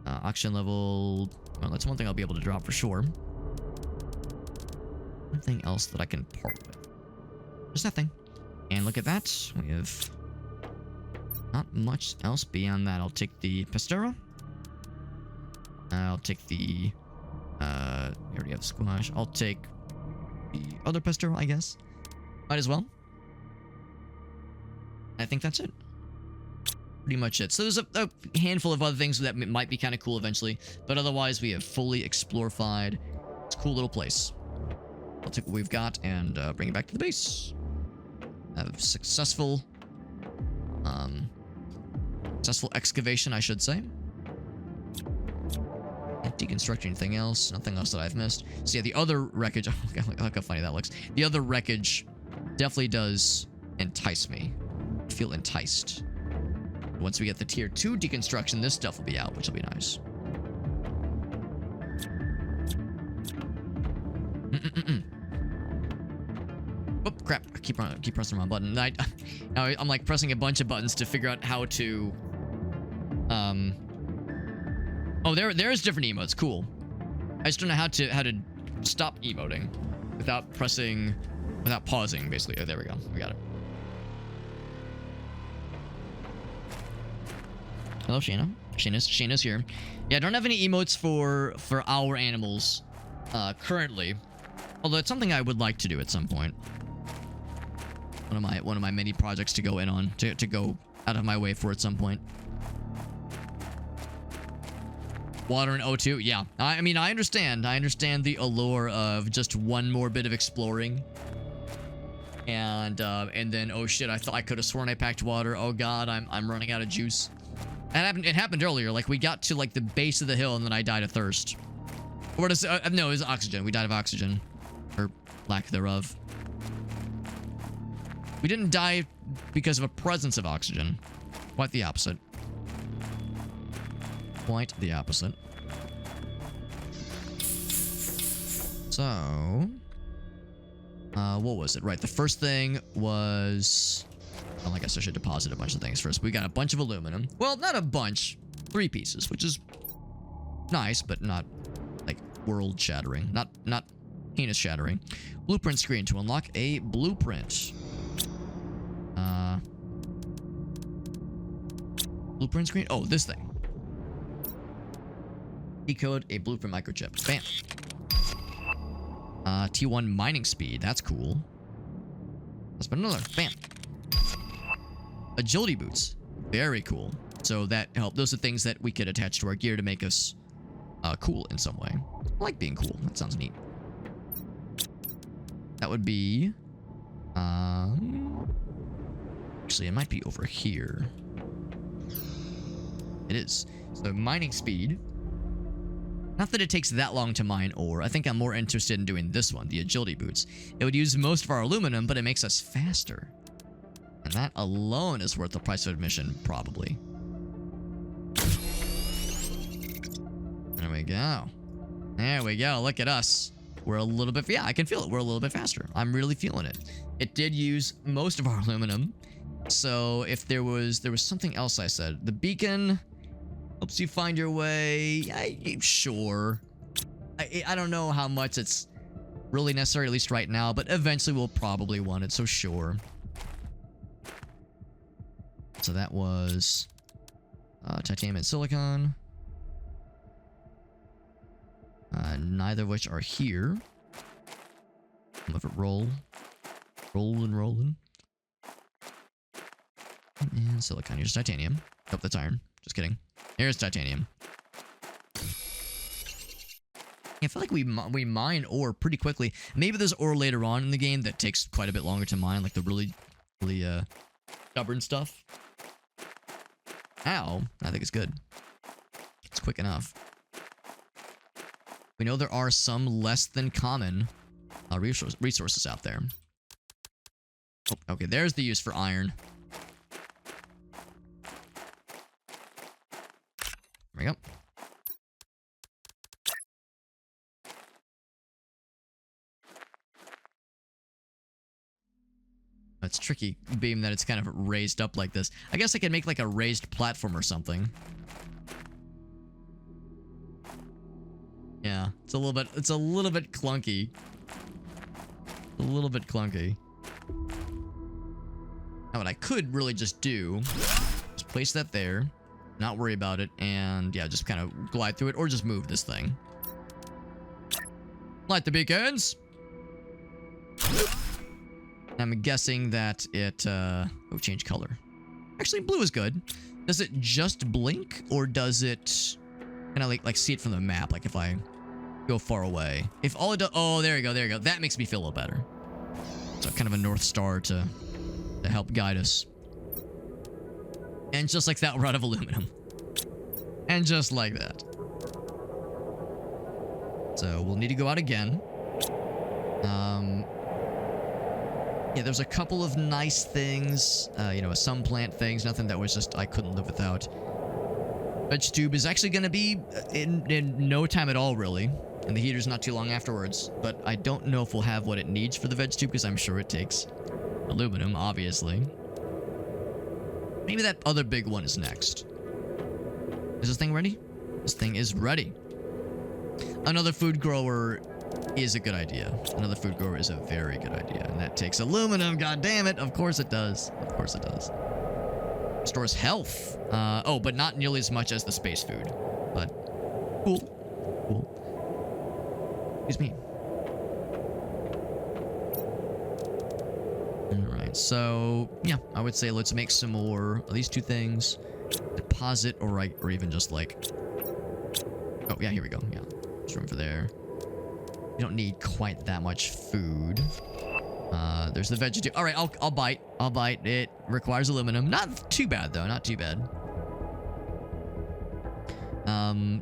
Oxygen level... Well, that's one thing I'll be able to drop for sure. Anything else that I can part with? There's nothing. And look at that. We have not much else beyond that. I'll take the Pastera. I'll take the... we already have squash. I'll take the other pesto, I guess. Might as well. I think that's it. Pretty much it. So there's a handful of other things that might be kind of cool eventually. But otherwise, we have fully explorified. It's a cool little place. I'll take what we've got and bring it back to the base. Have a successful excavation, I should say. Can't deconstruct anything else. Nothing else that I've missed. So yeah, the other wreckage... Oh, look how funny that looks. The other wreckage definitely does entice me. I feel enticed. Once we get the tier 2 deconstruction, this stuff will be out, which will be nice. Oh, crap. I keep pressing the wrong button. I'm like pressing a bunch of buttons to figure out how to... Oh, there's different emotes. Cool. I just don't know how to stop emoting without pausing, basically. Oh, there we go. We got it. Hello, Shayna. Shayna's here. Yeah, I don't have any emotes for our animals currently. Although it's something I would like to do at some point. One of my many projects to go in on, to go out of my way for at some point. Water and O2, yeah. I mean, I understand the allure of just one more bit of exploring. And then, oh shit, I thought I could have sworn I packed water. Oh god, I'm running out of juice. It happened earlier. Like, we got to, like, the base of the hill, and then I died of thirst. Or does... no, it was oxygen. We died of oxygen. Or lack thereof. We didn't die because of a presence of oxygen. Quite the opposite. Quite the opposite. So... what was it? Right, the first thing was... Well, I guess I should deposit a bunch of things first. We got a bunch of aluminum. Well, not a bunch. 3 pieces, which is nice, but not, like, world-shattering. Not penis-shattering. Blueprint screen to unlock a blueprint. Blueprint screen? Oh, this thing. Decode a blueprint microchip. Bam. T1 mining speed. That's cool. Let's put another. Bam. Agility boots. Very cool. So that help. Those are things that we could attach to our gear to make us cool in some way. I like being cool. That sounds neat. That would be... actually, it might be over here. It is. So mining speed. Not that it takes that long to mine ore. I think I'm more interested in doing this one, the agility boots. It would use most of our aluminum, but it makes us faster. And that alone is worth the price of admission, probably. There we go. There we go. Look at us. We're a little bit... Yeah, I can feel it. We're a little bit faster. I'm really feeling it. It did use most of our aluminum. So if there was something else I said. The beacon helps you find your way. Sure. I don't know how much it's really necessary, at least right now. But eventually we'll probably want it. So sure. So that was titanium and silicon. Neither of which are here. Let it roll. Rolling. And silicon. Here's titanium. Oh, that's iron. Just kidding. Here's titanium. I feel like we mine ore pretty quickly. Maybe there's ore later on in the game that takes quite a bit longer to mine, like the really stubborn stuff. Ow. I think it's good. It's quick enough. We know there are some less than common resources out there. Oh, okay, there's the use for iron. There we go. It's tricky, being that it's kind of raised up like this. I guess I could make like a raised platform or something. Yeah, it's a little bit clunky. A little bit clunky. Now what I could really just do is place that there. not worry about it, and yeah, just kind of glide through it, or just move this thing. Light the beacons! I'm guessing that it, oh, change color. Actually, blue is good. Does it just blink, or does it kind of like see it from the map, like if I go far away? If all it does, oh, there you go, there you go. That makes me feel a little better. So kind of a North Star to help guide us. And just like that, we're out of aluminum. And just like that. So we'll need to go out again. Yeah, there's a couple of nice things. You know, some plant things, nothing that was just I couldn't live without. VegTube is actually going to be in no time at all, really. And the heater's not too long afterwards. But I don't know if we'll have what it needs for the VegTube, because I'm sure it takes aluminum, obviously. Maybe that other big one is next. Is this thing ready? This thing is ready. Another food grower is a good idea. Another food grower is a very good idea. And that takes aluminum, god damn it. Of course it does. Of course it does. Stores health. Oh, but not nearly as much as the space food. But cool. Cool. Excuse me. Alright, so yeah, I would say let's make some more of these two things. Deposit, or even just like... Oh, yeah, here we go. Yeah, there's room for there. You don't need quite that much food. There's the vegetable. All right, I'll bite. I'll bite. It requires aluminum. Not too bad, though. Not too bad.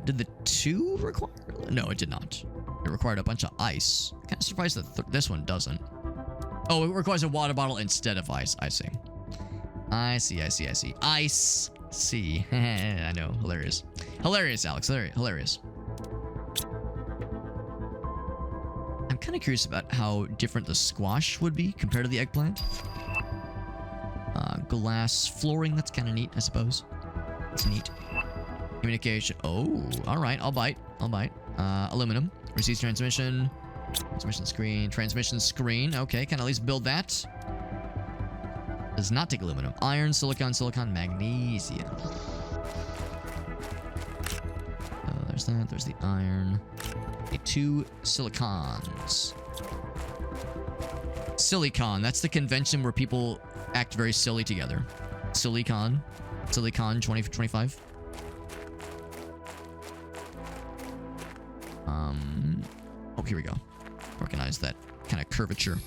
Did the 2 require? No, it did not. It required a bunch of ice. Kind of surprised that this one doesn't. Oh, it requires a water bottle instead of ice. I see. I see. Ice. See. I know. Hilarious. Hilarious, Alex. Hilarious. I'm kind of curious about how different the squash would be compared to the eggplant. Glass flooring. That's kind of neat, I suppose. That's neat. Communication. Oh, all right. I'll bite. Aluminum. Receives transmission. Transmission screen. Okay, can I at least build that? Does not take aluminum. Iron, silicon, magnesium. There's that. There's the iron. Okay, 2 silicons. Silicon. That's the convention where people act very silly together. Silicon 2025. Oh, here we go. Recognize that kind of curvature.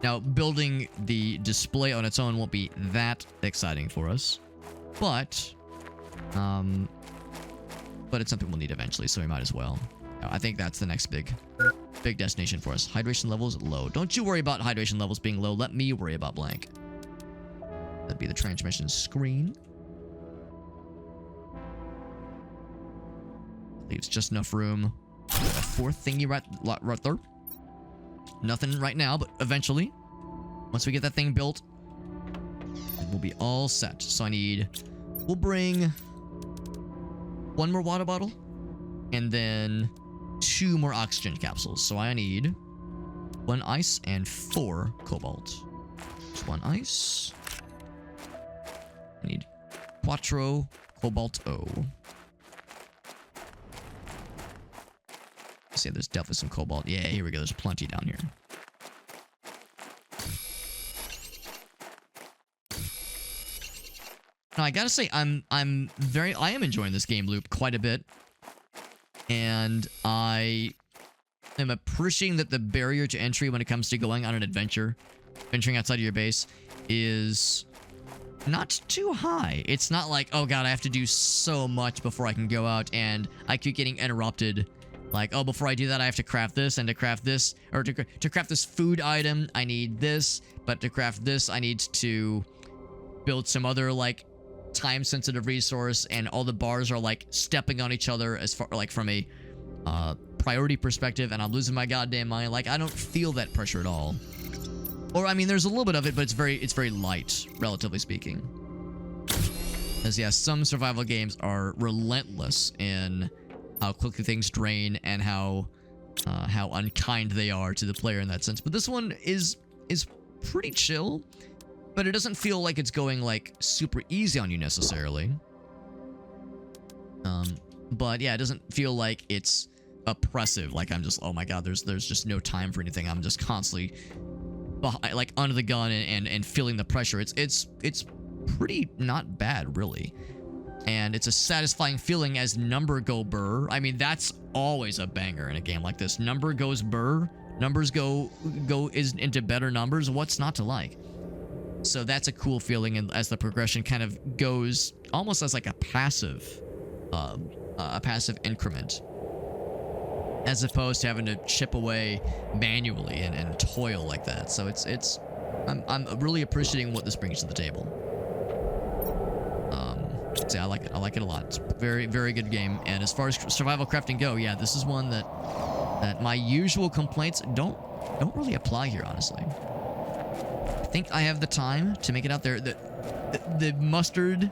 Now, building the display on its own won't be that exciting for us, but it's something we'll need eventually, so we might as well. I think that's the next big destination for us. Hydration levels low. Don't you worry about hydration levels being low. Let me worry about blank. That'd be the transmission screen. Leaves just enough room. A 4th thingy right there. Nothing right now, but eventually, once we get that thing built, we'll be all set. So we'll bring 1 more water bottle and then 2 more oxygen capsules. So I need 1 ice and 4 cobalt. Just 1 ice. I need 4 cobalto. See, there's definitely some cobalt. Yeah, here we go. There's plenty down here. Now, I gotta say, I am enjoying this game loop quite a bit, and I am appreciating that the barrier to entry when it comes to going on an adventure, venturing outside of your base, is not too high. It's not like, oh god, I have to do so much before I can go out, and I keep getting interrupted. Like, oh, before I do that, I have to craft this, and to craft this, or to craft this food item, I need this, but to craft this, I need to build some other, like, time-sensitive resource, and all the bars are, like, stepping on each other as far, like, from a priority perspective, and I'm losing my goddamn mind. Like, I don't feel that pressure at all. Or, I mean, there's a little bit of it, but it's very light, relatively speaking. As, yeah, some survival games are relentless in how quickly things drain and how unkind they are to the player in that sense. But this one is pretty chill. but it doesn't feel like it's going like super easy on you necessarily. But yeah, it doesn't feel like it's oppressive. Like I'm just, oh my god, there's just no time for anything. I'm just constantly behind, like under the gun and feeling the pressure. It's pretty not bad really, and it's a satisfying feeling as number go burr. I mean, that's always a banger in a game like this. Number goes burr, numbers go into better numbers. What's not to like? So that's a cool feeling, and as the progression kind of goes almost as like a passive increment, as opposed to having to chip away manually and toil like that. So I'm really appreciating what this brings to the table. So I like it. I like it a lot. It's a very, very good game. And as far as survival crafting go, yeah, this is one that my usual complaints don't really apply here, honestly. I think I have the time to make it out there. The mustard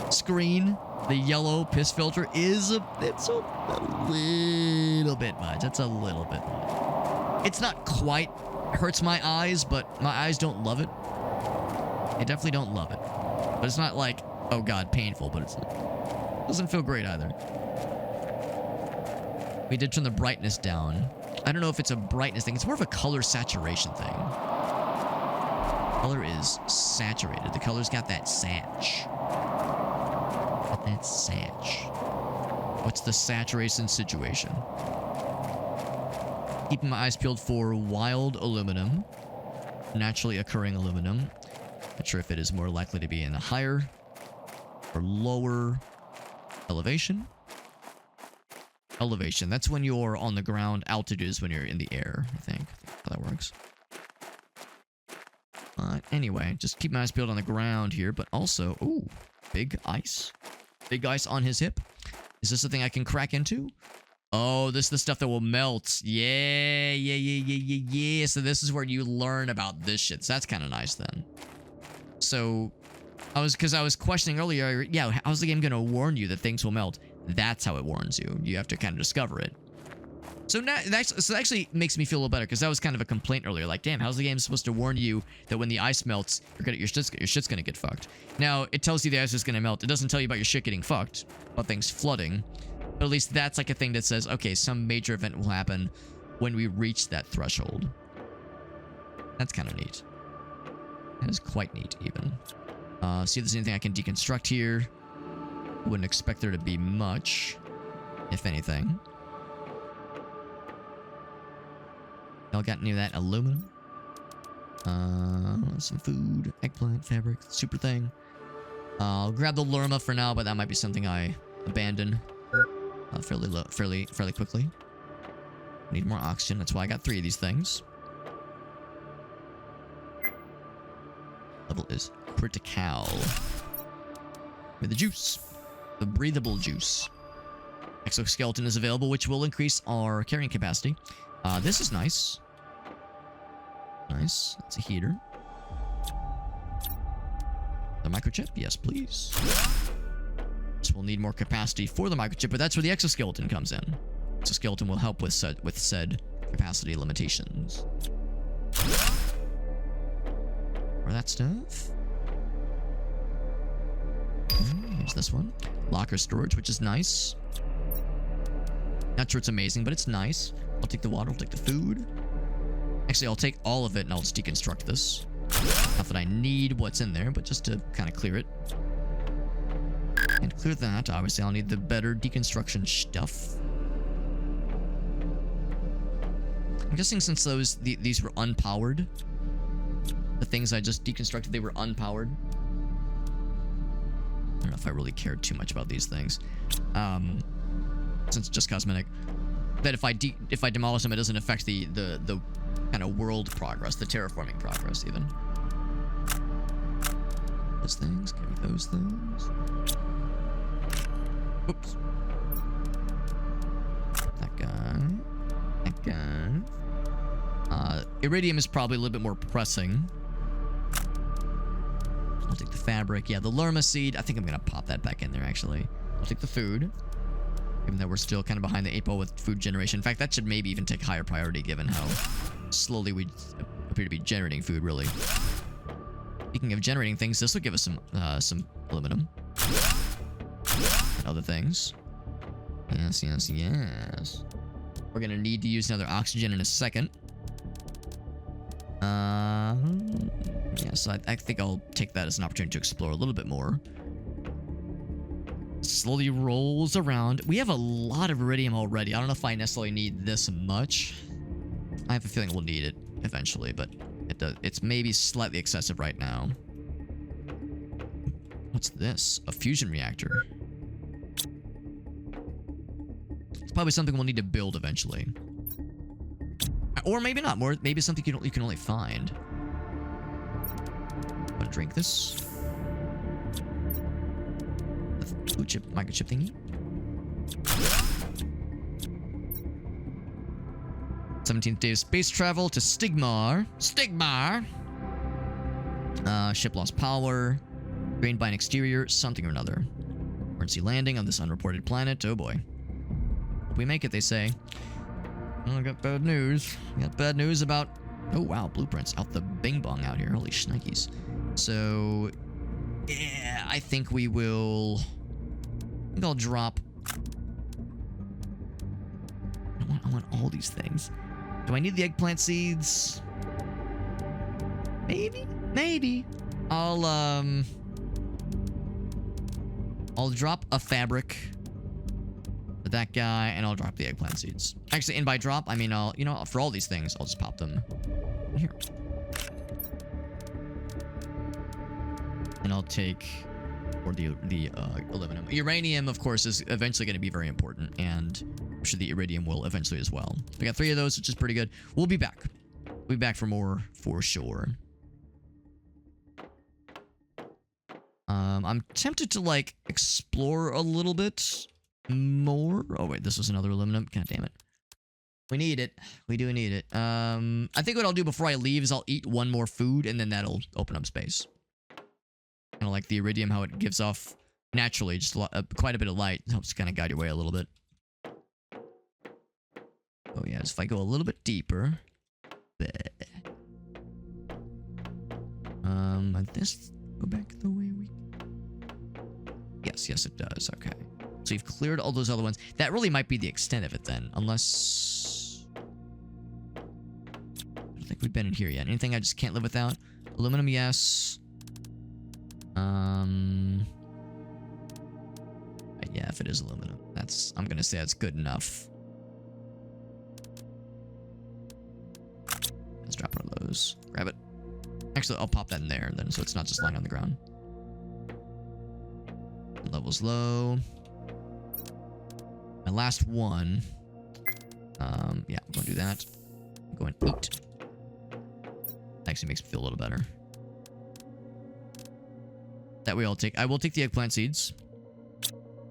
screen, the yellow piss filter it's a little bit much. It's a little bit much. It's not quite hurts my eyes, but my eyes don't love it. They definitely don't love it. But it's not like, oh god, painful, but it doesn't feel great either. We did turn the brightness down. I don't know if it's a brightness thing. It's more of a color saturation thing. Color is saturated. The color's got that satch. Got that satch. What's the saturation situation? Keeping my eyes peeled for wild aluminum. Naturally occurring aluminum. Not sure if it is more likely to be in a higher or lower elevation. Elevation. That's when you're on the ground. Altitude is when you're in the air, I think. How that works. Anyway, just keep my eyes peeled on the ground here, but also, ooh, big ice. Big ice on his hip. Is this the thing I can crack into? Oh, this is the stuff that will melt. Yeah. So this is where you learn about this shit. So that's kind of nice then. So, I was questioning earlier, yeah, how's the game going to warn you that things will melt? That's how it warns you. You have to kind of discover it. So now, that actually makes me feel a little better, because that was kind of a complaint earlier. Like, damn, how's the game supposed to warn you that when the ice melts, your shit's gonna get fucked? Now, it tells you the ice is gonna melt. It doesn't tell you about your shit getting fucked, about things flooding. But at least that's like a thing that says, okay, some major event will happen when we reach that threshold. That's kind of neat. That is quite neat, even. See if there's anything I can deconstruct here. Wouldn't expect there to be much, if anything. Y'all got any of that aluminum? Some food, eggplant, fabric, super thing. I'll grab the Lerma for now, but that might be something I abandon fairly quickly. Need more oxygen. That's why I got 3 of these things. Level is critical. With the juice, the breathable juice. Exoskeleton is available, which will increase our carrying capacity. This is nice. Nice. It's a heater. The microchip? Yes, please. So we'll need more capacity for the microchip, but that's where the exoskeleton comes in. Exoskeleton will help with said capacity limitations. Or that stuff. Here's this one. Locker storage, which is nice. Not sure it's amazing, but it's nice. I'll take the water, I'll take the food. Actually, I'll take all of it and I'll just deconstruct this. Not that I need what's in there, but just to kind of clear it. And clear that, obviously I'll need the better deconstruction stuff. I'm guessing since these were unpowered, the things I just deconstructed, they were unpowered. I don't know if I really cared too much about these things. Since it's just cosmetic. That if I demolish them, it doesn't affect the kind of world progress, the terraforming progress, even. Those things, carry those things. Oops. That guy. That guy. Iridium is probably a little bit more pressing. I'll take the fabric. Yeah, the Lerma seed. I think I'm gonna pop that back in there, actually. I'll take the food. Given that we're still kind of behind the 8 ball with food generation. In fact, that should maybe even take higher priority given how slowly we appear to be generating food, really. Speaking of generating things, this will give us some aluminum. And other things. Yes, yes, yes. We're gonna need to use another oxygen in a second. Yeah, so I think I'll take that as an opportunity to explore a little bit more. Slowly rolls around. We have a lot of iridium already. I don't know if I necessarily need this much. I have a feeling we'll need it eventually, but it's maybe slightly excessive right now. What's this? A fusion reactor. It's probably something we'll need to build eventually. Or maybe not. More, maybe something you can only find. I'm gonna drink this. The blue chip, microchip thingy. 17th day of space travel to Stigmar. Stigmar! Ship lost power. Drained by an exterior, something or another. Emergency landing on this unreported planet. Oh boy. We make it, they say. Oh, I got bad news. I got bad news about... Oh, wow. Blueprints out the bing bong out here. Holy shnikes. So... Yeah, I think we will... I think I'll drop... I want all these things. Do I need the eggplant seeds? Maybe? Maybe. I'll drop a fabric... that guy, and I'll drop the eggplant seeds. Actually, and by drop, I mean I'll, you know, for all these things, I'll just pop them here. And I'll take, or the aluminum. Uranium, of course, is eventually going to be very important, and I'm sure the iridium will eventually as well. We got 3 of those, which is pretty good. We'll be back. We'll be back for more, for sure. I'm tempted to, like, explore a little bit more. Oh wait, this was another aluminum. God damn it. We need it. We do need it. I think what I'll do before I leave is I'll eat one more food, and then that'll open up space. Kind of like the iridium, how it gives off naturally just quite a bit of light. It helps kind of guide your way a little bit. Oh yeah, if I go a little bit deeper. This go back the way we... Yes, yes it does. Okay. So you've cleared all those other ones. That really might be the extent of it then. Unless... I don't think we've been in here yet. Anything I just can't live without? Aluminum, yes. Yeah, if it is aluminum. That's... I'm gonna say that's good enough. Let's drop one of those. Grab it. Actually, I'll pop that in there then, so it's not just lying on the ground. Level's low. My last one. Yeah, I'm gonna do that. Go and eat. Actually makes me feel a little better. That way I will take the eggplant seeds.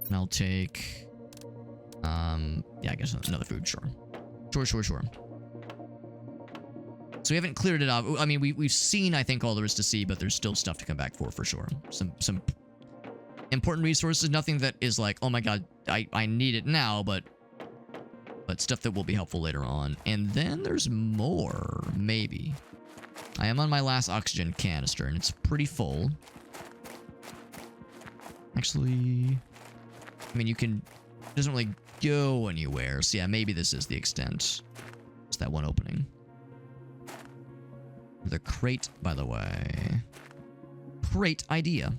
And I'll take... yeah, I guess another food, sure. Sure. So we haven't cleared it off. I mean, we've seen, I think, all there is to see, but there's still stuff to come back for sure. Some important resources. Nothing that is like, oh my god, I need it now, but stuff that will be helpful later on. And then there's more, maybe. I am on my last oxygen canister, and it's pretty full. Actually, I mean, it doesn't really go anywhere. So yeah, maybe this is the extent. It's that one opening. The crate, by the way. Great idea.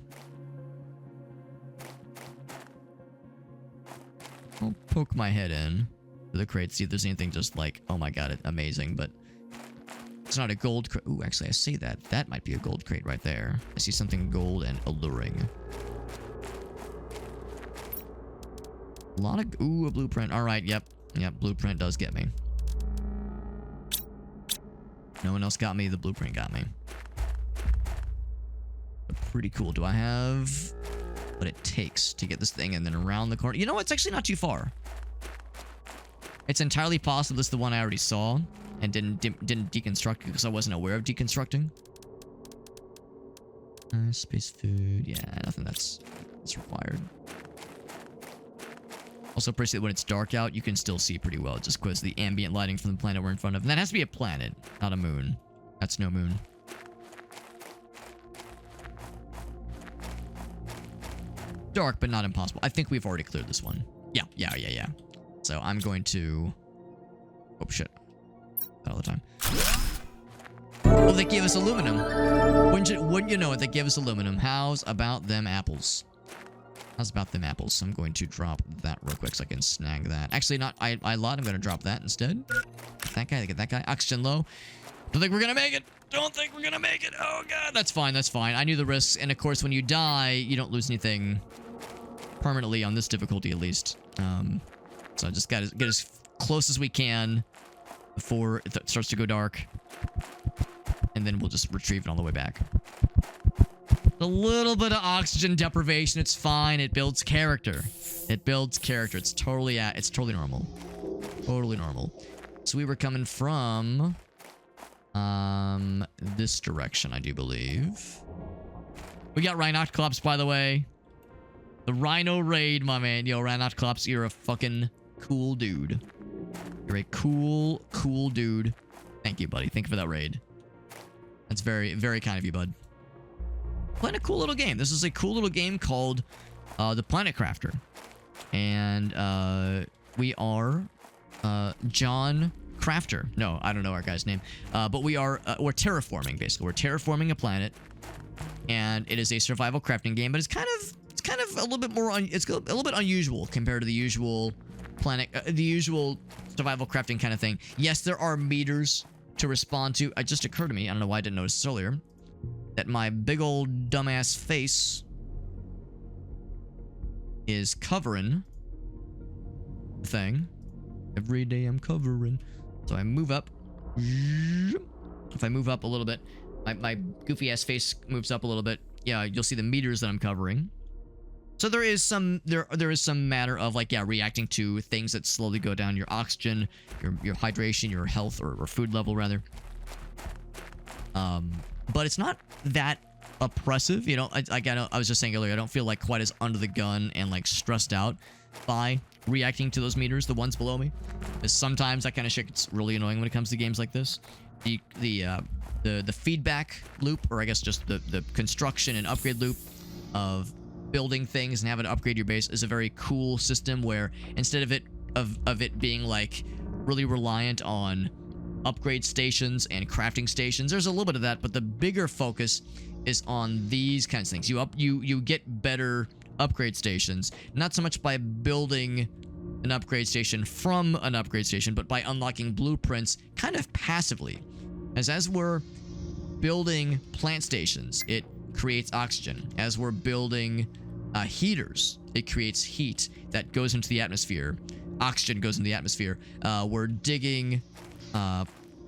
I'll poke my head in to the crate, see if there's anything just like, oh my god, amazing, but it's not a gold crate. Ooh, actually, I see that. That might be a gold crate right there. I see something gold and alluring. A lot of... Ooh, a blueprint. Alright, yep. Yep, blueprint does get me. No one else got me. The blueprint got me. Pretty cool. Do I have what it takes to get this thing and then around the corner? You know what? It's actually not too far. It's entirely possible this is the one I already saw and didn't deconstruct because I wasn't aware of deconstructing. Space food. Yeah, nothing that's required. Also, appreciate when it's dark out, you can still see pretty well just because the ambient lighting from the planet we're in front of. And that has to be a planet, not a moon. That's no moon. dark, but not impossible. I think we've already cleared this one. Yeah. So I'm going to... Oh, shit. All the time. Oh, they gave us aluminum. Wouldn't you know it? They gave us aluminum. How's about them apples? How's about them apples? So I'm going to drop that real quick so I can snag that. Actually, not. I lied. I'm going to drop that instead. Get that guy. Oxygen low. Don't think we're going to make it. Don't think we're going to make it. Oh, God. That's fine. That's fine. I knew the risks. And, of course, when you die, you don't lose anything permanently on this difficulty, at least. So I just got to get as close as we can before it starts to go dark. And then we'll just retrieve it on the way back. A little bit of oxygen deprivation. It's fine. It builds character. It builds character. It's totally normal. Totally normal. So we were coming from this direction, I do believe. We got Rhinoclops, by the way. The Rhino raid, my man. Yo, Rhinoclops, you're a fucking cool dude. You're a cool dude. Thank you, buddy. Thank you for that raid. That's very, very kind of you, bud. Playing a cool little game. This is a cool little game called the Planet Crafter. And we are John Crafter. No, I don't know our guy's name. But we're terraforming, basically. We're terraforming a planet. And it is a survival crafting game, but it's kind of a little bit more it's a little bit unusual compared to the usual the usual survival crafting kind of thing. Yes, there are meters to respond to. It just occurred to me, I don't know why I didn't notice this earlier, that my big old dumbass face is covering the thing. Every day I'm covering. So I move up. If I move up a little bit, my goofy ass face moves up a little bit. Yeah, you'll see the meters that I'm covering. So there is some matter of reacting to things that slowly go down your oxygen, your hydration, your health or food level rather. But it's not that oppressive, you know. I was just saying earlier, I don't feel quite as under the gun and stressed out by reacting to those meters, the ones below me. Because sometimes that kind of shit gets really annoying when it comes to games like this. The feedback loop, or I guess just the construction and upgrade loop of building things and having to upgrade your base is a very cool system where instead of it being really reliant on upgrade stations and crafting stations, there's a little bit of that, but the bigger focus is on these kinds of things. You get better upgrade stations, not so much by building an upgrade station from an upgrade station, but by unlocking blueprints kind of passively. As we're building plant stations, it creates oxygen. As we're building heaters, it creates heat that goes into the atmosphere. Oxygen goes into the atmosphere. We're digging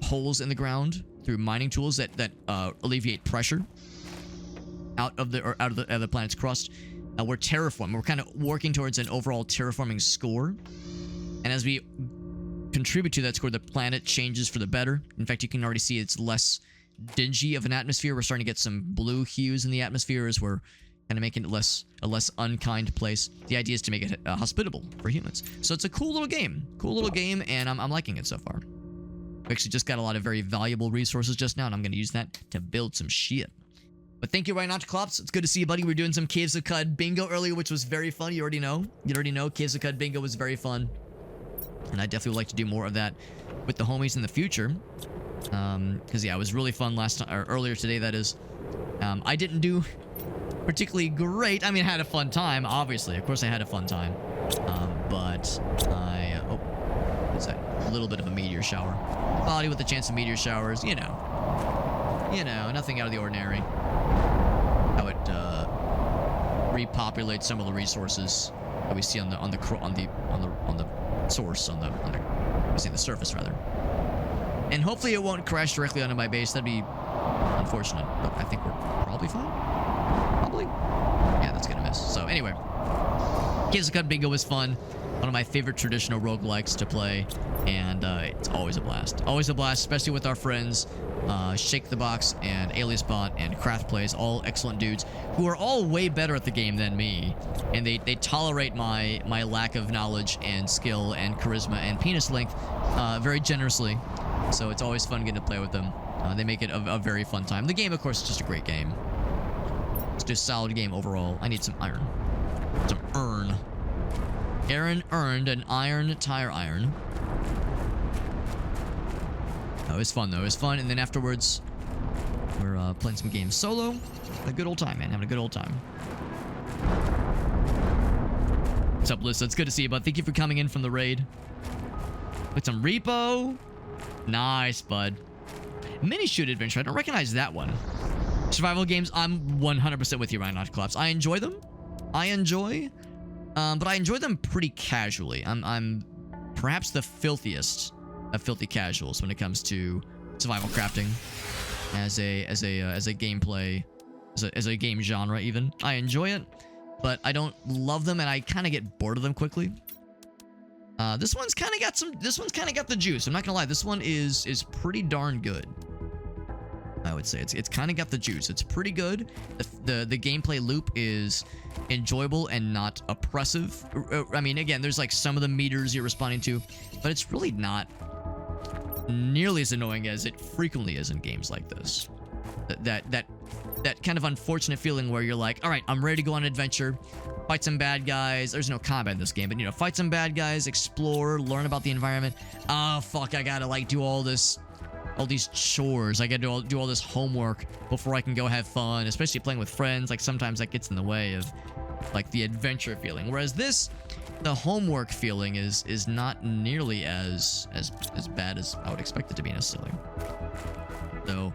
holes in the ground through mining tools that alleviate pressure out of the planet's crust. We're terraforming. We're kind of working towards an overall terraforming score. And as we contribute to that score, the planet changes for the better. In fact, you can already see it's less dingy of an atmosphere. We're starting to get some blue hues in the atmosphere as we're kind of making it a less unkind place. The idea is to make it hospitable for humans. So it's a cool little game. And I'm liking it so far. We actually just got a lot of very valuable resources just now, and I'm going to use that to build some shit. But thank you, Rhinoclops. It's good to see you, buddy. We were doing some Caves of Cud bingo earlier, which was very fun. You already know. Caves of Cud bingo was very fun. And I definitely would like to do more of that with the homies in the future. Because, yeah, it was really fun earlier today, that is. I didn't do particularly great. I mean, I had a fun time, obviously. Of course I had a fun time. But I... oh, what's that? A little bit of a meteor shower. Body with a chance of meteor showers, you know. Nothing out of the ordinary. How it repopulates some of the resources that we see on the source, the surface rather. And hopefully it won't crash directly onto my base. That'd be unfortunate, but I think we're probably fine. Probably. Yeah, that's gonna miss. So anyway, Caves of Cud bingo was fun. One of my favorite traditional roguelikes to play, and it's always a blast. Always a blast, especially with our friends Shake the Box and AliasBot and Craft Plays, all excellent dudes who are all way better at the game than me, and they tolerate my lack of knowledge and skill and charisma and penis length very generously. So it's always fun getting to play with them. They make it a very fun time. The game, of course, is just a great game. It's just a solid game overall. I need some iron. Some iron. Aaron earned an iron tire iron. Oh, it was fun though. It was fun, and then afterwards, we're playing some games solo. A good old time, man. Having a good old time. What's up, Lissa? It's good to see you, bud. Thank you for coming in from the raid. With some repo. Nice, bud. Mini shoot adventure. I don't recognize that one. Survival games. I'm 100% with you, Ryan. Not collapse. I enjoy them. But I enjoy them pretty casually. I'm perhaps the filthiest of filthy casuals when it comes to survival crafting as a gameplay, as a game genre. Even I enjoy it, but I don't love them, and I kind of get bored of them quickly. This one's kind of got the juice. I'm not gonna lie. This one is pretty darn good. I would say it's kind of got the juice. It's pretty good. The gameplay loop is enjoyable and not oppressive. I mean, again, there's like some of the meters you're responding to, but it's really not nearly as annoying as it frequently is in games like this. That kind of unfortunate feeling where you're like, all right, I'm ready to go on an adventure, fight some bad guys. There's no combat in this game, but you know, fight some bad guys, explore, learn about the environment. Oh fuck, I gotta like do all these chores. I gotta do all this homework before I can go have fun, especially playing with friends. Like sometimes that gets in the way of like the adventure feeling. Whereas this, the homework feeling is not nearly as bad as I would expect it to be necessarily. So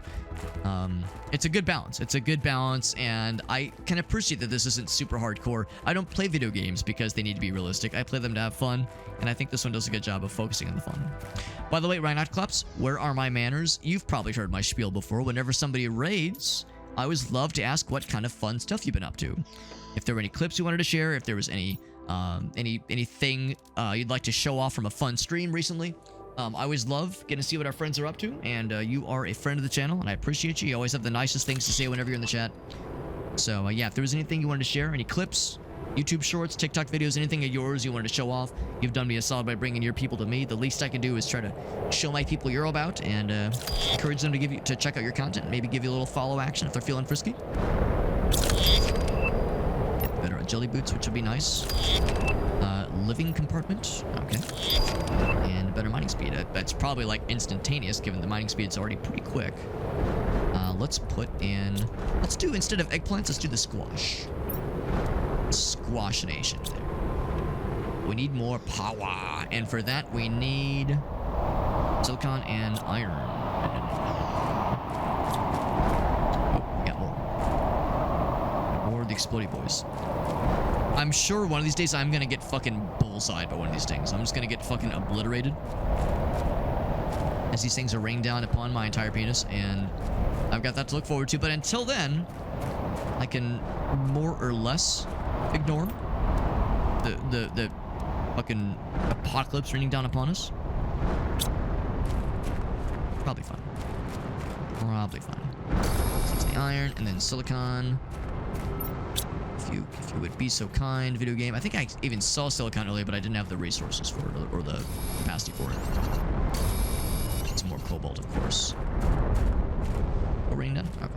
it's a good balance. It's a good balance, and I can appreciate that this isn't super hardcore. I don't play video games because they need to be realistic. I play them to have fun, and I think this one does a good job of focusing on the fun. By the way, Ryan Claps, where are my manners? You've probably heard my spiel before. Whenever somebody raids, I always love to ask what kind of fun stuff you've been up to. If there were any clips you wanted to share, if there was anything you'd like to show off from a fun stream recently. I always love getting to see what our friends are up to, and you are a friend of the channel, and I appreciate you. You always have the nicest things to say whenever you're in the chat. So, yeah, if there was anything you wanted to share, any clips, YouTube shorts, TikTok videos, anything of yours you wanted to show off, you've done me a solid by bringing your people to me. The least I can do is try to show my people you're about and encourage them to check out your content, maybe give you a little follow action if they're feeling frisky. Get better at jelly boots, which would be nice. Living compartment, okay, and better mining speed. That's probably like instantaneous, given the mining speed's already pretty quick. Let's do, instead of eggplants, let's do the squash. Squash Nation there. We need more power, and for that we need silicon and iron. Oh, we got more. More of the explodey boys. I'm sure one of these days I'm gonna get fucking bullseyed by one of these things. I'm just gonna get fucking obliterated as these things are raining down upon my entire penis, and I've got that to look forward to. But until then, I can more or less ignore the fucking apocalypse raining down upon us. Probably fine. Probably fine. So it's the iron and then silicon. If you would be so kind, video game. I think I even saw silicon earlier, but I didn't have the resources for it or the capacity for it. It's more cobalt, of course. Oh, rain down? Okay.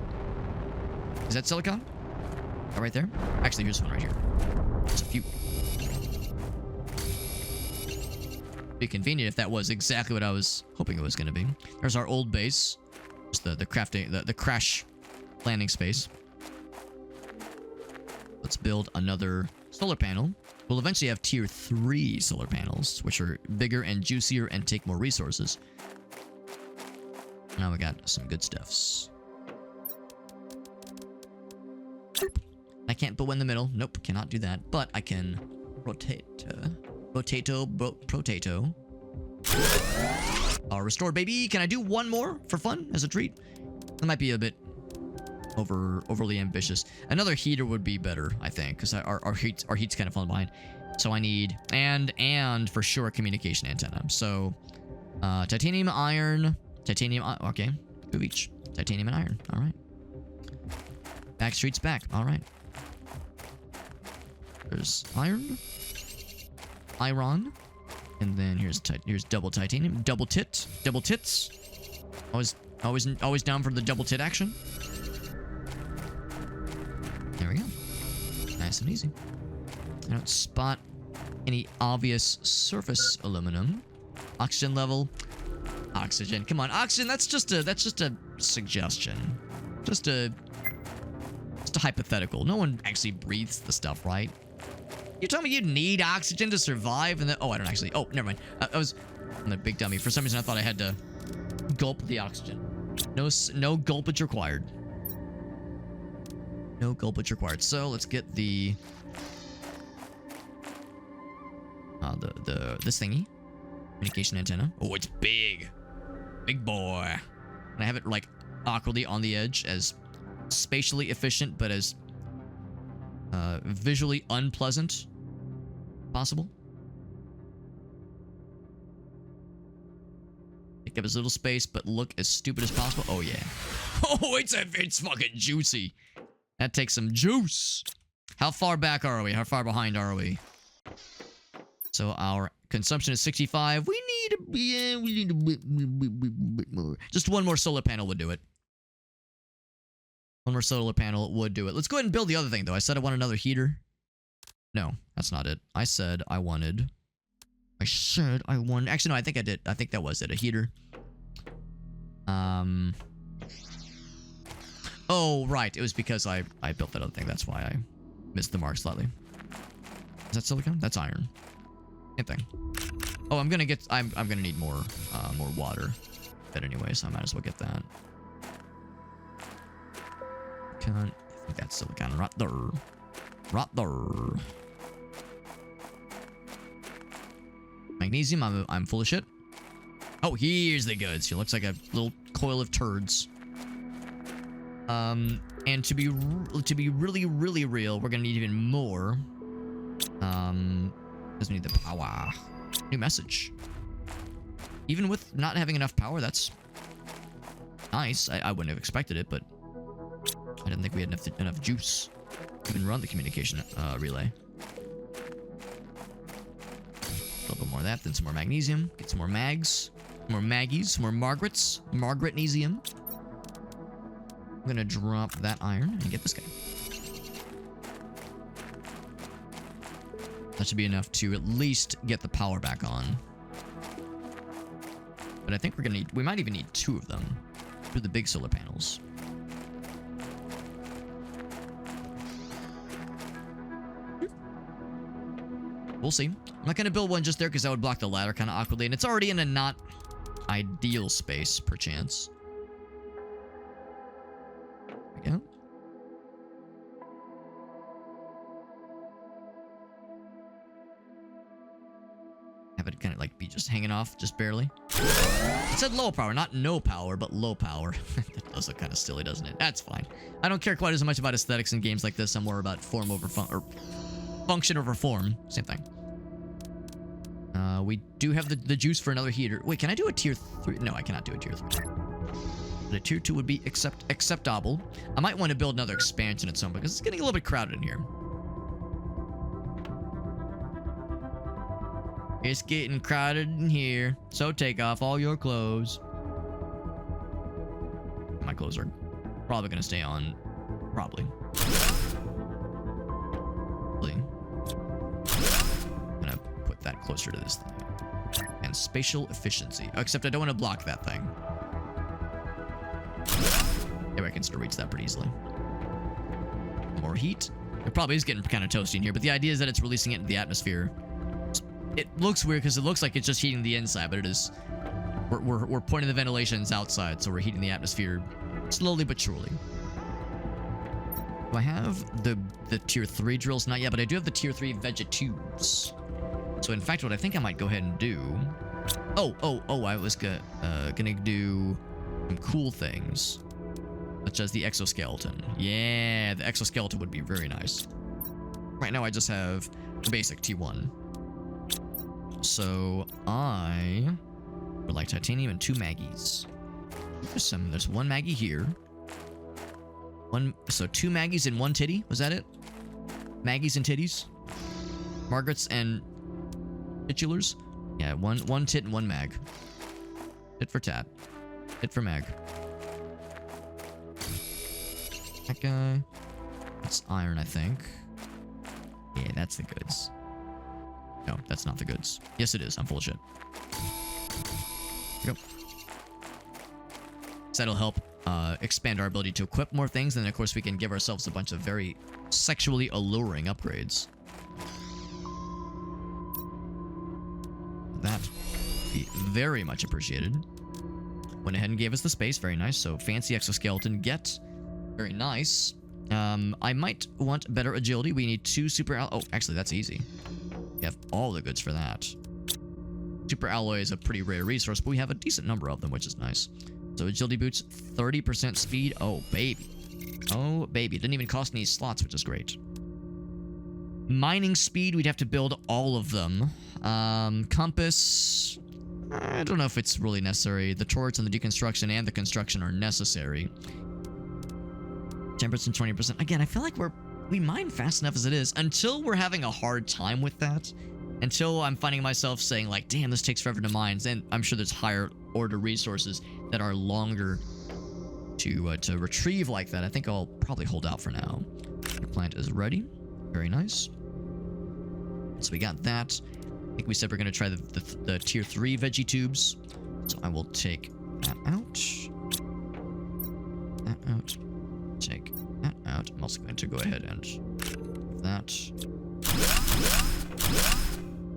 Is that silicon? Oh, right there? Actually, here's one right here. There's a few. Be convenient if that was exactly what I was hoping it was going to be. There's our old base. It's the crash landing space. Let's build another solar panel. We'll eventually have tier 3 solar panels, which are bigger and juicier and take more resources. Now we got some good stuffs. I can't put one in the middle. Nope, cannot do that. But I can rotate. Potato. Restore, baby. Can I do one more for fun as a treat? That might be a bit overly ambitious. Another heater would be better, I think, because our heat's kind of falling behind. So I need and for sure a communication antenna. So titanium, iron, okay, 2 each. Titanium and iron. All right. Backstreet's back. All right. There's iron, and then here's double titanium, double tits. Always down for the double tit action. There we go. Nice and easy. I don't spot any obvious surface aluminum. Oxygen level. Oxygen. Come on, oxygen. That's just a suggestion. Just a hypothetical. No one actually breathes the stuff, right? You told me you need oxygen to survive, and then I don't actually. Oh, never mind. I'm a big dummy. For some reason, I thought I had to gulp the oxygen. No gulpage required. No gulpage required. So let's get this thingy. Communication antenna. Oh, it's big. Big boy. And I have it like awkwardly on the edge, as spatially efficient, but as visually unpleasant possible. Take up as little space, but look as stupid as possible. Oh yeah. Oh, it's fucking juicy. That takes some juice. How far back are we? How far behind are we? So our consumption is 65. We need a bit more. Just one more solar panel would do it. One more solar panel would do it. Let's go ahead and build the other thing, though. I said I want another heater. No, that's not it. I said I wanted... Actually, no, I think I did. I think that was it. A heater. Oh, right. It was because I built that other thing. That's why I missed the mark slightly. Is that silicon? That's iron. Same thing. Oh, I'm gonna need more water. But anyway, so I might as well get that. I think that's silicon right there. Right there. Magnesium, I'm full of shit. Oh, here's the goods. He looks like a little coil of turds. And to be really, really real, we're gonna need even more. Because we need the power. New message. Even with not having enough power, that's nice. I wouldn't have expected it, but I didn't think we had enough juice to even run the communication relay. A little bit more of that, then some more magnesium. Get some more mags. More Maggies. Some more Margarets. Margaretnesium. I'm gonna drop that iron and get this guy. That should be enough to at least get the power back on. But I think we might even need 2 of them. 2 of the big solar panels. We'll see. I'm not going to build one just there because that would block the ladder kind of awkwardly. And it's already in a not ideal space, perchance. There we go. Have it kind of like be just hanging off, just barely. It said low power, not no power, but low power. That does look kind of silly, doesn't it? That's fine. I don't care quite as much about aesthetics in games like this. I'm more about form over function over form. Same thing. We do have the juice for another heater. Wait, can I do a tier 3? No, I cannot do a tier 3. But a tier 2 would be acceptable. I might want to build another expansion at some point because it's getting a little bit crowded in here. It's getting crowded in here, so take off all your clothes. My clothes are probably going to stay on. Probably. I'm going to put that closer to this thing. And spatial efficiency. Oh, except I don't want to block that thing. Maybe I can still reach that pretty easily. More heat. It probably is getting kind of toasty in here, but the idea is that it's releasing it into the atmosphere. It looks weird because it looks like it's just heating the inside, but it is. We're pointing the ventilations outside, so we're heating the atmosphere slowly but surely. Do I have the tier 3 drills? Not yet, but I do have the tier 3 vegetubes. So in fact, what I think I might go ahead and do. I was gonna do some cool things, such as the exoskeleton. Yeah, the exoskeleton would be very nice. Right now, I just have the basic T1. So I would like titanium and 2 Maggies. There's 1 Maggie here. So 2 Maggies and 1 titty. Was that it? Maggies and titties. Margarets and titulars. Yeah, one tit and 1 mag. Tit for tat. Tit for mag. That guy. That's iron, I think. Yeah, that's the goods. No, that's not the goods. Yes, it is. I'm full of shit. Go. So that'll help expand our ability to equip more things, and then of course we can give ourselves a bunch of very sexually alluring upgrades. That would be very much appreciated. Went ahead and gave us the space. Very nice. So fancy exoskeleton get. Very nice. I might want better agility. We need 2 super alloy. Oh, actually, that's easy. We have all the goods for that. Super alloy is a pretty rare resource, but we have a decent number of them, which is nice. So agility boots, 30% speed. Oh, baby. Oh, baby. Didn't even cost any slots, which is great. Mining speed, we'd have to build all of them. Compass, I don't know if it's really necessary. The turrets and the deconstruction and the construction are necessary. 10%, 20%. Again, I feel like we mine fast enough as it is until we're having a hard time with that. Until I'm finding myself saying like, damn, this takes forever to mine. Then I'm sure there's higher order resources that are longer to retrieve like that. I think I'll probably hold out for now. The plant is ready. Very nice. So we got that. I think we said we're going to try the tier 3 veggie tubes. So I will take that out. That out. Take that out. I'm also going to go ahead and that.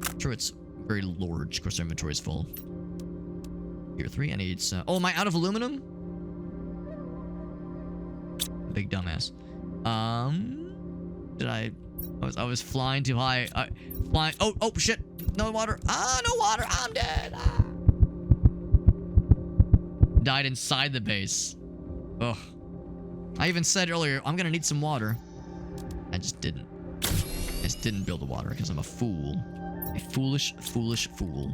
I'm sure it's very large. Of course, our inventory is full. Tier 3. I need some. Oh, am I out of aluminum? Big dumbass. Did I was flying too high. Flying. Oh, shit. No water. No water. I'm dead. Died inside the base. Ugh. I even said earlier, I'm gonna need some water. I just didn't. I just didn't build the water because I'm a fool. A foolish, foolish fool.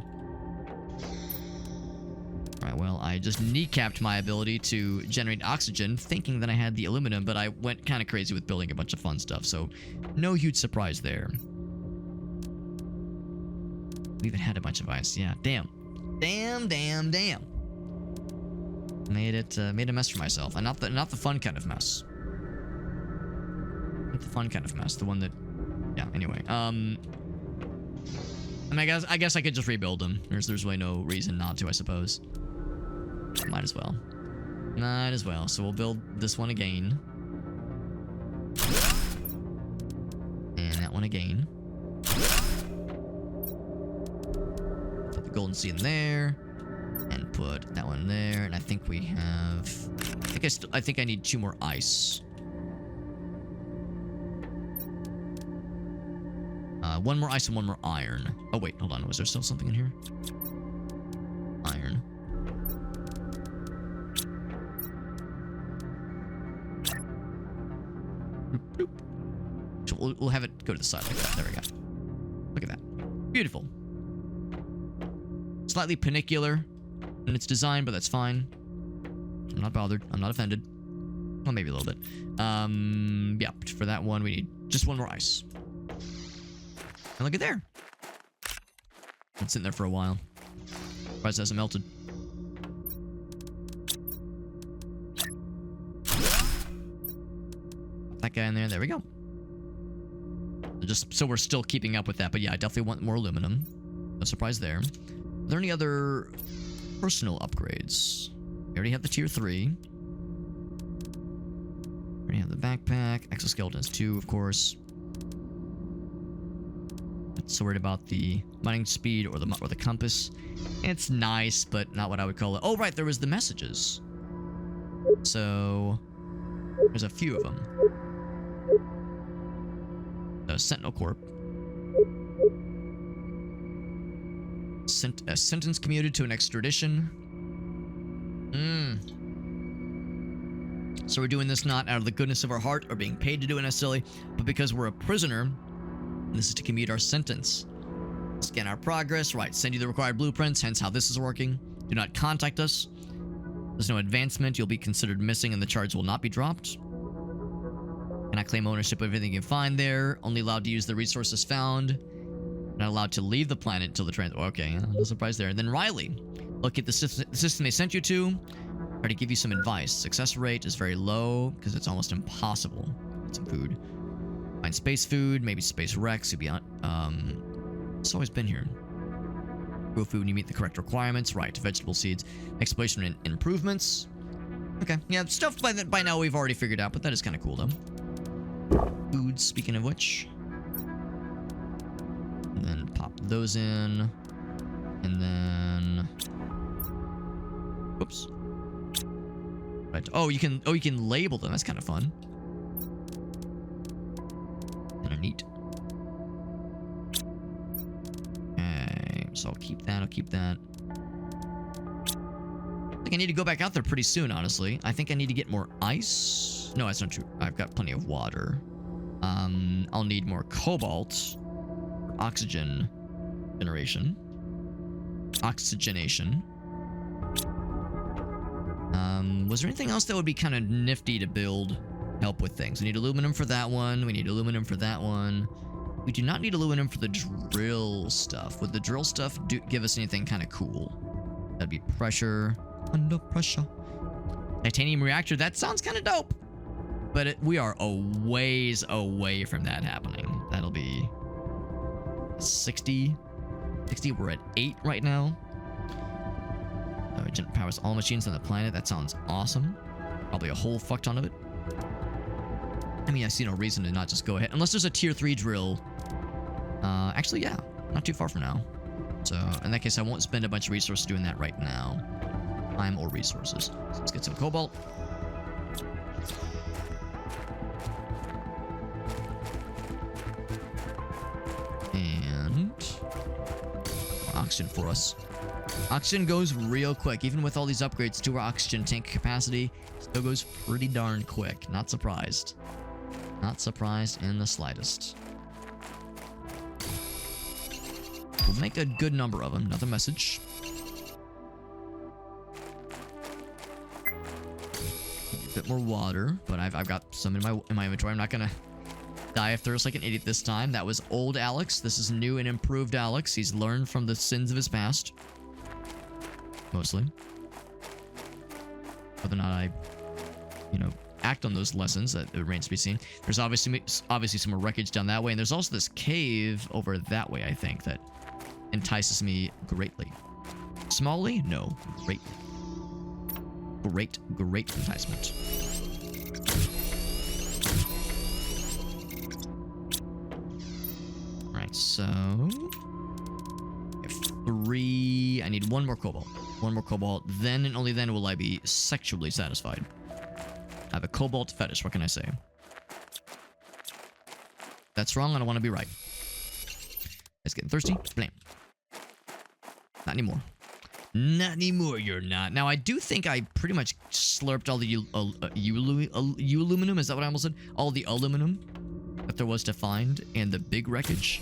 Alright, well, I just kneecapped my ability to generate oxygen, thinking that I had the aluminum, but I went kind of crazy with building a bunch of fun stuff, so no huge surprise there. We even had a bunch of ice. Yeah, damn. Damn. Made a mess for myself, and not the fun kind of mess. Not the fun kind of mess. The one that, yeah. Anyway, and I guess I could just rebuild them. There's really no reason not to, I suppose. Might as well. Might as well. So we'll build this one again, and that one again. Put the golden seed in there. And put that one there, and I think we have. I think I need 2 more ice. 1 more ice and 1 more iron. Oh wait, hold on. Was there still something in here? Iron. Bloop, bloop. So we'll have it go to the side like that. There we go. Look at that. Beautiful. Slightly panicular in its design, but that's fine. I'm not bothered. I'm not offended. Well, maybe a little bit. Yeah, for that one, we need just 1 more ice. And look at there. It's sitting there for a while. Surprised it hasn't melted. Put that guy in there. There we go. Just so we're still keeping up with that. But yeah, I definitely want more aluminum. No surprise there. Are there any other personal upgrades? We already have the tier 3. We already have the backpack. Exoskeleton is 2, of course. Not so worried about the mining speed or the compass. It's nice, but not what I would call it. Oh, right, there was the messages. So there's a few of them. The Sentinel Corp. A sentence commuted to an extradition. So we're doing this not out of the goodness of our heart or being paid to do it necessarily, but because we're a prisoner. This is to commute our sentence. Scan our progress. Right, send you the required blueprints, hence how this is working. Do not contact us. There's no advancement. You'll be considered missing and the charge will not be dropped. Cannot claim ownership of everything you find there. Only allowed to use the resources found. Not allowed to leave the planet until the transit. Okay, no surprise there. And then Riley. Look at the system they sent you to. Try to give you some advice. Success rate is very low because it's almost impossible. Get some food. Find find space food, maybe space wrecks. You'd be on. It's always been here. Grow food when you meet the correct requirements. Right. Vegetable seeds. Exploration and improvements. Okay. Yeah, stuff by now we've already figured out, but that is kind of cool though. Food, speaking of which. And then pop those in. And then. Whoops. Right. Oh, you can label them. That's kind of fun. Kind of neat. Okay, so I'll keep that. I think I need to go back out there pretty soon, honestly. I think I need to get more ice. No, that's not true. I've got plenty of water. I'll need more cobalt for oxygen generation. Oxygenation. Was there anything else that would be kind of nifty to build? Help with things. We need aluminum for that one. We need aluminum for that one. We do not need aluminum for the drill stuff. Would the drill stuff give us anything kind of cool? That'd be pressure. Under pressure. Titanium reactor. That sounds kind of dope. But we are a ways away from that happening. That'll be 60. We're at 8 right now. Agent powers all machines on the planet. That sounds awesome. Probably a whole fuck ton of it. I mean, I see no reason to not just go ahead. Unless there's a tier 3 drill. Actually, yeah. Not too far from now. So, in that case, I won't spend a bunch of resources doing that right now. Time or resources. So let's get some cobalt. And oxygen for us. Oxygen goes real quick. Even with all these upgrades to our oxygen tank capacity, still goes pretty darn quick. Not surprised. Not surprised in the slightest. We'll make a good number of them. Another message. A bit more water, but I've got some in my inventory. I'm not gonna die of thirst like an idiot this time. That was old Alex. This is new and improved Alex. He's learned from the sins of his past. Mostly. Whether or not I, act on those lessons, that remains to be seen. There's obviously some more wreckage down that way, and there's also this cave over that way, I think, that entices me greatly. Smallly? No. Greatly. Great enticement. Alright, so... I have 3... I need 1 more cobalt. 1 more cobalt. Then and only then will I be sexually satisfied. I have a cobalt fetish. What can I say? That's wrong. I don't want to be right. It's getting thirsty. Blam. Not anymore. Not anymore, you're not. Now, I do think I pretty much slurped all the aluminum. Is that what I almost said? All the aluminum that there was to find in the big wreckage.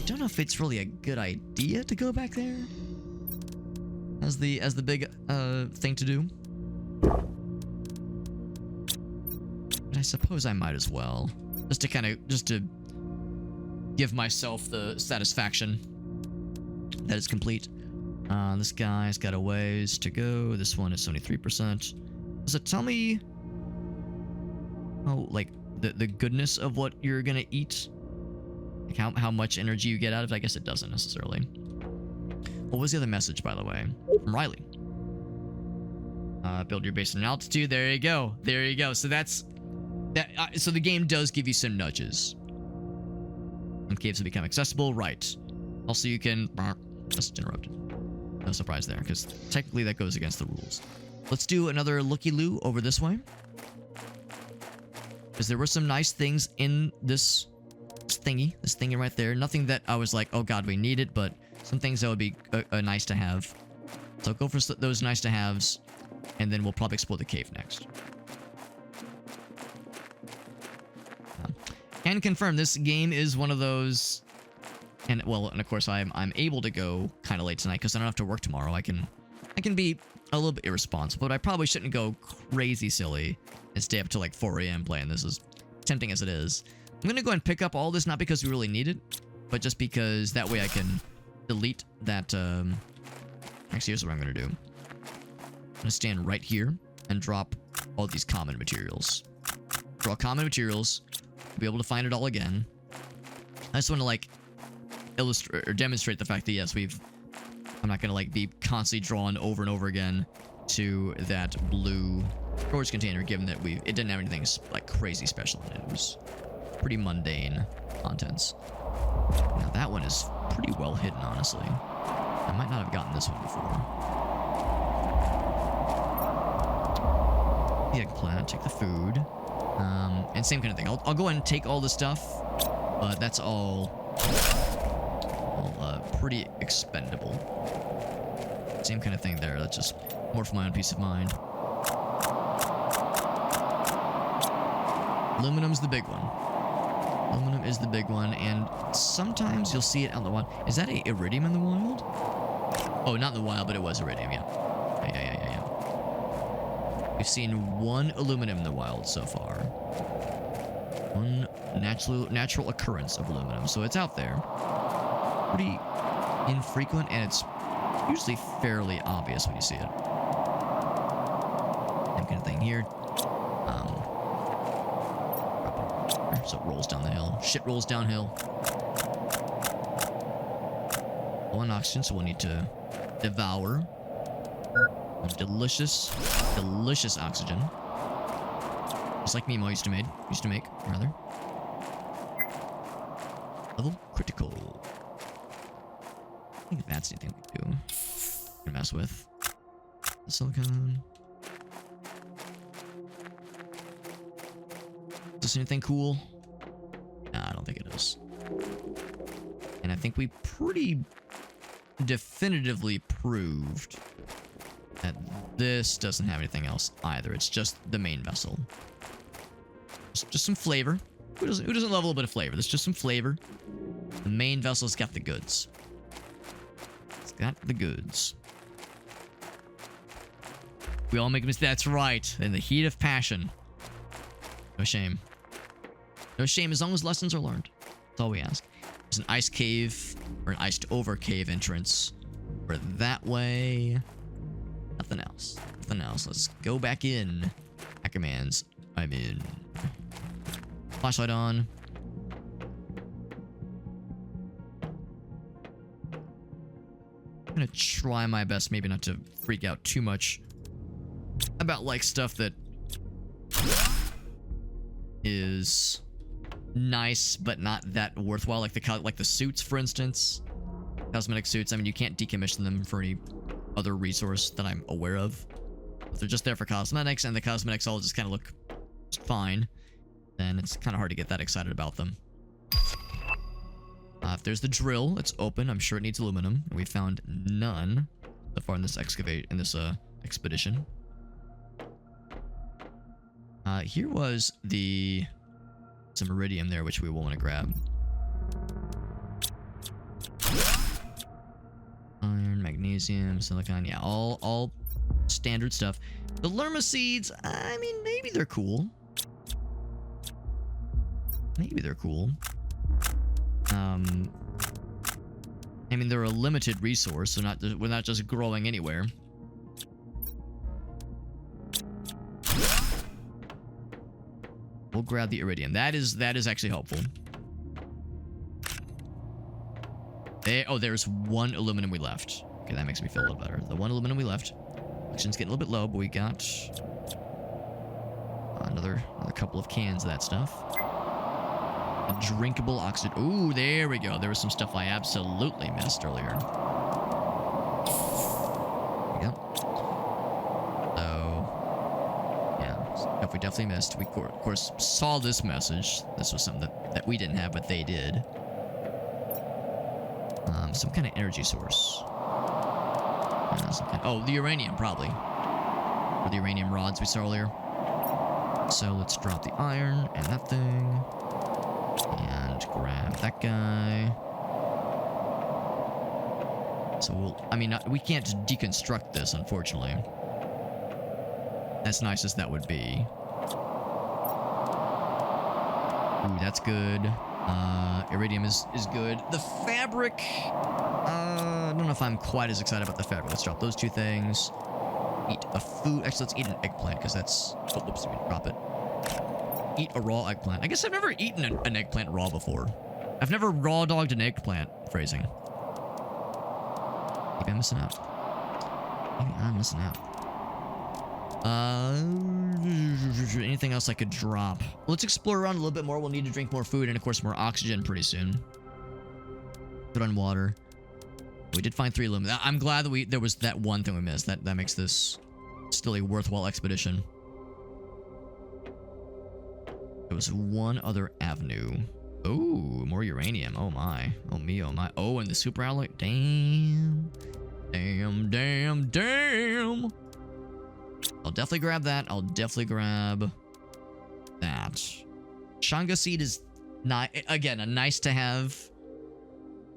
I don't know if it's really a good idea to go back there as the big thing to do. But I suppose I might as well. Just to give myself the satisfaction that it's complete. This guy's got a ways to go. This one is 73%. Does it tell me like the goodness of what you're gonna eat? Like how much energy you get out of it? I guess it doesn't necessarily. What was the other message, by the way? From Riley. Build your base at an altitude. There you go. There you go. So that's that. So the game does give you some nudges. Some caves have become accessible, right? Also, you can just interrupted. No surprise there, because technically that goes against the rules. Let's do another looky-loo over this way. Because there were some nice things in this thingy right there. Nothing that I was like, oh god, we need it, but some things that would be nice to have. So go for those nice to haves, and then we'll probably explore the cave next. Can confirm this game is one of those. And well, and of course I'm able to go kind of late tonight because I don't have to work tomorrow. I can be a little bit irresponsible, but I probably shouldn't go crazy silly and stay up till like 4 a.m. playing this, as tempting as it is. I'm gonna go and pick up all this, not because we really need it, but just because that way I can delete that. Actually, here's what I'm gonna do. I'm gonna stand right here and drop all these common materials. Draw common materials. be able to find it all again. I just want to like illustrate or demonstrate the fact that yes, I'm not gonna like be constantly drawn over and over again to that blue storage container, given that it didn't have anything like crazy special in it. It was pretty mundane contents. Now that one is pretty well hidden, honestly. I might not have gotten this one before. The eggplant, take the food. And same kind of thing. I'll go ahead and take all the stuff, but that's all pretty expendable. Same kind of thing there. That's just more for my own peace of mind. Aluminum's the big one. Aluminum is the big one, and sometimes you'll see it on the wild. Is that a iridium in the wild? Oh, not in the wild, but it was iridium, yeah. Yeah. We've seen one aluminum in the wild so far. One natural occurrence of aluminum, so it's out there. Pretty infrequent, and it's usually fairly obvious when you see it. Same kind of thing here. So it rolls down the hill. Shit rolls downhill. One oxygen, so we'll need to devour. Delicious oxygen. Just like Mimo used to make, rather. Level critical. I think that's anything we do. Gonna mess with the silicone. Is this anything cool? Nah, I don't think it is. And I think we pretty definitively proved that this doesn't have anything else either. It's just the main vessel. Just some flavor. Who doesn't love a little bit of flavor? There's just some flavor. The main vessel's got the goods. It's got the goods. We all make mistakes. That's right. In the heat of passion. No shame. No shame as long as lessons are learned. That's all we ask. There's an ice cave, or an iced over cave entrance. Or that way. Nothing else. Nothing else. Let's go back in. Hackerman's. I'm in. Flashlight on. I'm gonna try my best maybe not to freak out too much about like stuff that is nice but not that worthwhile, like the suits, for instance. Cosmetic suits, I mean, you can't decommission them for any other resource that I'm aware of. If they're just there for cosmetics, and the cosmetics all just kind of look fine, then it's kind of hard to get that excited about them. If there's the drill, it's open. I'm sure it needs aluminum. We found none so far in this expedition. Here was some iridium there, which we will want to grab. Iron, magnesium, silicon, yeah, all standard stuff. The Lerma seeds, I mean, maybe they're cool. Maybe they're cool. I mean, they're a limited resource, so we're not just growing anywhere. We'll grab the iridium. That is actually helpful. There's one aluminum we left. Okay, that makes me feel a little better. The one aluminum we left. Oxygen's getting a little bit low, but we got another couple of cans of that stuff. A drinkable oxygen. Ooh, there we go. There was some stuff I absolutely missed earlier. There we go. So, yeah, stuff we definitely missed. We, of course, saw this message. This was something that we didn't have, but they did. Some kind of energy source. The uranium, probably. Or the uranium rods we saw earlier. So let's drop the iron and that thing. And grab that guy. So we can't deconstruct this, unfortunately. As nice as that would be. Ooh, that's good. Iridium is good. The fabric, I don't know if I'm quite as excited about the fabric. Let's drop those two things. Eat a food. Actually, let's eat an eggplant, because that's... Oh, oops, we drop it. eat a raw eggplant. I guess I've never eaten an eggplant raw before. I've never raw dogged an eggplant. Phrasing. Maybe I'm missing out. Maybe I'm missing out. Anything else I could drop? Let's explore around a little bit more. We'll need to drink more food and, of course, more oxygen pretty soon. Put on water. We did find 3 aluminum. I'm glad that there was that one thing we missed. That makes this still a worthwhile expedition. There was one other avenue. Oh, more uranium. Oh my. Oh me, oh my. Oh, and the super alloy. Damn. Damn, damn, damn. I'll definitely grab that. I'll definitely grab that. Shanga seed is not, again, a nice to have.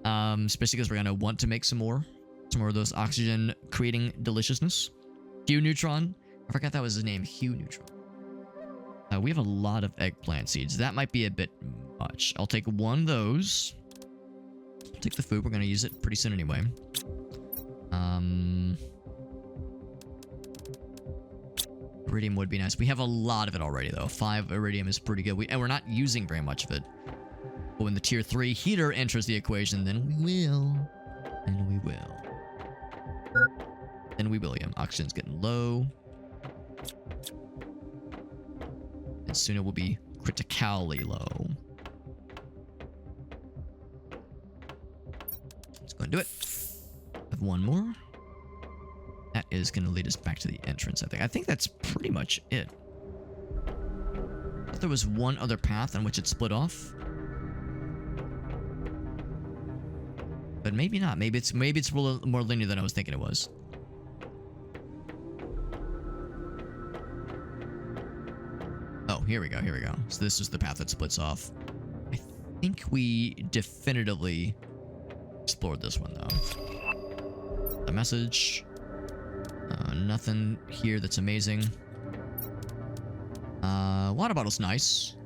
Especially because we're gonna want to make some more of those oxygen creating deliciousness. Hue Neutron. I forgot that was his name. Hue Neutron. We have a lot of eggplant seeds. That might be a bit much. I'll take one of those. I'll take the food. We're gonna use it pretty soon anyway. Iridium would be nice. We have a lot of it already, though. 5 iridium is pretty good. And we're not using very much of it. But when the tier 3 heater enters the equation, then we will. And we will. Then we will, yeah. Oxygen's getting low. And soon it will be critically low. Let's go and do it. Have one more. That is going to lead us back to the entrance, I think. I think that's pretty much it. I thought there was one other path on which it split off. But maybe not. Maybe it's a little more linear than I was thinking it was. Oh, here we go. Here we go. So this is the path that splits off. I think we definitively explored this one, though. A message. Nothing here that's amazing. Water bottle's nice.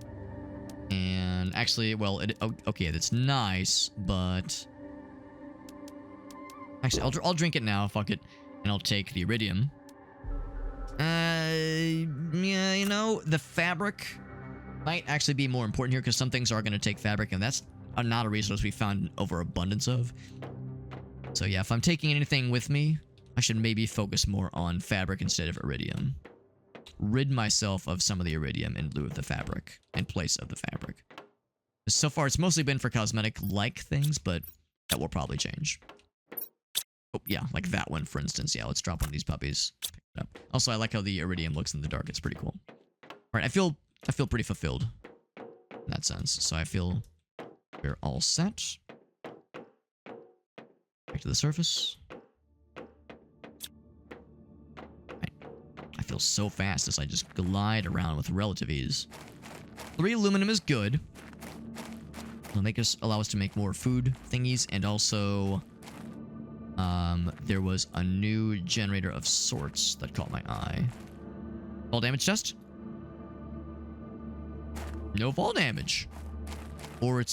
And actually, well, okay, that's nice, but... Actually, I'll drink it now, fuck it. And I'll take the iridium. Yeah, you know, the fabric might actually be more important here because some things are going to take fabric, and that's not a resource we found overabundance of. So yeah, if I'm taking anything with me, I should maybe focus more on fabric instead of iridium. Rid myself of some of the iridium in lieu of the fabric, in place of the fabric. So far, it's mostly been for cosmetic-like things, but that will probably change. Oh, yeah, like that one, for instance. Yeah, let's drop one of these puppies. Pick it up. Also, I like how the iridium looks in the dark. It's pretty cool. All right, I feel pretty fulfilled in that sense. So I feel we're all set. Back to the surface. Right. I feel so fast as I just glide around with relative ease. 3 aluminum is good. It'll allow us to make more food thingies, and also... there was a new generator of sorts that caught my eye. Fall damage chest? No fall damage. Or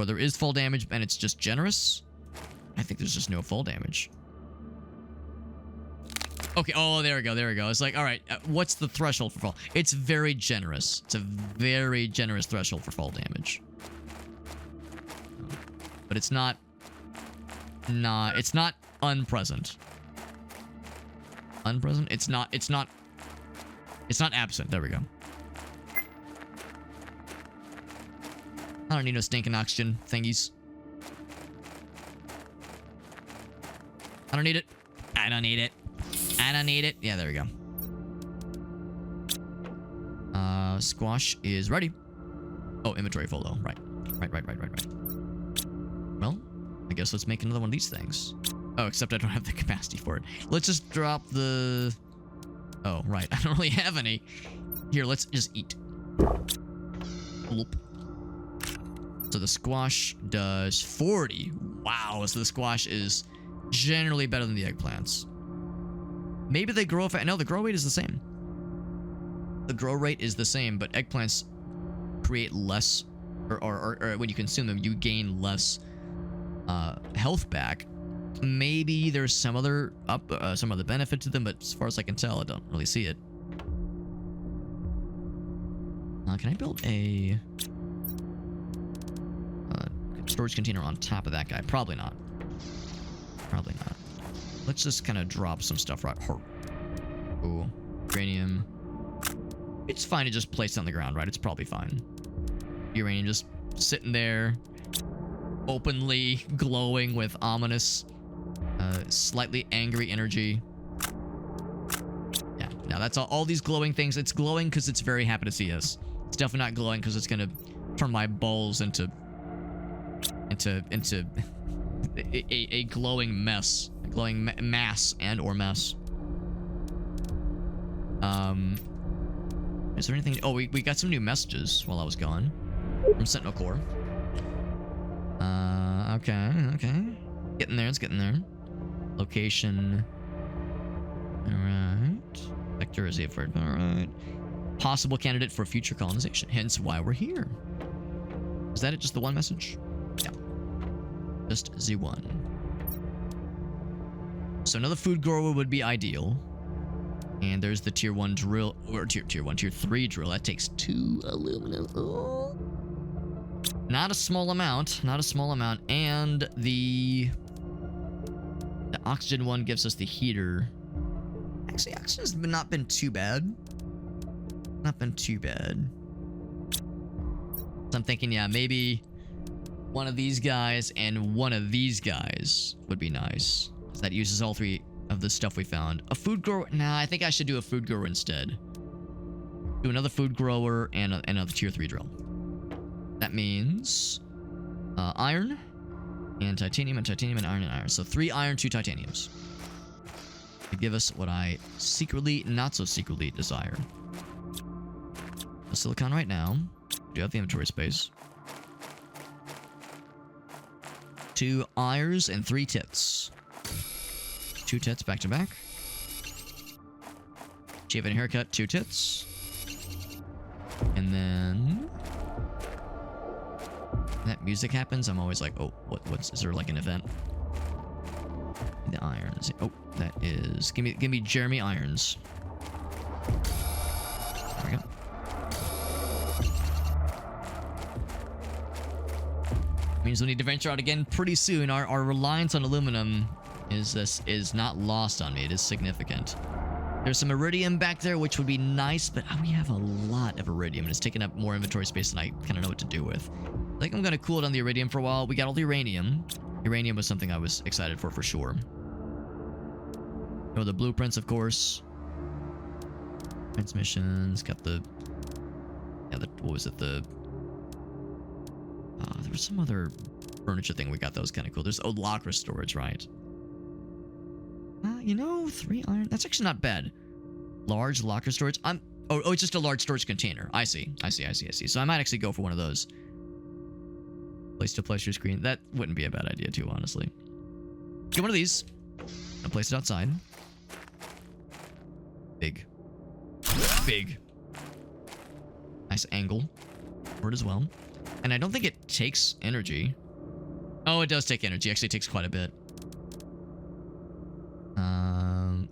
there is fall damage and it's just generous? I think there's just no fall damage. Okay, oh, there we go, there we go. It's like, all right, what's the threshold for fall? It's very generous. It's a very generous threshold for fall damage. But it's not... Nah, it's not unpresent. Unpresent? It's not absent. There we go. I don't need no stinking oxygen thingies. I don't need it. I don't need it. I don't need it. Yeah, there we go. Squash is ready. Oh, inventory full though. Right. Right. Well, I guess let's make another one of these things. Oh, except I don't have the capacity for it. Let's just drop the... Oh, right. I don't really have any. Here, let's just eat. Bloop. So the squash does 40. Wow, so the squash is generally better than the eggplants. Maybe they grow fast. No, the grow rate is the same. The grow rate is the same, but eggplants create less... Or when you consume them, you gain less health back. Maybe there's some other benefit to them, but as far as I can tell, I don't really see it. Can I build a storage container on top of that guy? Probably not. Probably not. Let's just kind of drop some stuff right. Ooh, uranium. It's fine to just place it on the ground, right? It's probably fine. Uranium just sitting there, openly glowing with ominous, slightly angry energy. Yeah, now that's all these glowing things. It's glowing because it's very happy to see us. It's definitely not glowing because it's gonna turn my balls into a glowing mess, a glowing mass or mess. Is there anything? Oh, we got some new messages while I was gone from Sentinel Core. Okay. Getting there, it's getting there. Location. Alright. Vector is for alright. Possible candidate for future colonization. Hence why we're here. Is that it? Just the one message? Yeah. Just Z1. So another food grower would be ideal. And there's the tier 1 drill, or tier 3 drill. That takes 2 aluminum. Oh. Not a small amount. And the oxygen one gives us the heater. Actually, oxygen's not been too bad. So I'm thinking, yeah, maybe one of these guys and one of these guys would be nice. That uses all 3 of the stuff we found. A food grower? Nah, I think I should do a food grower instead. Do another food grower and another tier 3 drill. That means iron and titanium and iron and iron. So 3 iron, 2 titaniums. To give us what I secretly, not so secretly desire. A silicon right now. Do have the inventory space. 2 irons and 3 tits. 2 tits back to back. Shave and haircut, 2 tits. And then when that music happens, I'm always like, oh, is there like an event? The irons. Oh, that is. Give me Jeremy irons. There we go. Means we need to venture out again pretty soon. Our reliance on aluminum is not lost on me. It is significant. There's some iridium back there, which would be nice, but we have a lot of iridium, and it's taking up more inventory space than I kind of know what to do with. I think I'm going to cool it on the iridium for a while. We got all the uranium. Uranium was something I was excited for sure. Oh, the blueprints, of course. Transmissions. Got the... Yeah, what was it? There was some other furniture thing we got that was kind of cool. There's locker storage, right? 3 iron. That's actually not bad. Large locker storage. Oh, it's just a large storage container. I see. So I might actually go for one of those. Place to place your screen. That wouldn't be a bad idea too, honestly. Get one of these. I'll place it outside. Big. Nice angle for it as well. And I don't think it takes energy. Oh, it does take energy. Actually, it takes quite a bit.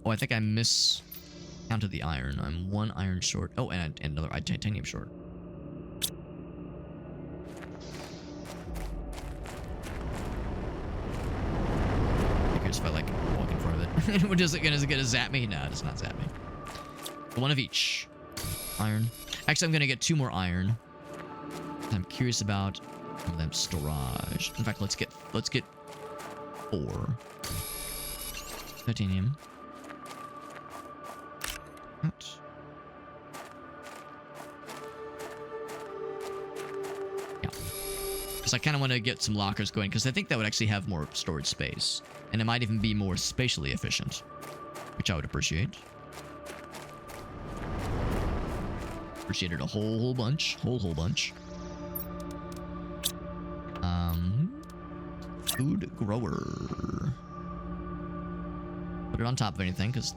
Oh, I think I miscounted the iron. I'm 1 iron short. Oh, and another titanium short. Figures if I walk in front of it. Is it gonna zap me? No, it does not zap me. One of each. Iron. Actually, I'm gonna get 2 more iron. I'm curious about some of them storage. In fact, let's get 4. Titanium. Ouch. Yeah. So I kind of want to get some lockers going because I think that would actually have more storage space. And it might even be more spatially efficient, which I would appreciate. Appreciate it a whole bunch. Whole bunch. Food grower. Put it on top of anything because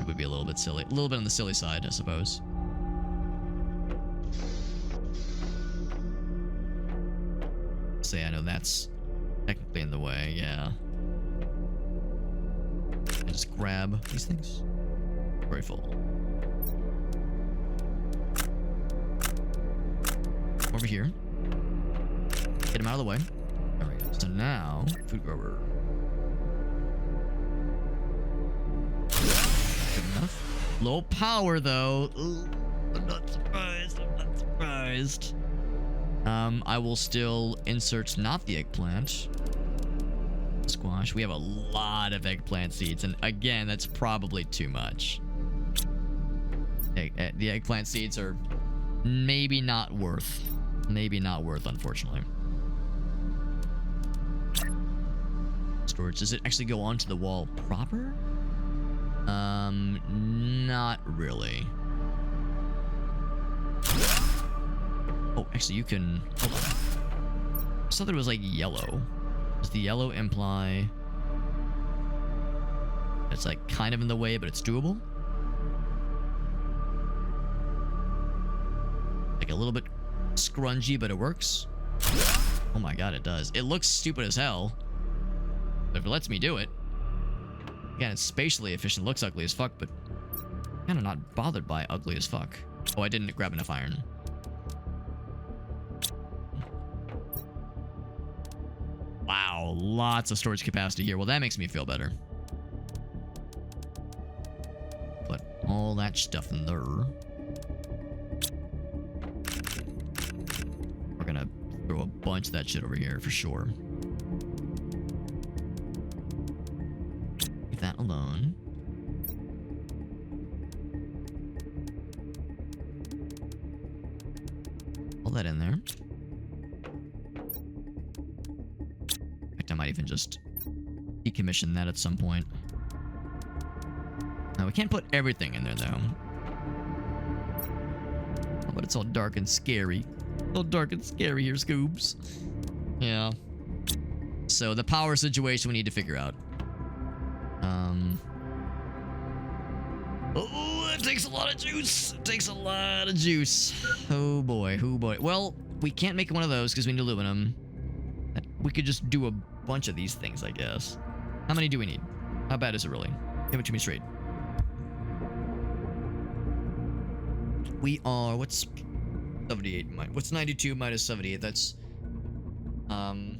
it would be a little bit silly. A little bit on the silly side, I suppose. Say I know that's technically in the way, yeah. I just grab these things. Very full. over here. Get him out of the way. There we go. So now, food grower. Good enough. Low power though. Ooh, I'm not surprised. I'm not surprised. I will still insert not the eggplant. Squash. We have a lot of eggplant seeds, and again, that's probably too much. The eggplant seeds are maybe not worth. Maybe not worth, unfortunately. Storage. Does it actually go onto the wall proper? Not really. Oh, actually, you can... Hold on. I thought there was, like, yellow. Does the yellow imply... It's, like, kind of in the way, but it's doable? Like, a little bit scrungy, but it works? Oh my god, it does. It looks stupid as hell. But if it lets me do it... Again, it's spatially efficient. Looks ugly as fuck, but... kind of not bothered by ugly as fuck. Oh, I didn't grab enough iron. Wow, lots of storage capacity here. Well, that makes me feel better. Put all that stuff in there. We're gonna throw a bunch of that shit over here for sure. Leave that alone. All that in there. I might even just decommission that at some point. Now, we can't put everything in there, though. Oh, but it's all dark and scary. All dark and scary here, Scoobs. Yeah. So, the power situation we need to figure out. Oh, it takes a lot of juice. It takes a lot of juice. Oh, boy. Oh, boy. Well, we can't make one of those because we need aluminum. We could just do a bunch of these things, I guess. How many do we need? How bad is it really? Give it to me straight. We are... What's 78? What's 92 minus 78? That's... 14?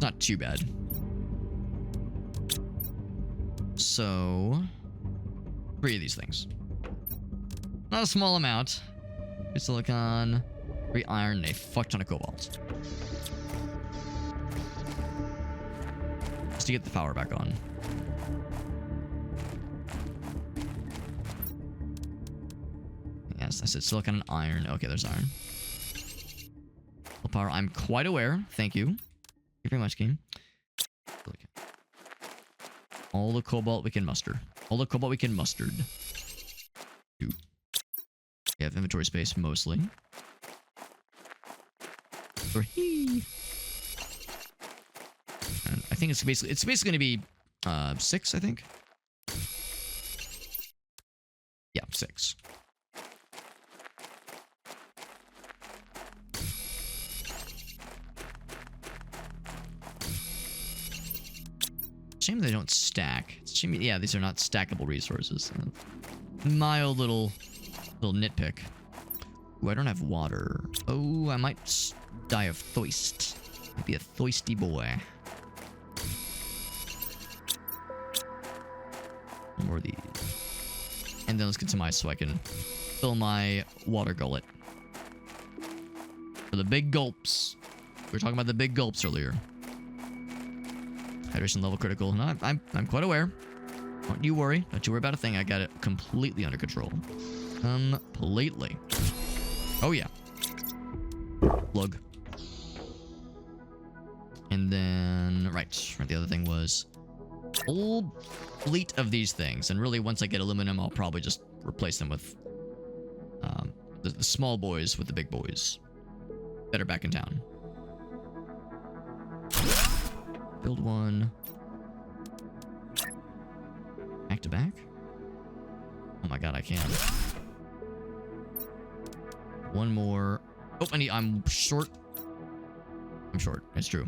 Not too bad. So... 3 of these things. Not a small amount. 3 silicon, 3 iron, and a fuck ton of cobalt. Just to get the power back on. Yes, I said silicon and iron. Okay, there's iron. Full power. I'm quite aware. Thank you. Thank you very much, game. All the cobalt we can muster. All the cobalt we can mustered. 2. We have inventory space mostly. 3. And I think it's basically going to be 6, I think. Yeah, 6. Shame they don't stack. Shame, yeah, these are not stackable resources. Mild little nitpick. Ooh, I don't have water. Oh, I might die of thirst. Might be a thirsty boy. More of these. And then let's get some ice so I can fill my water gullet. For the big gulps. We were talking about the big gulps earlier. Hydration level critical. No, I'm quite aware. Don't you worry. Don't you worry about a thing. I got it completely under control. Completely. Oh, yeah. Plug. And then... Right. The other thing was... Whole fleet of these things. And really, once I get aluminum, I'll probably just replace them with... the small boys with the big boys. That are back in town. Build one. Back to back? Oh my god, I can. One more. Oh, I'm short. I'm short. It's true.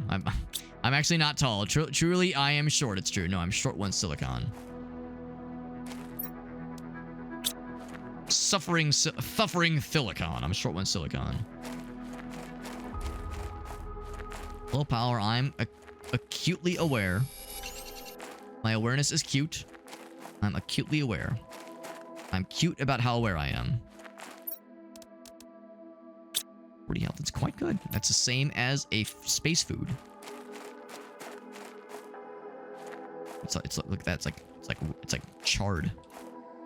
I'm actually not tall. Truly, I am short. It's true. No, I'm short 1 silicon. Suffering silicon. I'm short 1 silicon. Low power. I'm acutely aware. My awareness is cute. I'm acutely aware. I'm cute about how aware I am. 40 health. It's quite good. That's the same as a space food. It's look at that. It's like charred,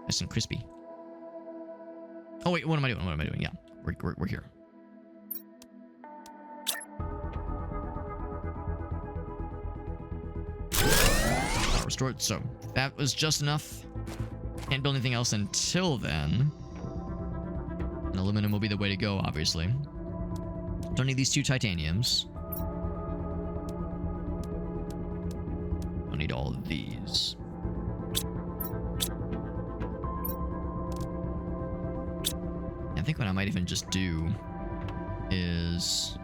nice and crispy. Oh wait, what am I doing? What am I doing? Yeah, we're here. Power restored. So that was just enough. Can't build anything else until then. And aluminum will be the way to go, obviously. Don't need these 2 titaniums. Don't need all of these. I think what I might even just do is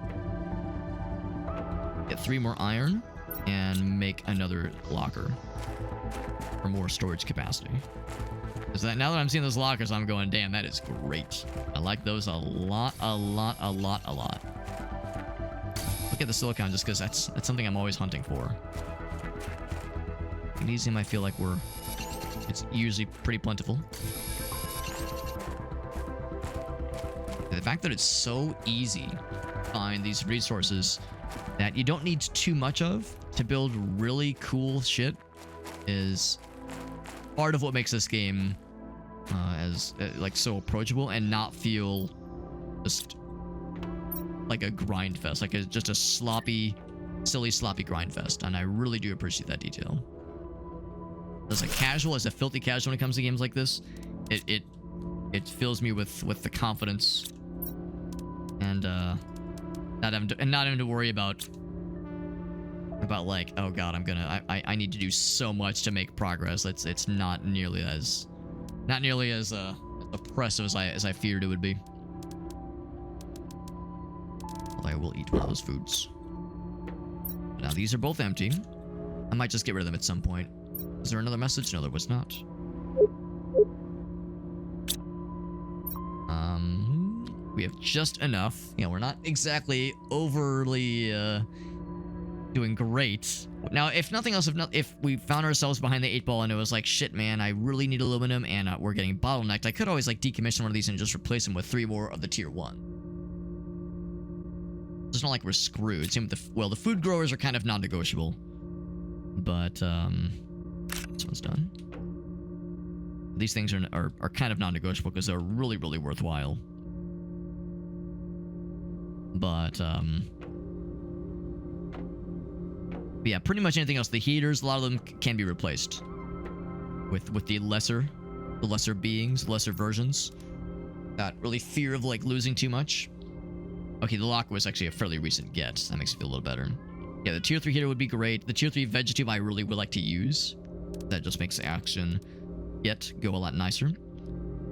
get 3 more iron and make another locker for more storage capacity. So that now that I'm seeing those lockers, I'm going, damn, that is great. I like those a lot. Look at the silicon just because that's something I'm always hunting for. Magnesium, I feel like it's usually pretty plentiful. The fact that it's so easy to find these resources that you don't need too much of to build really cool shit is part of what makes this game like so approachable and not feel just like a grind fest, like just a sloppy, silly, sloppy grind fest. And I really do appreciate that detail. As a filthy casual when it comes to games like this, it fills me with the confidence and not having to worry about like, oh god, I need to do so much to make progress. It's not nearly as oppressive as I feared it would be. Although I will eat one of those foods. Now these are both empty. I might just get rid of them at some point. Is there another message? No, there was not. We have just enough. You know, we're not exactly overly doing great. Now, if nothing else, if we found ourselves behind the 8 ball and it was like, shit, man, I really need aluminum and we're getting bottlenecked, I could always like decommission one of these and just replace them with 3 more of the tier 1. It's not like we're screwed. Same with the food growers are kind of non-negotiable. But this one's done. These things are kind of non-negotiable because they're really, really worthwhile. But yeah, pretty much anything else. The heaters, a lot of them can be replaced with the lesser beings, lesser versions. Not really fear of like losing too much. Okay, the locker was actually a fairly recent get. That makes me feel a little better. Yeah, the tier 3 heater would be great. The tier 3 vegetube I really would like to use. That just makes the action go a lot nicer.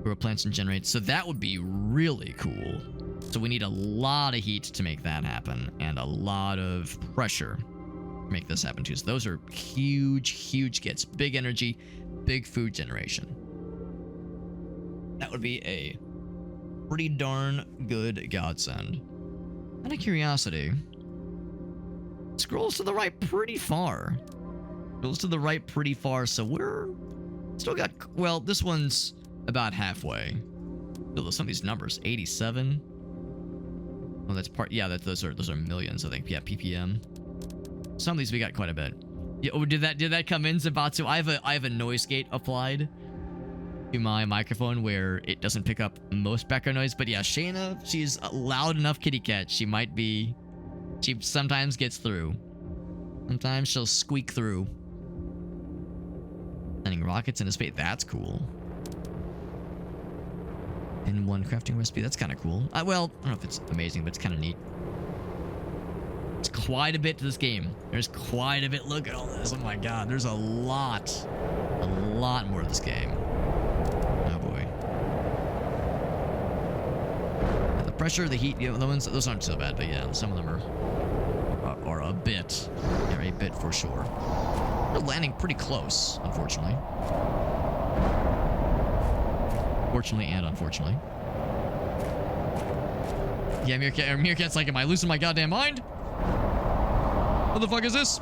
Grow plants and generate. So that would be really cool. So we need a lot of heat to make that happen, and a lot of pressure to make this happen too. So those are huge, huge gets. Big energy, big food generation. That would be a pretty darn good godsend. Out of curiosity, scrolls to the right pretty far. Scrolls to the right pretty far, so we're still got, well, this one's about halfway. Some of these numbers, 87. Oh, that's part. Yeah, those are millions, I think. Yeah, ppm. Some of these we got quite a bit. Yeah, oh, did that come in, Zabatsu? I have a noise gate applied to my microphone where it doesn't pick up most background noise. But yeah, Shayna, she's a loud enough kitty cat. She sometimes gets through. Sometimes she'll squeak through. Sending rockets into space. That's cool. In one crafting recipe. That's kind of cool. Well, I don't know if it's amazing, but it's kind of neat. It's quite a bit to this game. There's quite a bit. Look at all this. Oh my god. There's a lot more to this game. Oh boy. Yeah, the pressure, the heat, you know, those aren't so bad, but yeah, some of them are a bit. Yeah, a bit for sure. We're landing pretty close, unfortunately. Fortunately and unfortunately. Yeah, Meerkat's like, am I losing my goddamn mind? What the fuck is this?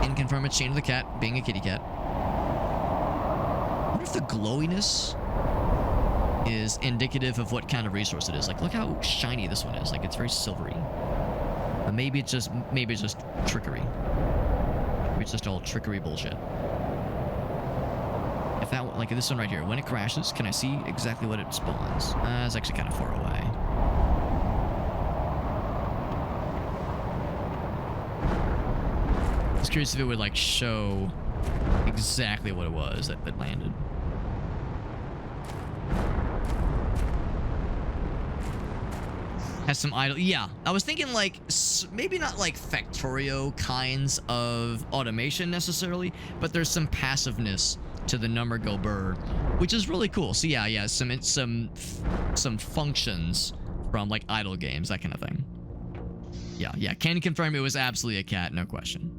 Can confirm it's Shane of the cat being a kitty cat. I wonder if the glowiness is indicative of what kind of resource it is. Like, look how shiny this one is. Like, it's very silvery. But maybe it's just trickery. Maybe it's just all trickery bullshit. If that one, like this one right here, when it crashes, can I see exactly what it spawns? It's actually kind of far away. I was curious if it would like show exactly what it was that landed. Has some idle. Yeah, I was thinking like maybe not like Factorio kinds of automation necessarily, but there's some passiveness to the number go burr, which is really cool. So yeah, some functions from like idle games, that kind of thing. Yeah, can confirm it was absolutely a cat, no question.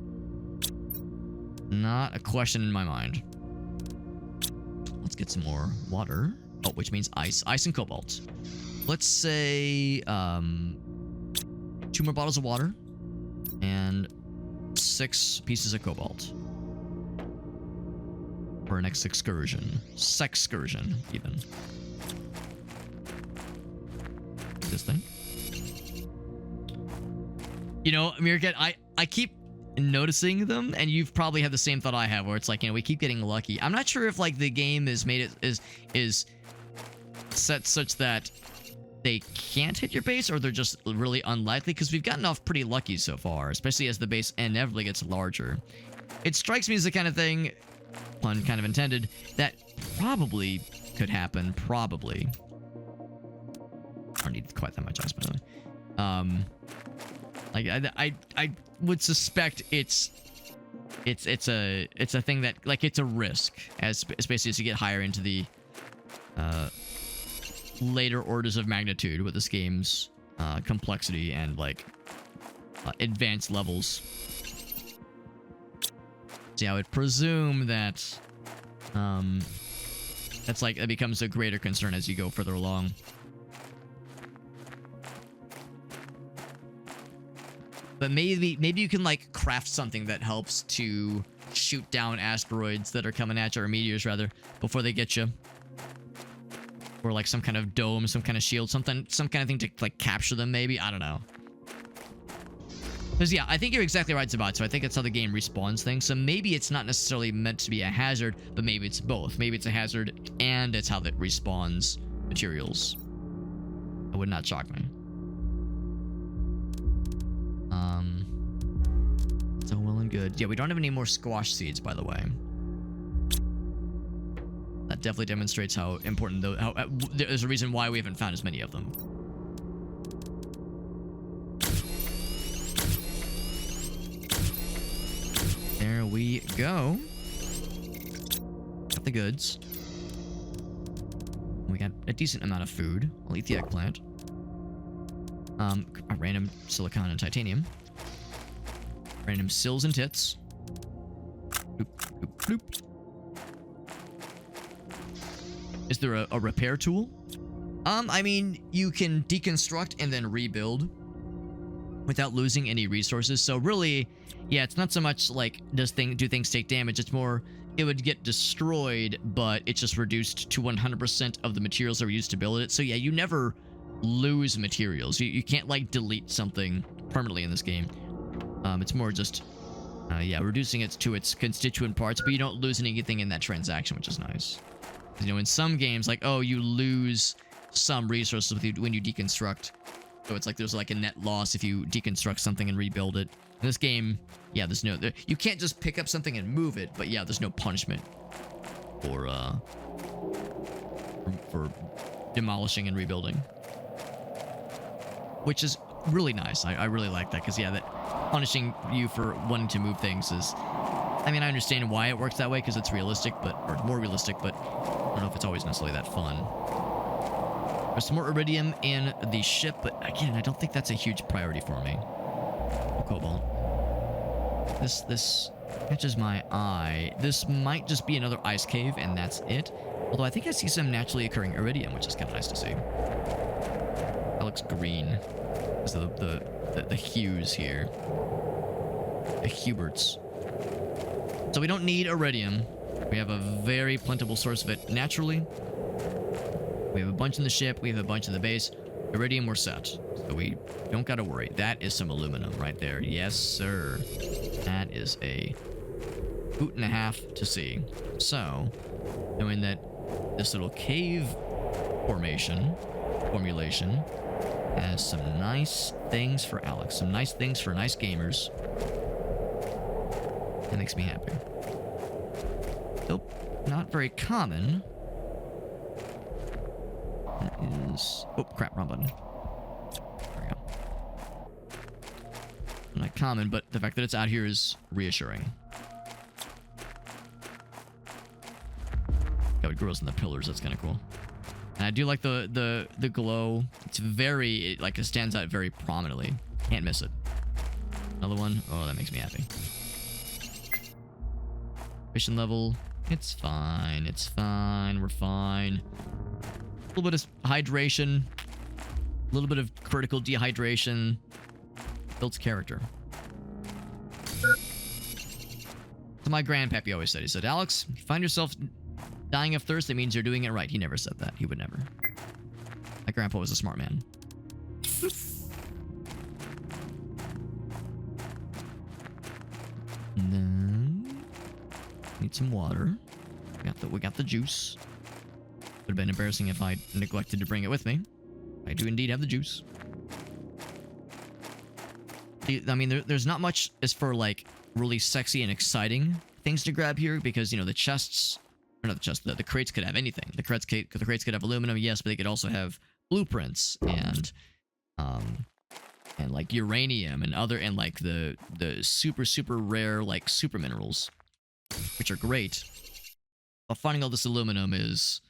Not a question in my mind. Let's get some more water. Oh, which means ice and cobalt. Let's say 2 more bottles of water and 6 pieces of cobalt for our next excursion. Sexcursion, even. This thing. You know, Meerkat, I keep noticing them, and you've probably had the same thought I have, where it's like, you know, we keep getting lucky. I'm not sure if like the game is made it is set such that they can't hit your base, or they're just really unlikely, because we've gotten off pretty lucky so far, especially as the base inevitably gets larger. It strikes me as the kind of thing, pun kind of intended, that probably could happen. Probably. I don't need quite that much ice, by the way. Like I would suspect it's a thing that, like, it's a risk, especially as you get higher into the later orders of magnitude with this game's complexity and like advanced levels. So yeah, I would presume that that becomes a greater concern as you go further along. But maybe you can like craft something that helps to shoot down asteroids that are coming at you, or meteors rather, before they get you. Or like some kind of dome, some kind of shield, some kind of thing to like capture them, maybe. I don't know. Because yeah, I think you're exactly right, Zabat. So I think that's how the game respawns things. So maybe it's not necessarily meant to be a hazard, but maybe it's both. Maybe it's a hazard and it's how that respawns materials. It would not shock me. So well and good. Yeah, we don't have any more squash seeds, by the way. That definitely demonstrates how important there's a reason why we haven't found as many of them. There we go. Got the goods. We got a decent amount of food. I'll eat the eggplant. A random silicon and titanium. Random sills and tits. Bloop, bloop, bloop. Is there a repair tool? I mean, you can deconstruct and then rebuild without losing any resources. So really, yeah, it's not so much like do things take damage. It's more it would get destroyed, but it's just reduced to 100% of the materials that were used to build it. So yeah, you never lose materials. You can't like delete something permanently in this game. It's more just yeah, reducing it to its constituent parts, but you don't lose anything in that transaction, which is nice. You know, in some games, like, oh, you lose some resources when you deconstruct. So it's like there's like a net loss if you deconstruct something and rebuild it. In this game, yeah, you can't just pick up something and move it, but yeah, there's no punishment for demolishing and rebuilding. Which is really nice. I really like that, because yeah, that punishing you for wanting to move things is... I mean, I understand why it works that way, because it's realistic, or more realistic, but I don't know if it's always necessarily that fun. There's some more iridium in the ship, but again, I don't think that's a huge priority for me. cobalt. This catches my eye. This might just be another ice cave, and that's it. Although I think I see some naturally occurring iridium, which is kind of nice to see. That looks green. Because of the hues here. The Huberts. So we don't need iridium. We have a very plentiful source of it naturally. We have a bunch in the ship. We have a bunch in the base. Iridium, we're set. So we don't gotta worry. That is some aluminum right there. Yes, sir. That is a boot and a half to see. So, knowing that this little cave formulation has some nice things for Alex. Some nice things for nice gamers. That makes me happy. Nope. Not very common. That is... Oh, crap. Wrong button. There we go. Not common, but the fact that it's out here is reassuring. Got it grows in the pillars. That's kind of cool. And I do like the glow. It's very... It stands out very prominently. Can't miss it. Another one. Oh, that makes me happy. Mission level. It's fine. It's fine. We're fine. A little bit of hydration. A little bit of critical dehydration. Builds character. So my grandpappy always said, he said, Alex, if you find yourself dying of thirst, that means you're doing it right. He never said that. He would never. My grandpa was a smart man. And then need some water. We got the juice. Would have been embarrassing if I neglected to bring it with me. I do indeed have the juice. I mean, there's not much as for like really sexy and exciting things to grab here because, you know, the chests, or not the chests, the crates could have anything. The crates could have aluminum, yes, but they could also have blueprints and like uranium and like the super rare like super minerals, which are great. But finding all this aluminum is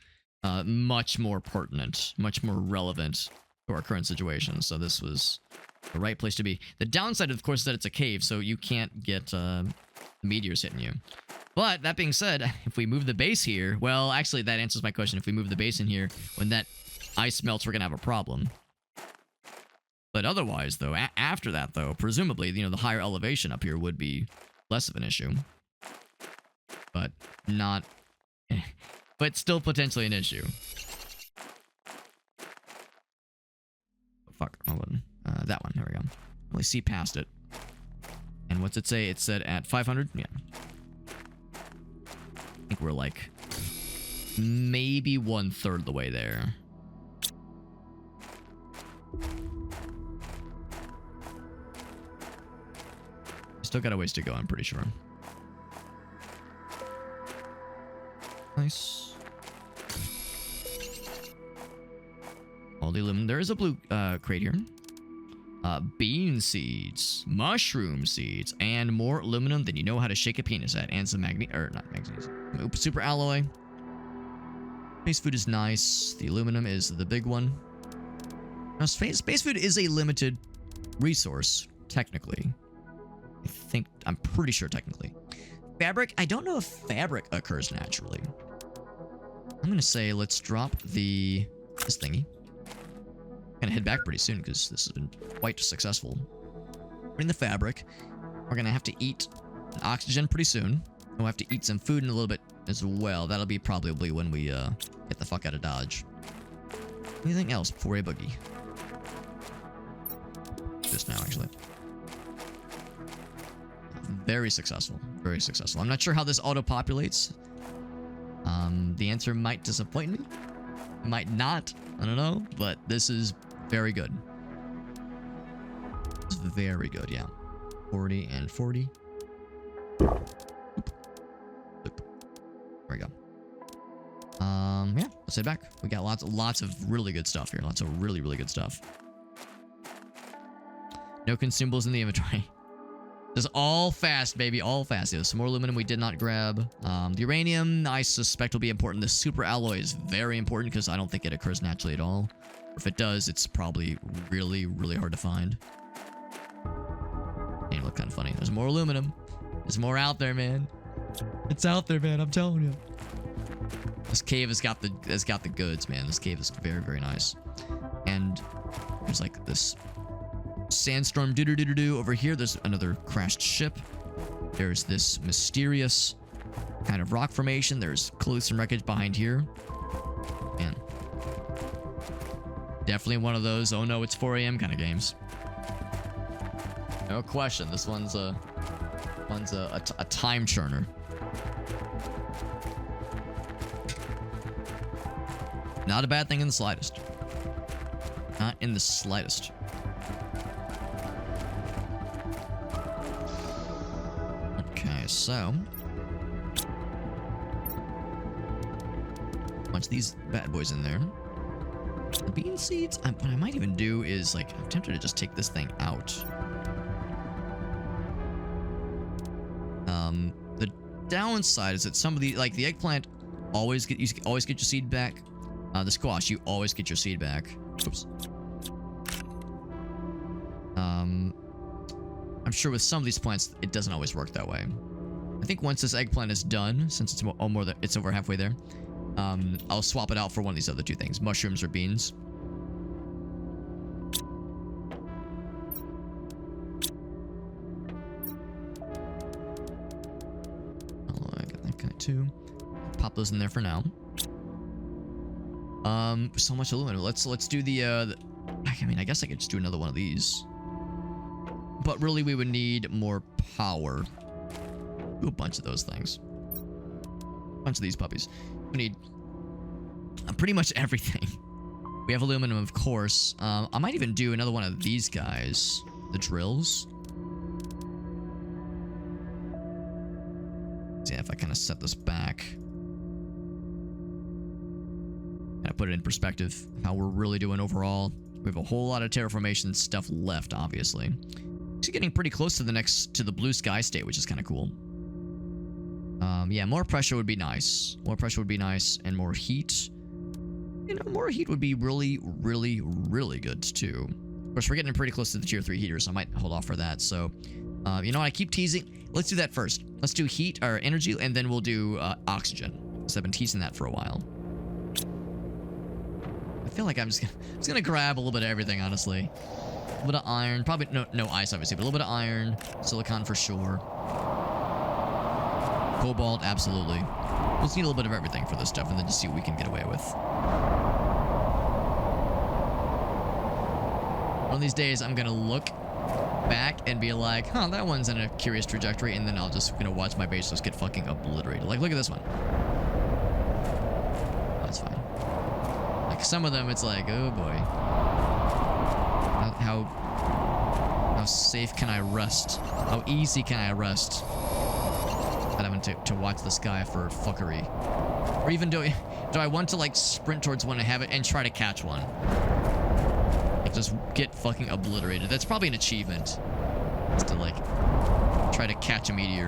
much more pertinent, much more relevant to our current situation. So this was the right place to be. The downside, of course, is that it's a cave, so you can't get meteors hitting you. But that being said, if we move the base here, well, actually, that answers my question. If we move the base in here, when that ice melts, we're gonna have a problem. But otherwise, though, after that, though, presumably, you know, the higher elevation up here would be less of an issue. But not... but still potentially an issue. Oh, fuck, wrong button. That one, there we go. Only see past it. And what's it say? It said at 500? Yeah. I think we're like... maybe 1/3 the way there. Still got a ways to go, I'm pretty sure. Nice. All the aluminum. There is a blue crate here. Bean seeds, mushroom seeds, and more aluminum than you know how to shake a penis at. And some super alloy. Space food is nice. The aluminum is the big one. Now, space food is a limited resource, technically. I'm pretty sure technically. Fabric, I don't know if fabric occurs naturally. I'm gonna say let's drop this thingy. Gonna head back pretty soon because this has been quite successful. Putting the fabric. We're gonna have to eat oxygen pretty soon. And we'll have to eat some food in a little bit as well. That'll be probably when we get the fuck out of Dodge. Anything else before a boogie? Just now, actually. Very successful. Very successful. I'm not sure how this auto-populates. The answer might disappoint me. Might not. I don't know. But this is very good. It's very good, yeah. 40 and 40. Oop. Oop. There we go. Yeah, let's head back. We got lots of really good stuff here. Lots of really good stuff. No consumables in the inventory. Just all fast, baby. All fast. There's some more aluminum we did not grab. The uranium, I suspect, will be important. The super alloy is very important because I don't think it occurs naturally at all. If it does, it's probably really hard to find. kind of funny. There's more aluminum. There's more out there, man. It's out there, man. I'm telling you. This cave has got the goods, man. This cave is very, very nice. And there's like this sandstorm doo-doo-doo-doo-doo over here. There's another crashed ship. There's this mysterious kind of rock formation. There's clearly some wreckage behind here. Man. Definitely one of those, oh no, it's 4 a.m. kind of games. No question. This one's a time churner. Not a bad thing in the slightest. Not in the slightest. Okay, so bunch of these bad boys in there. The bean seeds. What I might even do is like I'm tempted to just take this thing out. The downside is that some of the like the eggplant you always get your seed back. The squash you always get your seed back. Oops. I'm sure with some of these plants it doesn't always work that way. I think once this eggplant is done, since it's over halfway there, I'll swap it out for one of these other two things, mushrooms or beans. Oh, I got that guy too. Pop those in there for now. So much aluminum. Let's do the I mean, I guess I could just do another one of these. But really, we would need more power. Do a bunch of those things. A bunch of these puppies. We need pretty much everything. We have aluminum, of course. I might even do another one of these guys. The drills. See if I kind of set this back. Kind of put it in perspective how we're really doing overall. We have a whole lot of terraformation stuff left, obviously. Actually getting pretty close to the blue sky state, which is kind of cool. Yeah, more pressure would be nice. More pressure would be nice, and more heat. You know, more heat would be really, really, really good, too. Of course, we're getting pretty close to the tier 3 heater, so I might hold off for that. So, you know what? I keep teasing. Let's do that first. Let's do heat, or energy, and then we'll do oxygen. Because I've been teasing that for a while. I feel like I'm just gonna grab a little bit of everything, honestly. A little bit of iron. Probably, no ice, obviously, but a little bit of iron. Silicon for sure. Cobalt, absolutely. We'll just need a little bit of everything for this stuff and then just see what we can get away with. One of these days, I'm gonna look back and be like, huh, that one's in a curious trajectory, and then I'll just watch my base just get fucking obliterated. Like, look at this one. That's fine. Like, some of them, it's like, oh boy. How safe can I rest? How easy can I rest? That I'm going to watch the sky for fuckery. Or even do I want to like sprint towards one and have it and try to catch one? Like just get fucking obliterated. That's probably an achievement. Is to like try to catch a meteor.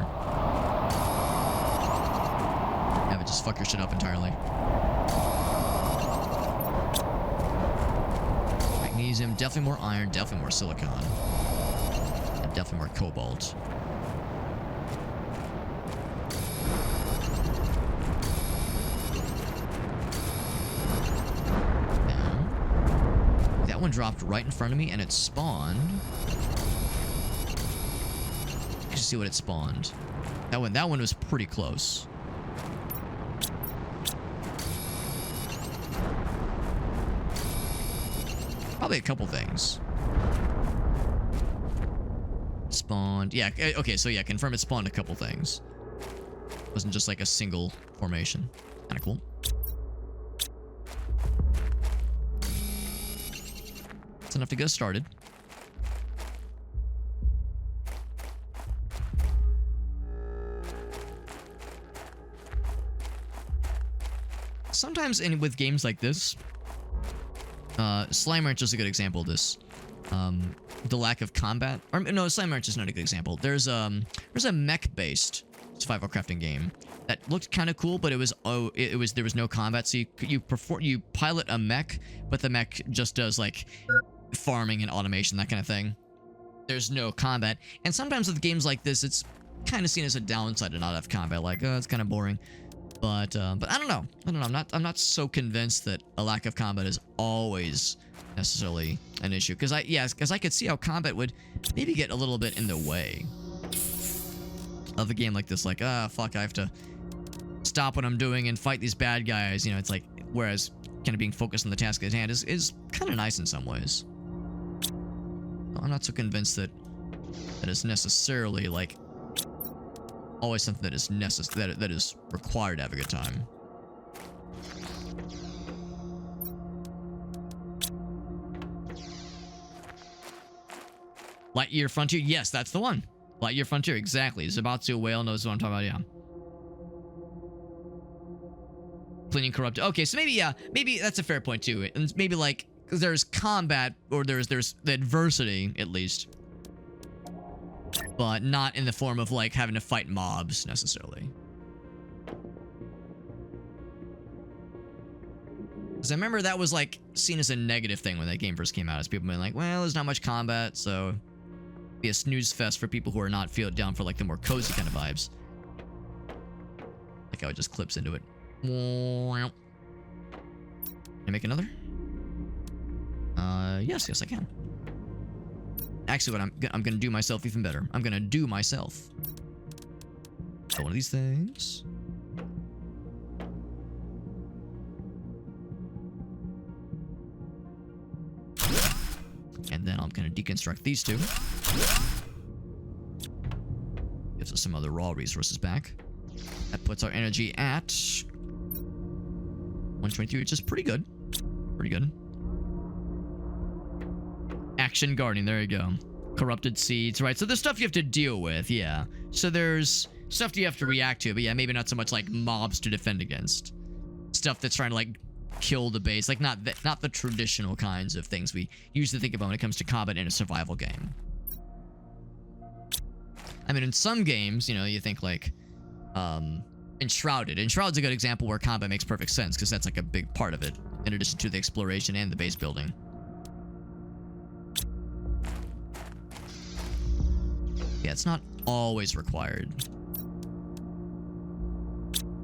Have it just fuck your shit up entirely. Magnesium, definitely more iron, definitely more silicon. And definitely more cobalt. That one dropped right in front of me and it spawned. Let's see what it spawned. That one was pretty close. Probably a couple things. Spawned. Yeah, okay, so yeah, confirm it spawned a couple things. It wasn't just like a single formation. Kinda cool. That's enough to get us started. Sometimes with games like this, Slime Rancher is a good example of this. The lack of combat. Or no, Slime Rancher is not a good example. There's a mech-based survival crafting game that looked kind of cool, but there was no combat. So you pilot a mech, but the mech just does like farming and automation, that kind of thing. there's no combat. And sometimes with games like this, it's kind of seen as a downside to not have combat. Like, oh, it's kind of boring. But I don't know. I don't know. I'm not so convinced that a lack of combat is always necessarily an issue. Because I could see how combat would maybe get a little bit in the way of a game like this. Like, fuck, I have to stop what I'm doing and fight these bad guys. You know, it's like, whereas kind of being focused on the task at hand is kind of nice in some ways. I'm not so convinced that it's necessarily like always something that is that is required to have a good time. Lightyear Frontier, yes, that's the one. Lightyear Frontier, exactly. Zabatsu Whale knows what I'm talking about, yeah. Cleaning corrupt. Okay, so maybe that's a fair point too. And maybe like there's combat, or there's the adversity at least, but not in the form of like having to fight mobs necessarily. Because I remember that was like seen as a negative thing when that game first came out, as people being like, well, there's not much combat, so it'd be a snooze fest for people who are not down for like the more cozy kind of vibes. Like how it just clips into it. Can I make another? Yes, I can. Actually, what I'm gonna do myself even better. I'm gonna do myself. So one of these things. And then I'm gonna deconstruct these two. Gives us some other raw resources back. That puts our energy at 123, which is pretty good. Pretty good. Action gardening, there you go. Corrupted seeds, right? So there's stuff you have to deal with, yeah. So there's stuff you have to react to, but yeah, maybe not so much like mobs to defend against. Stuff that's trying to like kill the base, like not the traditional kinds of things we usually think about when it comes to combat in a survival game. I mean, in some games, you know, you think like Enshrouded. Enshrouded's a good example where combat makes perfect sense, because that's like a big part of it, in addition to the exploration and the base building. Yeah, it's not always required.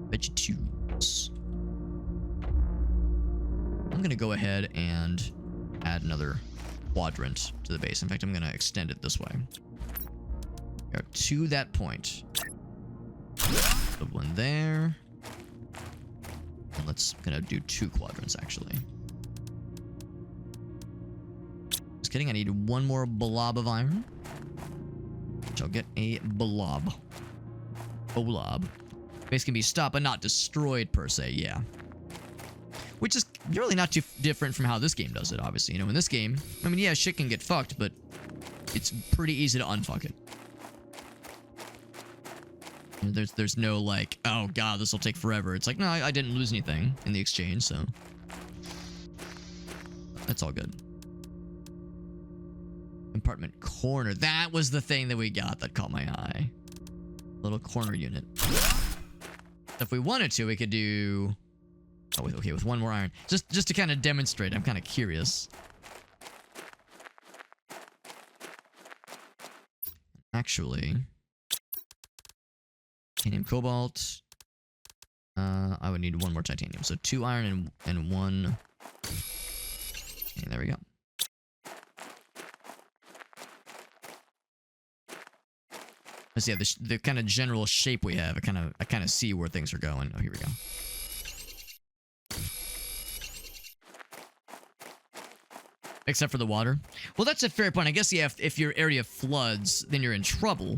Vegetubes. I'm gonna go ahead and add another quadrant to the base. In fact, I'm gonna extend it this way. Go to that point. Put one there. And let's gonna do 2 quadrants actually. Just kidding, I need one more blob of iron. Which I'll get a blob. Blob. Base can be stopped but not destroyed per se, yeah. Which is really not too different from how this game does it, obviously. You know, in this game, I mean, yeah, shit can get fucked, but it's pretty easy to unfuck it. There's no like, oh god, this will take forever. It's like, no, I didn't lose anything in the exchange, so that's all good. Compartment corner. That was the thing that we got that caught my eye. Little corner unit. If we wanted to, we could do... Oh, okay, with one more iron. Just to kind of demonstrate. I'm kind of curious. Actually... Titanium, cobalt. I would need one more titanium. So 2 iron and 1... Okay, there we go. Let's see, yeah, the kind of general shape we have. I kind of see where things are going. Oh, here we go. Except for the water. Well, that's a fair point. I guess, yeah, if your area floods, then you're in trouble.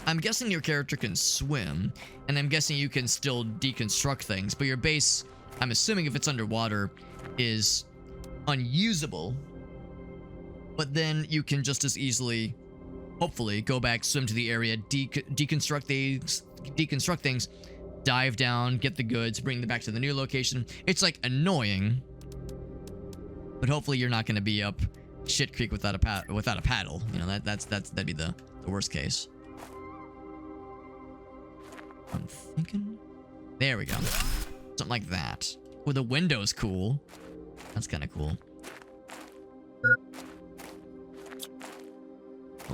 I'm guessing your character can swim, and I'm guessing you can still deconstruct things, but your base, I'm assuming if it's underwater, is unusable. But then you can just as easily, hopefully, go back, swim to the area, deconstruct things, dive down, get the goods, bring them back to the new location. It's like annoying, but hopefully you're not going to be up shit creek without a paddle. You know, that'd be the worst case. I'm thinking. There we go. Something like that. With the window's cool. That's kind of cool.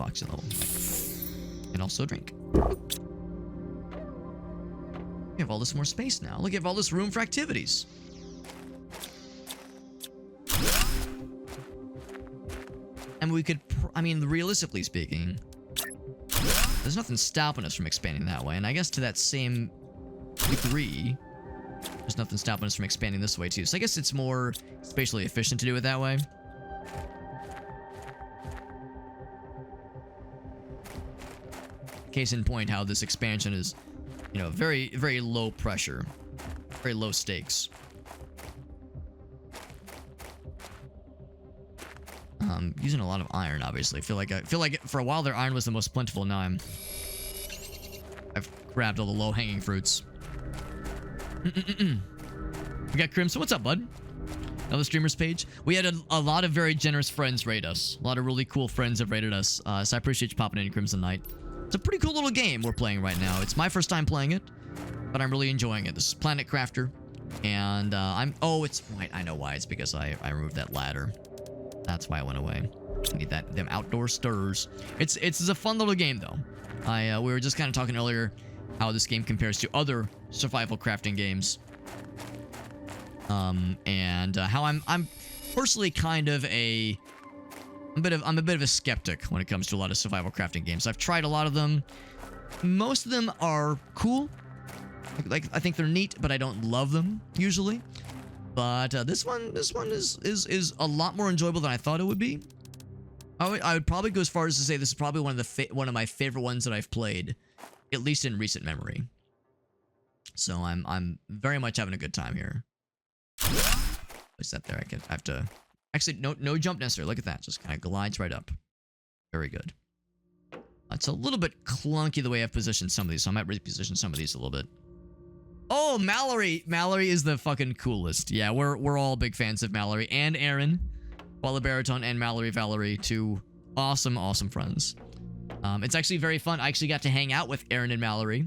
oxygen level. And also drink. We have all this more space now. Look, we have all this room for activities. And we could, I mean, realistically speaking, there's nothing stopping us from expanding that way. And I guess to that same degree, there's nothing stopping us from expanding this way too. So I guess it's more spatially efficient to do it that way. Case in point, how this expansion is, you know, very, very low pressure, very low stakes. Using a lot of iron, obviously. I feel like for a while there, iron was the most plentiful. Now I've grabbed all the low-hanging fruits. We got Crimson. What's up, bud? Another streamers page. We had a lot of very generous friends rate us. A lot of really cool friends have rated us. So I appreciate you popping in, Crimson Knight. It's a pretty cool little game we're playing right now. It's my first time playing it, but I'm really enjoying it. This is Planet Crafter, and oh, it's right. I know why. It's because I removed that ladder. That's why I went away. I need them outdoor stirs. It's a fun little game though. We were just kind of talking earlier how this game compares to other survival crafting games. And how I'm personally kind of I'm a bit of a skeptic when it comes to a lot of survival crafting games. I've tried a lot of them. Most of them are cool. Like I think they're neat, but I don't love them usually. But this one is a lot more enjoyable than I thought it would be. I would probably go as far as to say this is probably one of my favorite ones that I've played, at least in recent memory. So I'm very much having a good time here. What's that there? I have to actually no jump necessary. Look at that, just kind of glides right up. Very good. It's a little bit clunky the way I've positioned some of these, so I might reposition some of these a little bit. Oh, Mallory! Mallory is the fucking coolest. Yeah, we're all big fans of Mallory and Aaron. Walla Baritone and Mallory Valerie, two awesome friends. It's actually very fun. I actually got to hang out with Aaron and Mallory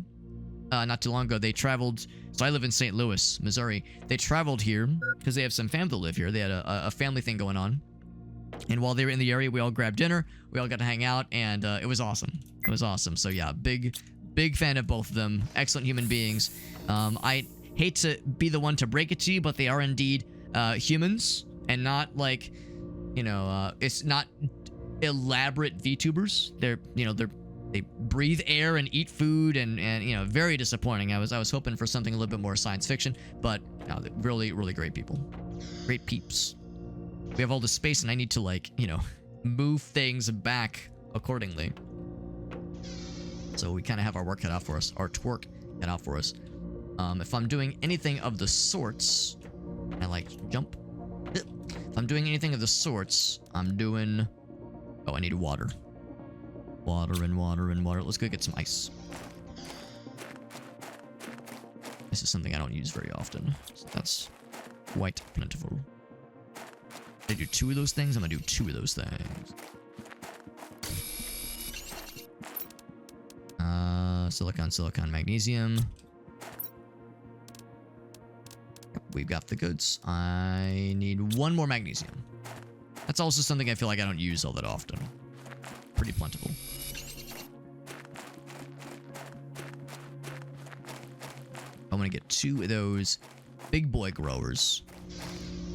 not too long ago. They traveled, so I live in St. Louis, Missouri. They traveled here because they have some family that live here. They had a family thing going on. And while they were in the area, we all grabbed dinner. We all got to hang out, and it was awesome. It was awesome. So yeah, big fan of both of them. Excellent human beings. I hate to be the one to break it to you, but they are indeed humans, and not like, you know, it's not elaborate VTubers. They breathe air and eat food, and you know, very disappointing. I was hoping for something a little bit more science fiction, but no, really great people, great peeps. We have all this space, and I need to, like, you know, move things back accordingly. So we kind of have our work cut out for us, our twerk cut out for us. If I'm doing anything of the sorts, I like jump. If I'm doing anything of the sorts, I'm doing. Oh, I need water. Water and water and water. Let's go get some ice. This is something I don't use very often, so that's quite plentiful. I do 2 of those things. I'm gonna do 2 of those things. Silicon, magnesium. Yep, we've got the goods. I need 1 more magnesium. That's also something I feel like I don't use all that often. Pretty plentiful. I'm gonna get 2 of those big boy growers.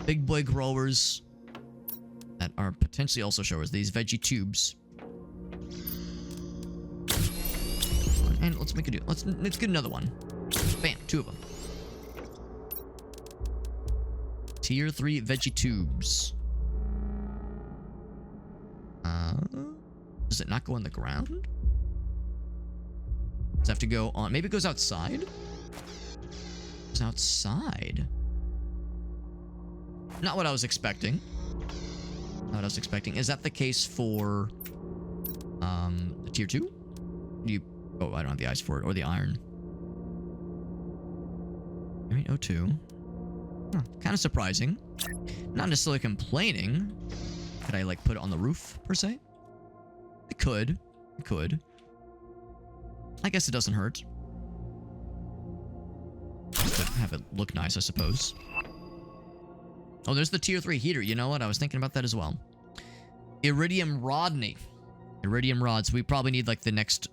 Big boy growers that are potentially also showers. These veggie tubes. And let's make a deal. Let's get another one. Bam, 2 of them. Tier 3 veggie tubes. Does it not go on the ground? Does it have to go on? Maybe it goes outside? It goes outside. Not what I was expecting. Not what I was expecting. Is that the case for the tier 2? Oh, I don't have the ice for it, or the iron. I mean, O2. Huh, kind of surprising. Not necessarily complaining. Could I, like, put it on the roof, per se? It could. It could. I guess it doesn't hurt. Just to have it look nice, I suppose. Oh, there's the tier 3 heater. You know what? I was thinking about that as well. Iridium Rodney. Iridium rods. We probably need like the next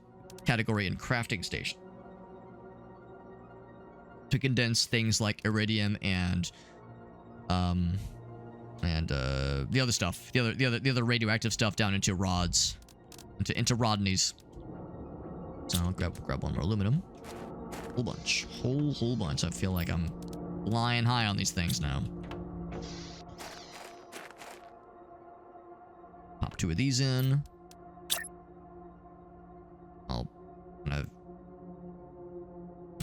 category in crafting station to condense things like iridium and the other stuff, the other radioactive stuff down into rods, into rodneys. So I'll grab one more aluminum. Whole bunch, whole bunch. I feel like I'm flying high on these things now. Pop 2 of these in. I'll kind of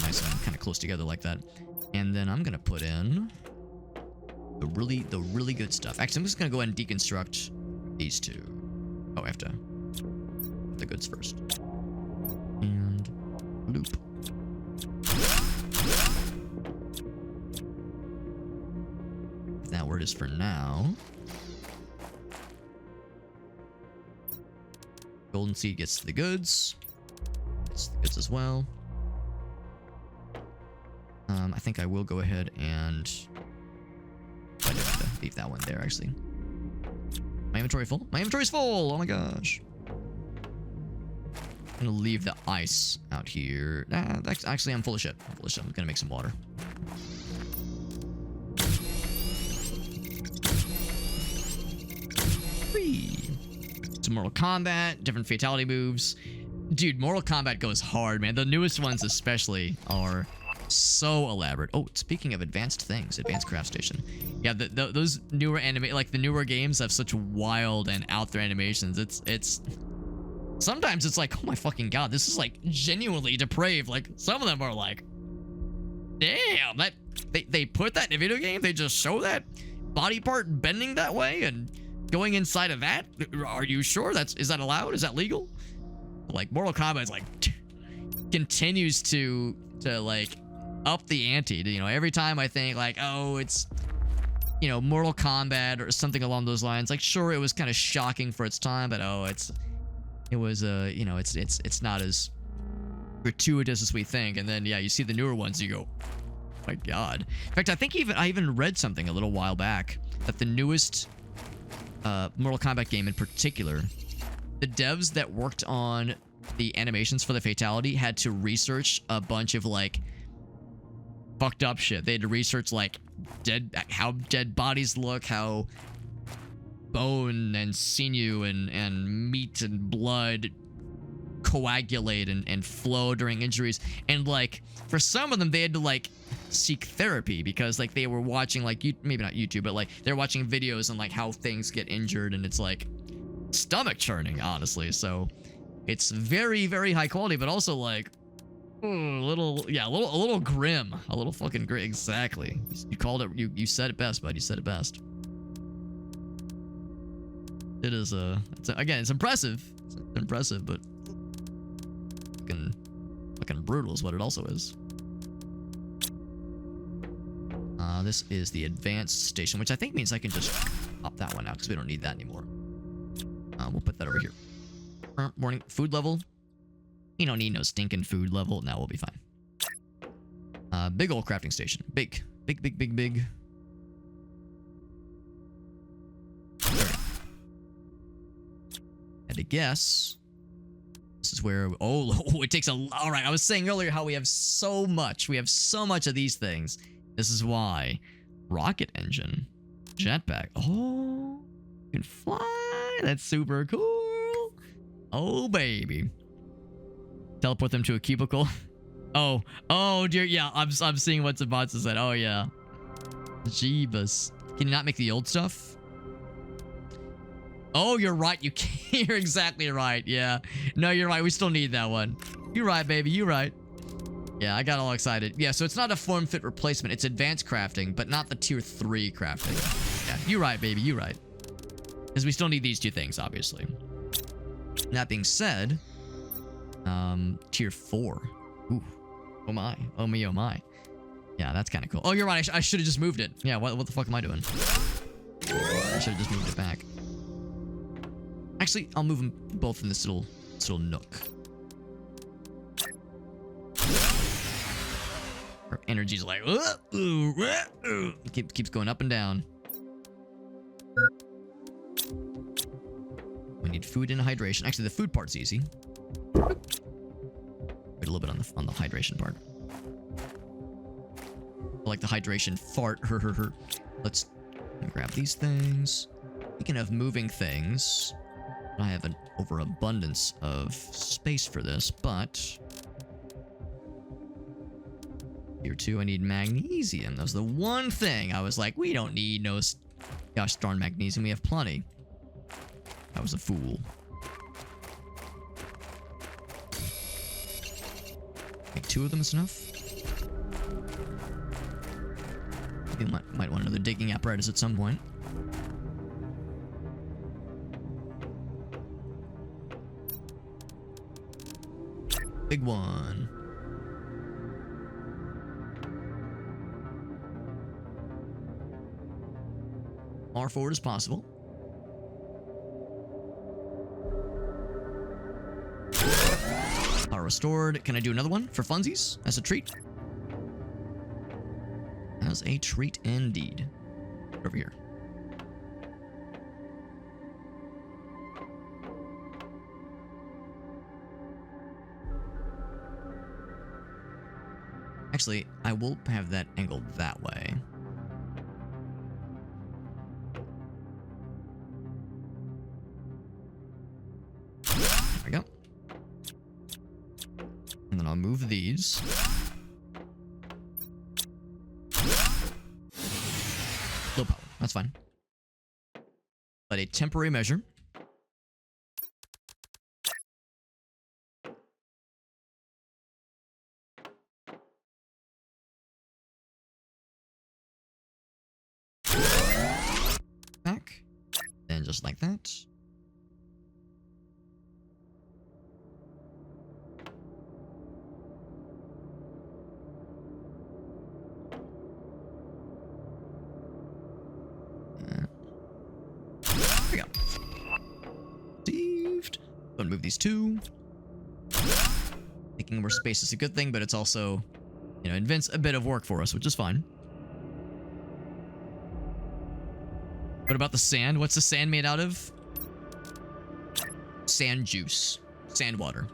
nice and kind of close together like that, and then I'm gonna put in the really good stuff. Actually, I'm just gonna go ahead and deconstruct these two. Oh, I have to put the goods first. And loop. That word is for now. Golden seed gets the goods. Gets the goods as well. I think I will go ahead and I don't have to leave that one there, actually. My inventory full? My inventory's full! Oh my gosh. I'm gonna leave the ice out here. Actually, I'm full of shit. I'm gonna make some water. Whee! Some Mortal Kombat, different fatality moves. Dude, Mortal Kombat goes hard, man. The newest ones especially are so elaborate. Oh, speaking of advanced things, advanced craft station. Yeah, those newer like the newer games have such wild and out there animations. It's sometimes it's like, oh my fucking god, this is like genuinely depraved. Like some of them are like, damn, that they put that in a video game. They just show that body part bending that way and going inside of that. Are you sure is that allowed? Is that legal? Like Mortal Kombat is like continues to like up the ante. You know, every time I think like, oh, it's, you know, Mortal Kombat or something along those lines. Like, sure, it was kind of shocking for its time, but oh, it was you know, it's not as gratuitous as we think. And then yeah, you see the newer ones, you go, oh my god. In fact, I think I even read something a little while back that the newest Mortal Kombat game in particular, the devs that worked on the animations for the fatality had to research a bunch of like fucked up shit. They had to research like how dead bodies look, how bone and sinew and meat and blood coagulate and flow during injuries. And like for some of them they had to like seek therapy because like they were watching like maybe not YouTube, but like they're watching videos on like how things get injured, and it's like stomach churning, honestly. So it's very, very high quality, but also like a little grim, a little fucking grim. Exactly. You called it. You said it best, bud. You said it best. It is again, it's impressive. It's impressive, but fucking brutal is what it also is. This is the advanced station, which I think means I can just pop that one out because we don't need that anymore. We'll put that over here. Morning food level. You don't need no stinking food level. Now we'll be fine. Big old crafting station. Big. Had to guess. This is where, it takes all right. I was saying earlier how we have so much. We have so much of these things. This is why. Rocket engine. Jetpack. Oh, you can fly. That's super cool. Oh, baby. Teleport them to a cubicle. Oh, dear. Yeah, I'm seeing what's about to say. Oh, yeah. Jeebus. Can you not make the old stuff? Oh, you're right. You're exactly right. Yeah. No, you're right. We still need that one. You're right, baby. You're right. Yeah, I got all excited. Yeah, so it's not a form-fit replacement. It's advanced crafting, but not the tier 3 crafting. Yeah, you're right, baby. You're right. Because we still need these two things, obviously. That being said, tier 4. Ooh. Oh my. Oh me, oh my. Yeah, that's kind of cool. Oh, you're right. I should have just moved it. Yeah, what the fuck am I doing? I should have just moved it back. Actually, I'll move them both in this little nook. Her energy's like, keeps going up and down. We need food and hydration. Actually, the food part's easy. Wait a little bit on the hydration part. I like the hydration fart. Let's grab these things. Speaking of moving things, I have an overabundance of space for this, but here too, I need magnesium. That was the one thing I was like, we don't need no gosh darn magnesium. We have plenty. I was a fool. Like 2 of them is enough. You might want another digging apparatus at some point. Big one. Far forward as possible. Power restored. Can I do another one for funsies as a treat? As a treat indeed. Over here. Actually, I will have that angled that way. There we go. And then I'll move these. Low power. That's fine. But a temporary measure. Back. Then just like that. There we go. Received. Gonna move these 2. Making more space is a good thing, but it's also, you know, invents a bit of work for us, which is fine. What about the sand? What's the sand made out of? Sand juice. Sand water.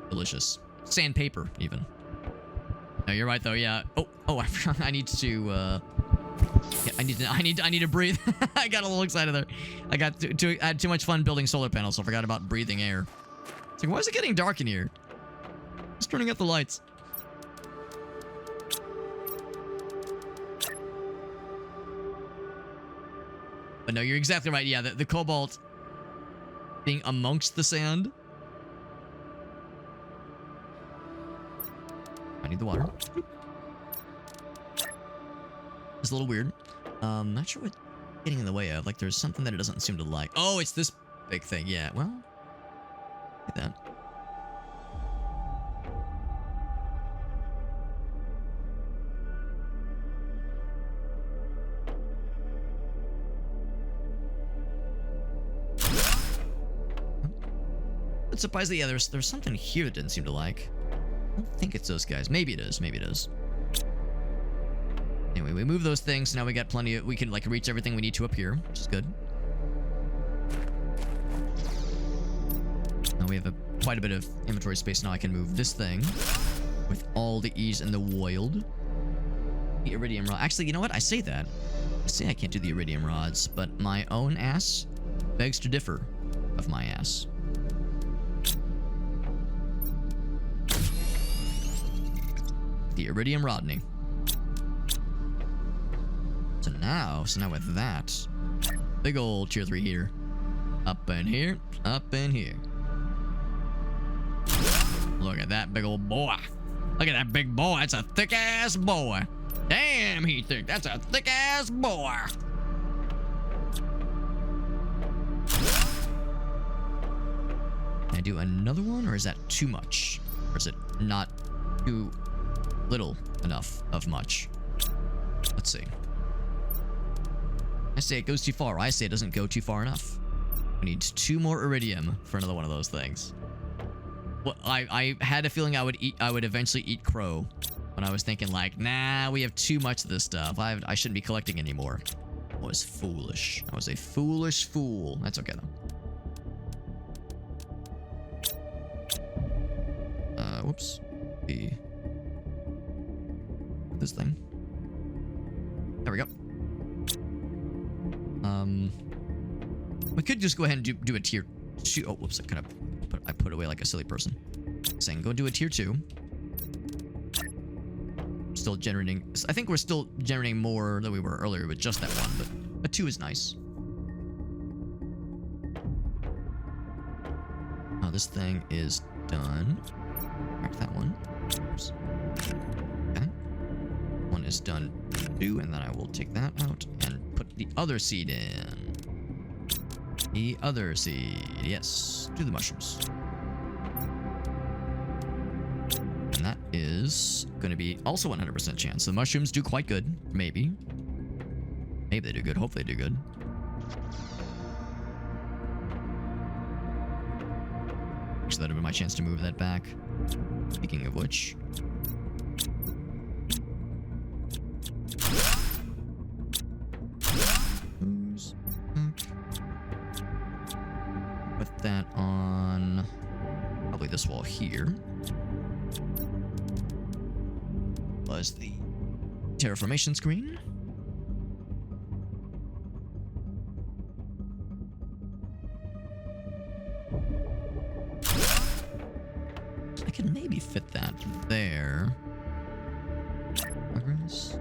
Delicious. Sandpaper, even. No, you're right though. Yeah. Oh, I need to. Yeah, I need to breathe. I got a little excited there. I had too much fun building solar panels, so I forgot about breathing air. It's like, why is it getting dark in here? Just turning up the lights. But no, you're exactly right. Yeah, the cobalt being amongst the sand. I need the water. It's a little weird. Not sure what getting in the way of. Like, there's something that it doesn't seem to like. Oh, it's this big thing. Yeah, well, like that. But surprisingly, yeah, there's something here that didn't seem to like. I don't think it's those guys. Maybe it is. Maybe it is. Anyway, we move those things. Now we got plenty of... We can, like, reach everything we need to up here, which is good. Now we have quite a bit of inventory space. Now I can move this thing with all the ease in the world. The iridium rod. Actually, you know what? I say that. I say I can't do the iridium rods, but my own ass begs to differ of my ass. The iridium Rodney. So now with that, big old tier 3 heater. Up in here, up in here. Look at that big old boy. Look at that big boy. That's a thick ass boy. Damn, he thick. That's a thick ass boy. Can I do another one, or is that too much? Or is it not too little enough of much? Let's see. I say it goes too far. I say it doesn't go too far enough. We need 2 more iridium for another one of those things. Well, I had a feeling I would eventually eat crow when I was thinking like, nah, we have too much of this stuff. I shouldn't be collecting anymore. I was foolish. I was a foolish fool. That's okay though. Oops. This thing. There we go. We could just go ahead and do a tier 2. Oh, whoops! I put away like a silly person. Saying go do a tier 2. Still generating. I think we're still generating more than we were earlier with just that one, but a 2 is nice. Oh, this thing is done. Mark that one. Oops. Okay. One is done too, and then I will take that out and put the other seed in. The other seed, yes, to the mushrooms. And that is going to be also 100% chance. The mushrooms do quite good, maybe. Maybe they do good, hopefully they do good. Actually, that'll be my chance to move that back. Speaking of which. Put that on probably this wall here. Was the terraformation screen. I could maybe fit that there. Progress.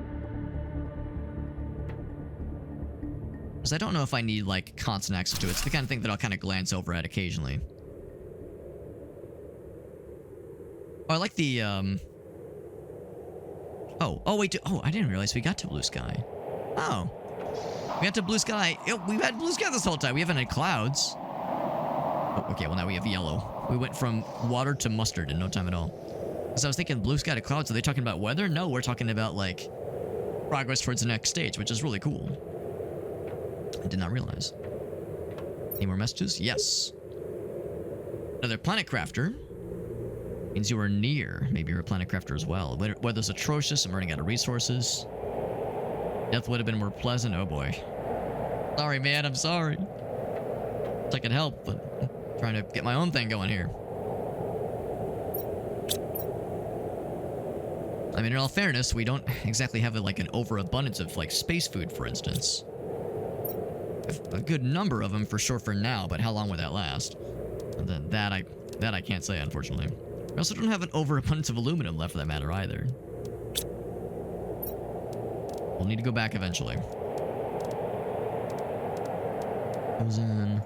Because I don't know if I need, like, constant access to it. It's the kind of thing that I'll kind of glance over at occasionally. Oh, I like the, Oh, wait. Oh, I didn't realize we got to blue sky. Oh. We got to blue sky. We've had blue sky this whole time. We haven't had clouds. Oh, okay, well, now we have yellow. We went from water to mustard in no time at all. Because I was thinking blue sky to clouds. Are they talking about weather? No, we're talking about, like, progress towards the next stage, which is really cool. I did not realize. Any more messages? Yes. Another planet crafter. Means you are near. Maybe you're a planet crafter as well. Weather's atrocious. I'm running out of resources. Death would have been more pleasant. Oh boy. Sorry, man. I'm sorry. Wish I could help, but I'm trying to get my own thing going here. I mean, in all fairness, we don't exactly have like an overabundance of like space food, for instance. A good number of them for sure for now, but how long would that last? And then that I can't say, unfortunately. We also don't have an overabundance of aluminum left for that matter either. We'll need to go back eventually. Goes in.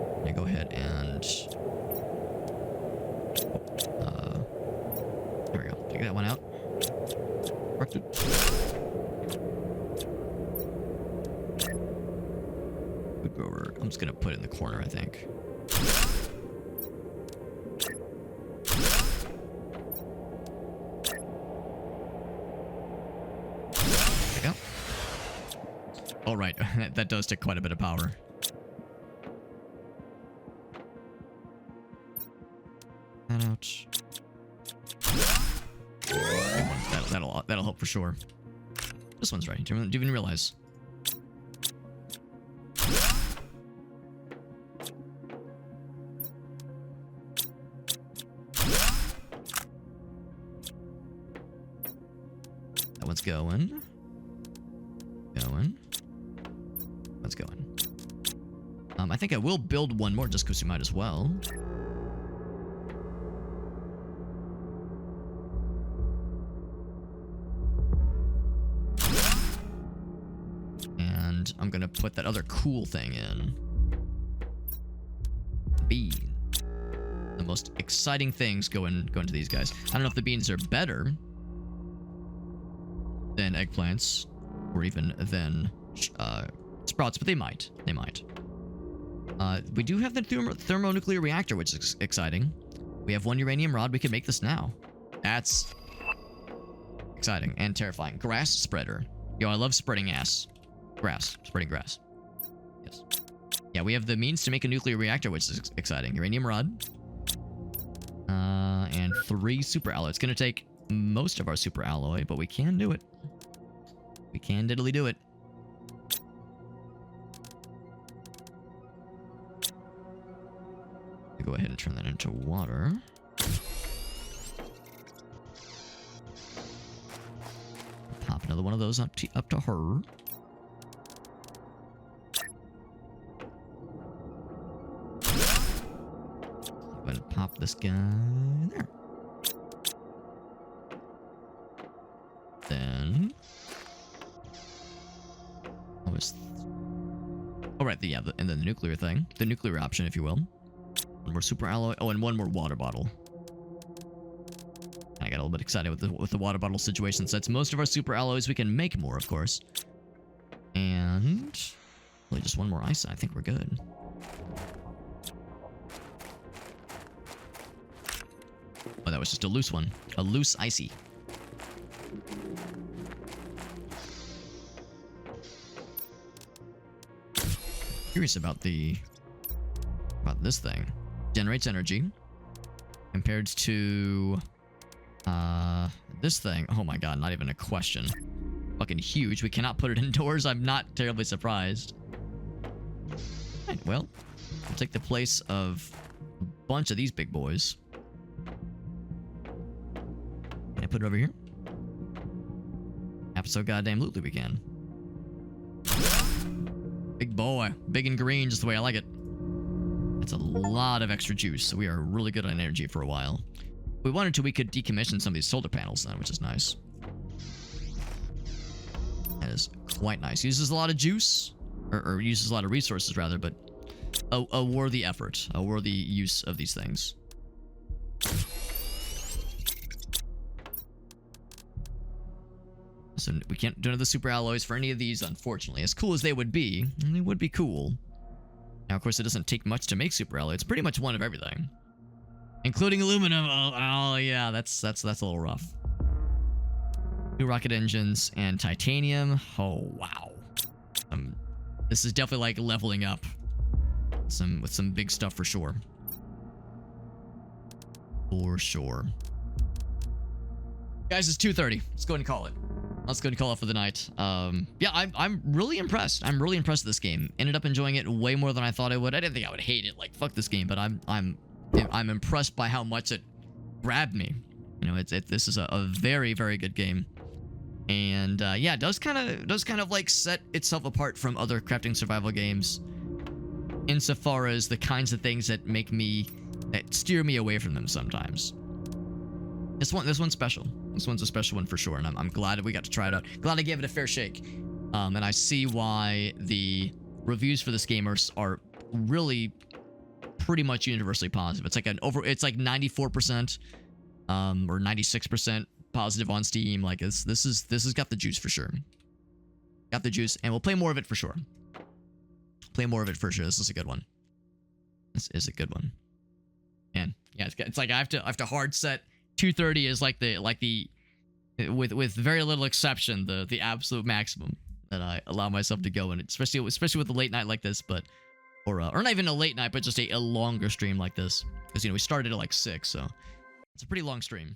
I'm gonna go ahead and there we go. Take that one out. Corrected. Food grower. I'm just gonna put it in the corner, I think. There we go. All right, that does take quite a bit of power. That out. That'll help for sure. This one's right. Do you even realize? That one's going. That's going. I think I will build one more just because we might as well. And I'm gonna put that other cool thing in. Bean. The most exciting things go into these guys. I don't know if the beans are better than eggplants or even than sprouts, but they might. They might. We do have the thermonuclear reactor, which is exciting. We have one uranium rod. We can make this now. That's exciting and terrifying. Grass spreader. Yo, I love spreading ass. Grass. Spreading grass. Yes. Yeah, we have the means to make a nuclear reactor, which is exciting. Uranium rod. And 3 super alloy. It's going to take most of our super alloy, but we can do it. We can diddly do it. go ahead and turn that into water. Pop another one of those up to her. Go ahead and pop this guy there. Then... Oh, right, and then the nuclear thing. The nuclear option, if you will. One more super alloy. Oh, and one more water bottle. I got a little bit excited with the water bottle situation, since most of our super alloys we can make more, of course. And... really just one more ice, I think we're good. Oh, that was just a loose one. A loose icy. Curious about this thing. Generates energy compared to this thing. Oh my god, not even a question. Fucking huge. We cannot put it indoors. I'm not terribly surprised. Right, well, we'll take the place of a bunch of these big boys. Can I put it over here? So goddamn lootly we can. Big boy. Big and green, just the way I like it. That's a lot of extra juice, so we are really good on energy for a while. If we wanted to, we could decommission some of these solar panels then, which is nice. That is quite nice. Uses a lot of juice, or uses a lot of resources, rather, but a worthy effort. A worthy use of these things. So we can't do another super alloys for any of these, unfortunately. As cool as they would be, and they would be cool. Now, of course, it doesn't take much to make super alloy. It's pretty much one of everything, including aluminum. Oh yeah, that's a little rough. 2 rocket engines and titanium. Oh wow. This is definitely like leveling up. With some big stuff for sure. For sure. Guys, it's 2:30. Let's go ahead and call it. Let's go and call it for the night. Yeah, I'm really impressed. I'm really impressed with this game. Ended up enjoying it way more than I thought I would. I didn't think I would hate it. Like, fuck this game, but I'm impressed by how much it grabbed me. You know, this is a very, very good game. And yeah, it does kind of like set itself apart from other crafting survival games insofar as the kinds of things that steer me away from them sometimes. This one's special. This one's a special one for sure, and I'm glad we got to try it out. Glad I gave it a fair shake. And I see why the reviews for this game are really pretty much universally positive. It's like it's like 94% or 96% positive on Steam. Like this has got the juice for sure. Got the juice, and we'll play more of it for sure. Play more of it for sure. This is a good one. This is a good one. And yeah, it's like I have to hard set 2:30 is like the with very little exception the absolute maximum that I allow myself to go in, especially with a late night like this, but or not even a late night, but just a longer stream like this, because we started at like 6, so it's a pretty long stream.